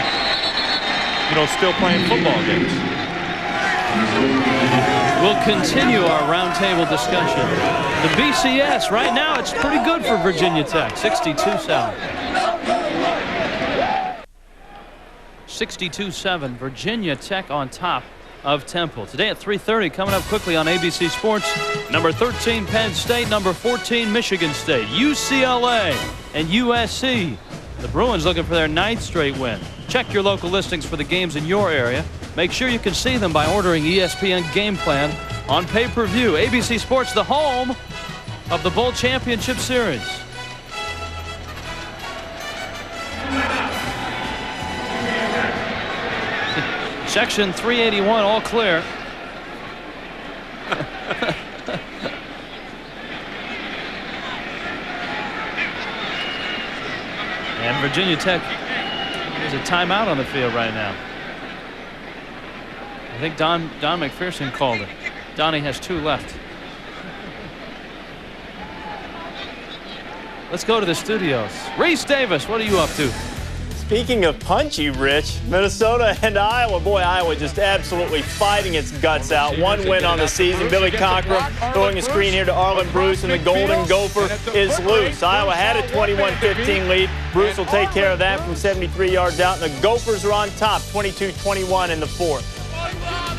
still playing football games. We'll continue our roundtable discussion. The BCS right now, it's pretty good for Virginia Tech. 62-7. 62-7, Virginia Tech on top of Temple. Today at 3:30, coming up quickly on ABC Sports, number 13 Penn State, number 14 Michigan State, UCLA and USC. The Bruins looking for their 9th straight win. Check your local listings for the games in your area. Make sure you can see them by ordering ESPN Game Plan on pay-per-view. ABC Sports, the home of the Bowl Championship Series. Section 381, all clear. And Virginia Tech, there's a timeout on the field right now. I think Don McPherson called it. Donnie has 2 left. Let's go to the studios. Reese Davis, what are you up to? Speaking of punchy, Rich, Minnesota and Iowa. Boy, Iowa just absolutely fighting its guts out. 1 win on the season. Billy Conkrum throwing a screen here to Arlen Bruce, and the Golden Gopher is loose. Iowa had a 21-15 lead. Bruce will take care of that from 73 yards out, and the Gophers are on top, 22-21 in the 4th.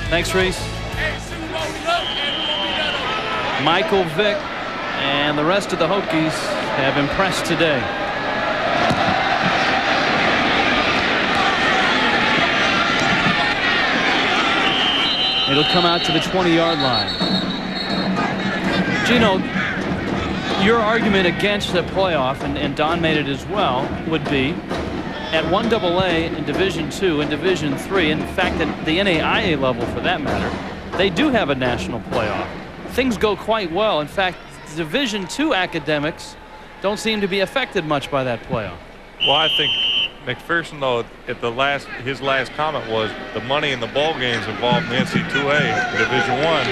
Thanks, Reese. Michael Vick and the rest of the Hokies have impressed today. It'll come out to the 20-yard line. Gino, your argument against the playoff, and Don made it as well, would be at 1AA in Division II and Division III, in fact at the NAIA level for that matter, they do have a national playoff. Things go quite well. In fact, Division II academics don't seem to be affected much by that playoff. Well, I think McPherson, though, at his last comment was the money in the bowl games involved in the NC2A Division I.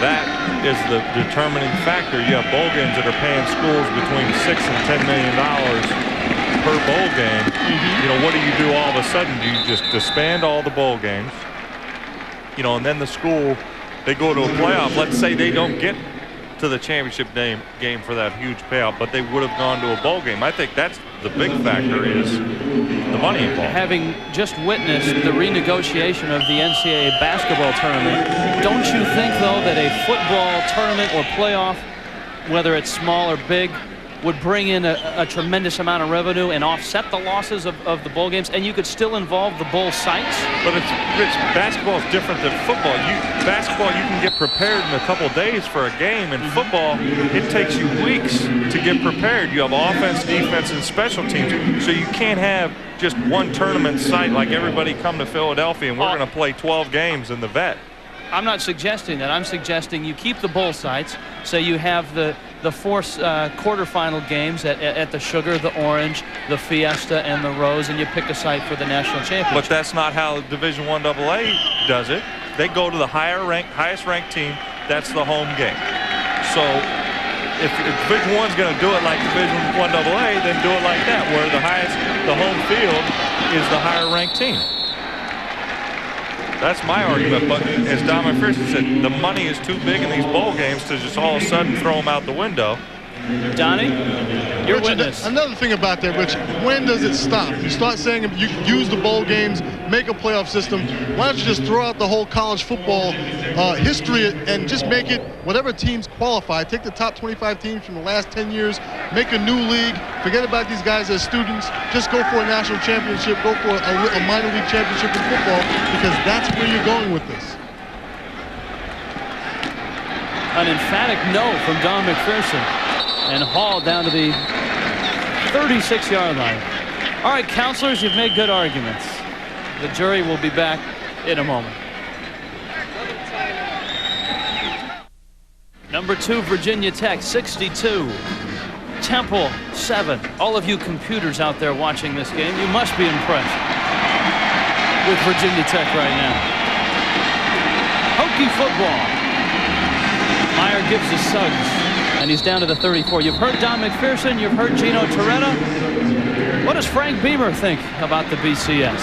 That is the determining factor. You have bowl games that are paying schools between $6 and $10 million per bowl game. What do you do all of a sudden? Do you just disband all the bowl games? And then the school, they go to a playoff. Let's say they don't get to the championship game for that huge payout, but they would have gone to a bowl game. I think that's the big factor, is the money involved. Having just witnessed the renegotiation of the NCAA basketball tournament, don't you think, though, that a football tournament or playoff, whether it's small or big, would bring in a tremendous amount of revenue and offset the losses of the bowl games, and you could still involve the bowl sites? But Rich, basketball is different than football. Basketball, you can get prepared in a couple days for a game. In football, it takes you weeks to get prepared. You have offense, defense, and special teams, so you can't have just one tournament site like everybody come to Philadelphia and we're going to play 12 games in the Vet. I'm not suggesting that. I'm suggesting you keep the bowl sites, so you have the 4 quarterfinal games at the Sugar, the Orange, the Fiesta, and the Rose, and you pick a site for the national championship. But that's not how Division I AA does it. They go to the highest ranked team. That's the home game. So if Division I's going to do it like Division I AA, then do it like that, where the home field is the higher ranked team. That's my argument, but as Don McPherson said, the money is too big in these bowl games to just all of a sudden throw them out the window. Donnie, your witness. Another thing about that, Rich, when does it stop? You start saying you use the bowl games, make a playoff system. Why don't you just throw out the whole college football history and just make it whatever teams qualify. Take the top 25 teams from the last 10 years, make a new league, forget about these guys as students, just go for a national championship, go for a minor league championship in football, because that's where you're going with this. An emphatic no from Don McPherson. And Hall down to the 36-yard line. All right, counselors, you've made good arguments. The jury will be back in a moment. Number 2, Virginia Tech, 62. Temple, 7. All of you computers out there watching this game, you must be impressed with Virginia Tech right now. Hokie football. Meyer gives to Suggs, and he's down to the 34. You've heard Don McPherson, you've heard Gino Toretta. What does Frank Beamer think about the BCS?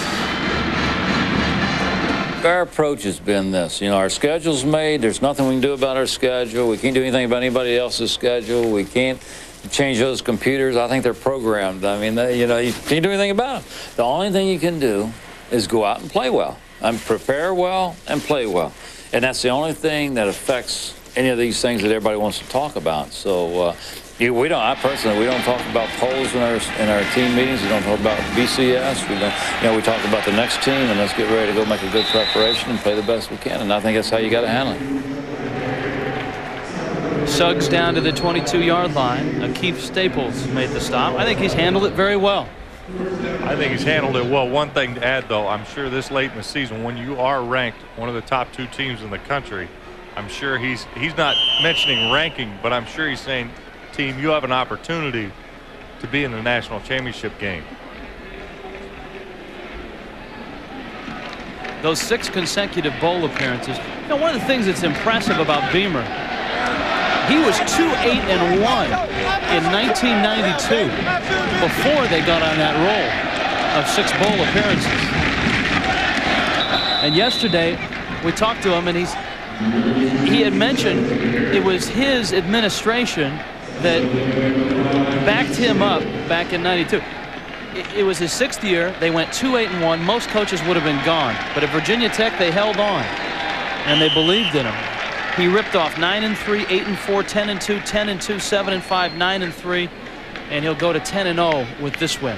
Our approach has been this. You know, our schedule's made. There's nothing we can do about our schedule. We can't do anything about anybody else's schedule. We can't change those computers. I think they're programmed. I mean, you know, you can't do anything about them. The only thing you can do is go out and play well, and prepare well and play well. And that's the only thing that affects any of these things that everybody wants to talk about. So we don't. I personally, we don't talk about polls in our team meetings. We don't talk about BCS. We don't. You know, we talk about the next team, and let's get ready to go make a good preparation and play the best we can. And I think that's how you got to handle it. Suggs down to the 22-yard line. Akeem Staples made the stop. I think he's handled it very well. I think he's handled it well. One thing to add, though, I'm sure this late in the season, when you are ranked one of the top 2 teams in the country, I'm sure he's not mentioning ranking, but I'm sure he's saying, team, you have an opportunity to be in the national championship game. Those 6 consecutive bowl appearances. You know, one of the things that's impressive about Beamer, he was 2-8-1 in 1992 before they got on that roll of 6 bowl appearances. And yesterday we talked to him, and he had mentioned it was his administration that backed him up back in 92. It was his 6th year. They went 2-8-1. Most coaches would have been gone, but at Virginia Tech they held on and they believed in him. He ripped off 9-3, 8-4, 10-2, 10-2, 7-5, 9-3, and he'll go to 10-0 with this win.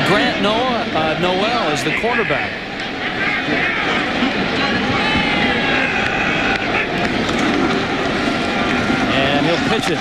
Grant Noel is the quarterback. And he'll pitch it.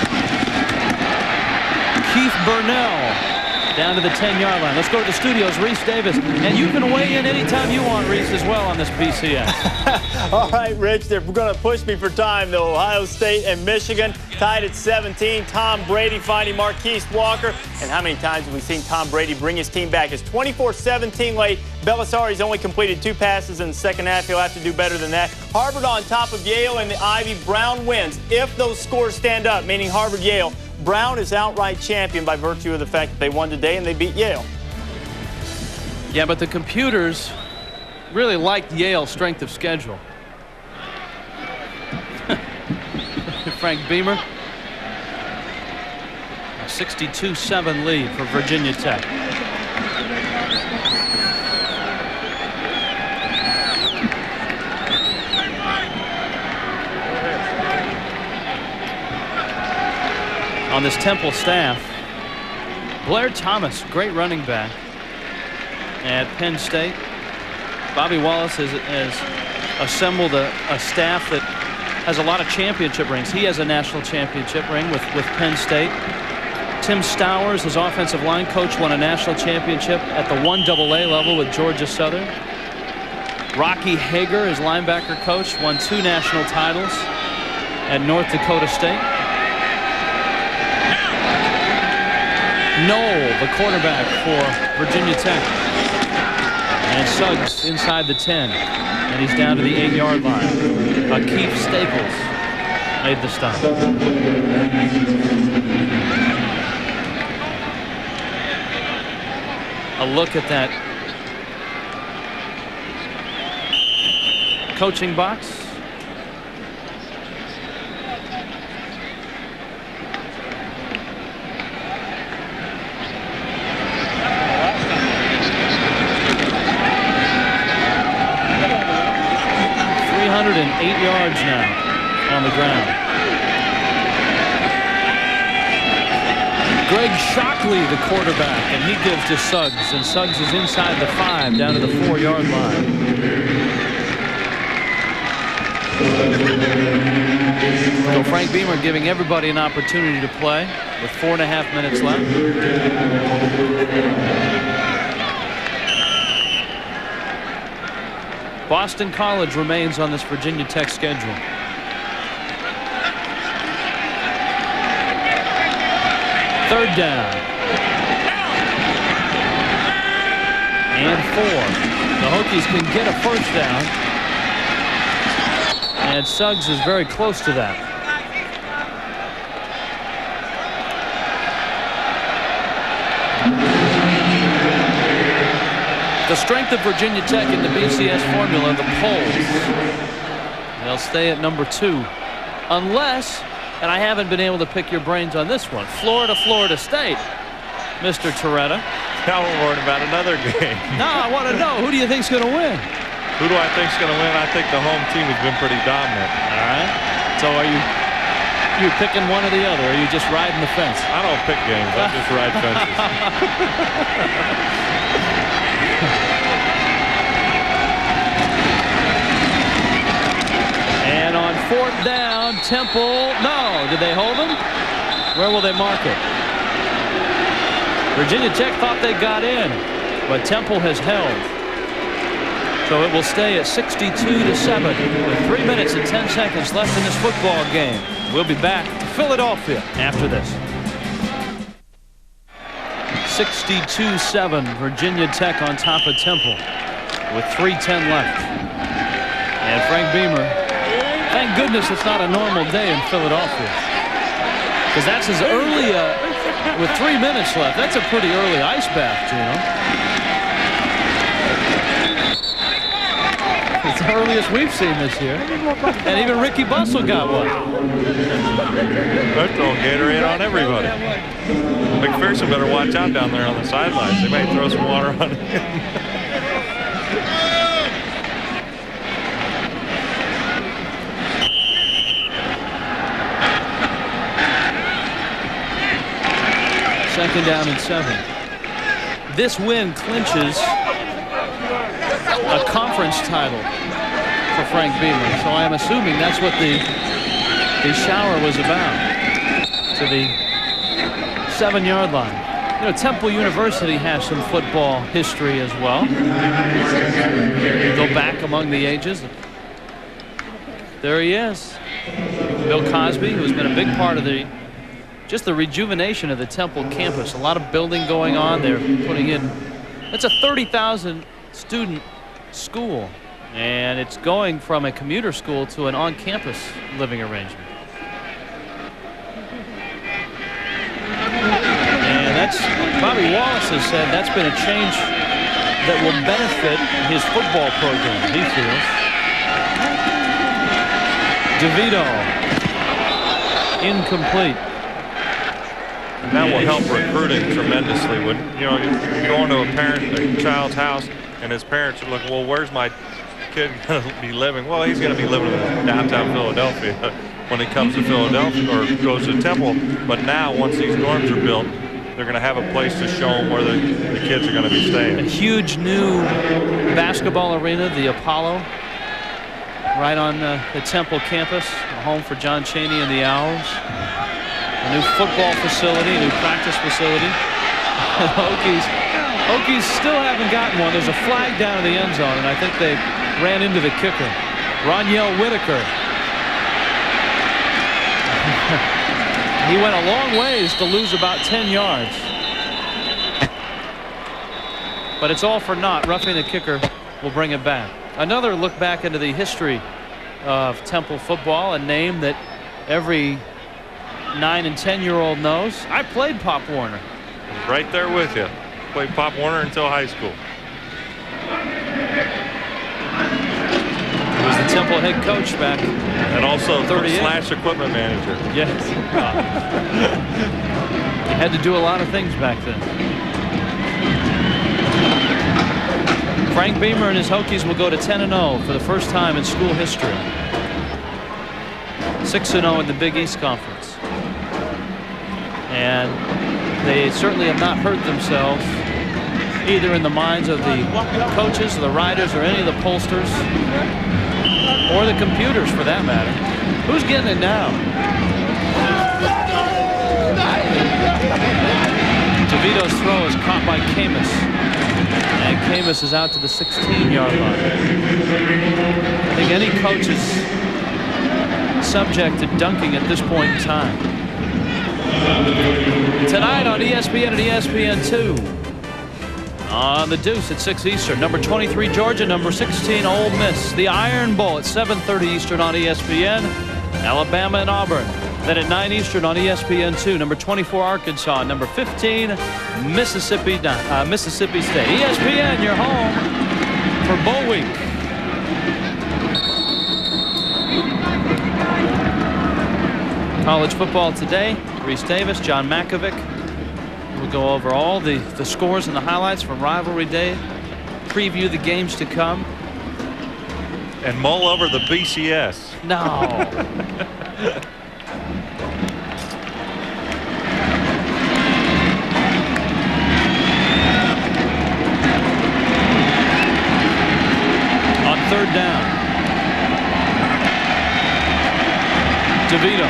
Keith Burnell down to the 10-yard line. Let's go to the studios. Reese Davis. And you can weigh in anytime you want, Reese, as well on this BCS. All right, Rich, they're going to push me for time, though. Ohio State and Michigan tied at 17. Tom Brady finding Marquise Walker. And how many times have we seen Tom Brady bring his team back? It's 24-17 late. Belisari's only completed 2 passes in the second half. He'll have to do better than that. Harvard on top of Yale and the Ivy. Brown wins. If those scores stand up, meaning Harvard-Yale, Brown is outright champion by virtue of the fact that they won today and they beat Yale. Yeah, but the computers really liked Yale's strength of schedule. Frank Beamer. A 62-7 lead for Virginia Tech. On this Temple staff, Blair Thomas, great running back at Penn State. Bobby Wallace has assembled a staff that has a lot of championship rings. He has a national championship ring with Penn State. Tim Stowers, his offensive line coach, won a national championship at the 1AA level with Georgia Southern. Rocky Hager, his linebacker coach, won 2 national titles at North Dakota State. Knoll, the quarterback for Virginia Tech. And Suggs inside the 10. And he's down to the 8-yard line. Akeem Staples made the stop. A look at that coaching box. And 8 yards now on the ground. Greg Shockley, the quarterback, and he gives to Suggs, and Suggs is inside the 5 down to the 4-yard line. So Frank Beamer giving everybody an opportunity to play with 4.5 minutes left. Boston College remains on this Virginia Tech schedule. Third down. And 4. The Hokies can get a first down. And Suggs is very close to that. The strength of Virginia Tech in the BCS formula, the polls. They'll stay at number 2. Unless, and I haven't been able to pick your brains on this one, Florida State, Mr. Toretta. Now we're worried about another game. No, I want to know, who do you think's going to win? Who do I think's going to win? I think the home team has been pretty dominant. All right. So are you picking one or the other, or are you just riding the fence? I don't pick games. I just ride fences. And on 4th down, Temple. No, did they hold him? Where will they mark it? Virginia Tech thought they got in, but Temple has held. So it will stay at 62-7 with 3 minutes and 10 seconds left in this football game. We'll be back to Philadelphia after this. 62-7, Virginia Tech on top of Temple with 3:10 left. And Frank Beamer, thank goodness it's not a normal day in Philadelphia, because that's as early with 3 minutes left. That's a pretty early ice bath, Gino. It's the earliest we've seen this year. And even Ricky Bustle got one. They're throwing Gatorade on everybody. McPherson better watch out down there on the sidelines. They may throw some water on him. Second down and 7. This win clinches a conference title for Frank Beamer. So I'm assuming that's what the shower was about. To the 7-yard line. You know, Temple University has some football history as well. Go back among the ages. There he is. Bill Cosby, who's been a big part of just the rejuvenation of the Temple campus. A lot of building going on. They're putting in, it's a 30,000 student school, and it's going from a commuter school to an on-campus living arrangement. And that's, Bobby Wallace has said that's been a change that will benefit his football program, he feels. DeVito, incomplete. And that will help recruiting tremendously. When you're going to a child's house, and his parents are looking, well, where's my kid going to be living? Well, he's going to be living in downtown Philadelphia when he comes to Philadelphia or goes to Temple. But now, once these dorms are built, they're going to have a place to show them where the kids are going to be staying. A huge new basketball arena, the Apollo, right on the Temple campus, a home for John Chaney and the Owls. A new football facility, a new practice facility. The Hokies still haven't gotten one. There's a flag down in the end zone, and I think they ran into the kicker, Roniel Whitaker. He went a long ways to lose about 10 yards. But it's all for naught. Roughing the kicker will bring it back. Another look back into the history of Temple football, a name that every 9- and 10-year-old knows. I played Pop Warner. Right there with you. Played Pop Warner until high school. He was the Temple head coach back. And also / equipment manager. Yes. He had to do a lot of things back then. Frank Beamer and his Hokies will go to 10-0 for the first time in school history. 6-0 in the Big East Conference. And they certainly have not hurt themselves either in the minds of the coaches, the riders, or any of the pollsters. or the computers for that matter. Who's getting it now? DeVito's throw is caught by Camus. And Camus is out to the 16-yard line. I think any coach is subject to dunking at this point in time. Tonight on ESPN and ESPN2. On the Deuce at 6 Eastern. Number 23 Georgia, number 16 Ole Miss. The Iron Bowl at 7:30 Eastern on ESPN. Alabama and Auburn. Then at 9 Eastern on ESPN2. Number 24 Arkansas. Number 15 Mississippi State. ESPN, your home for Bowl Week. College football today. Reese Davis, John Mackovic. We'll go over all the scores and the highlights from Rivalry Day, preview the games to come. And mull over the BCS. No. On third down. DeVito.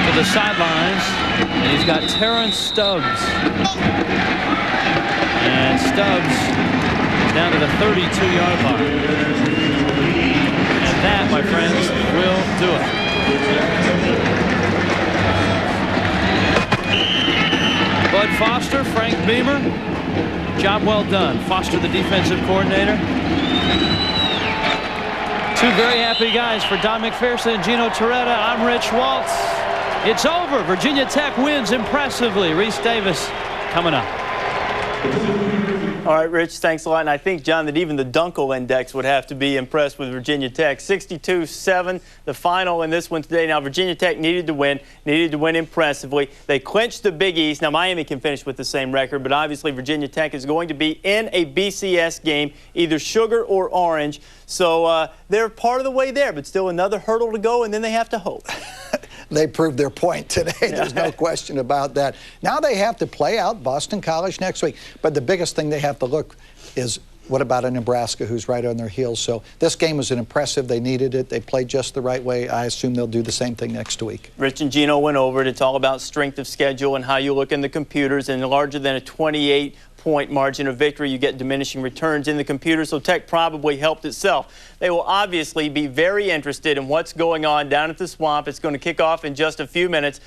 To the sidelines. And he's got Terrence Stubbs. And Stubbs down to the 32-yard line. And that, my friends, will do it. Bud Foster, Frank Beamer. Job well done. Foster, the defensive coordinator. Two very happy guys for Don McPherson and Gino Torretta. I'm Rich Waltz. It's over. Virginia Tech wins impressively. Reese Davis coming up. All right, Rich, thanks a lot. And I think, John, that even the Dunkel Index would have to be impressed with Virginia Tech. 62-7, the final in this one today. Now, Virginia Tech needed to win impressively. They clinched the Big East. Now, Miami can finish with the same record, but obviously Virginia Tech is going to be in a BCS game, either sugar or orange. So they're part of the way there, but still another hurdle to go, and then they have to hope. They proved their point today. There's no question about that. Now they have to play out Boston College next week. But the biggest thing they have to look is, what about a Nebraska who's right on their heels? So this game was an impressive. They needed it. They played just the right way. I assume they'll do the same thing next week. Rich and Gino went over it. It's all about strength of schedule and how you look in the computers. And larger than a 28-point margin of victory, you get diminishing returns in the computer. So Tech probably helped itself. They will obviously be very interested in what's going on down at the Swamp. It's going to kick off in just a few minutes.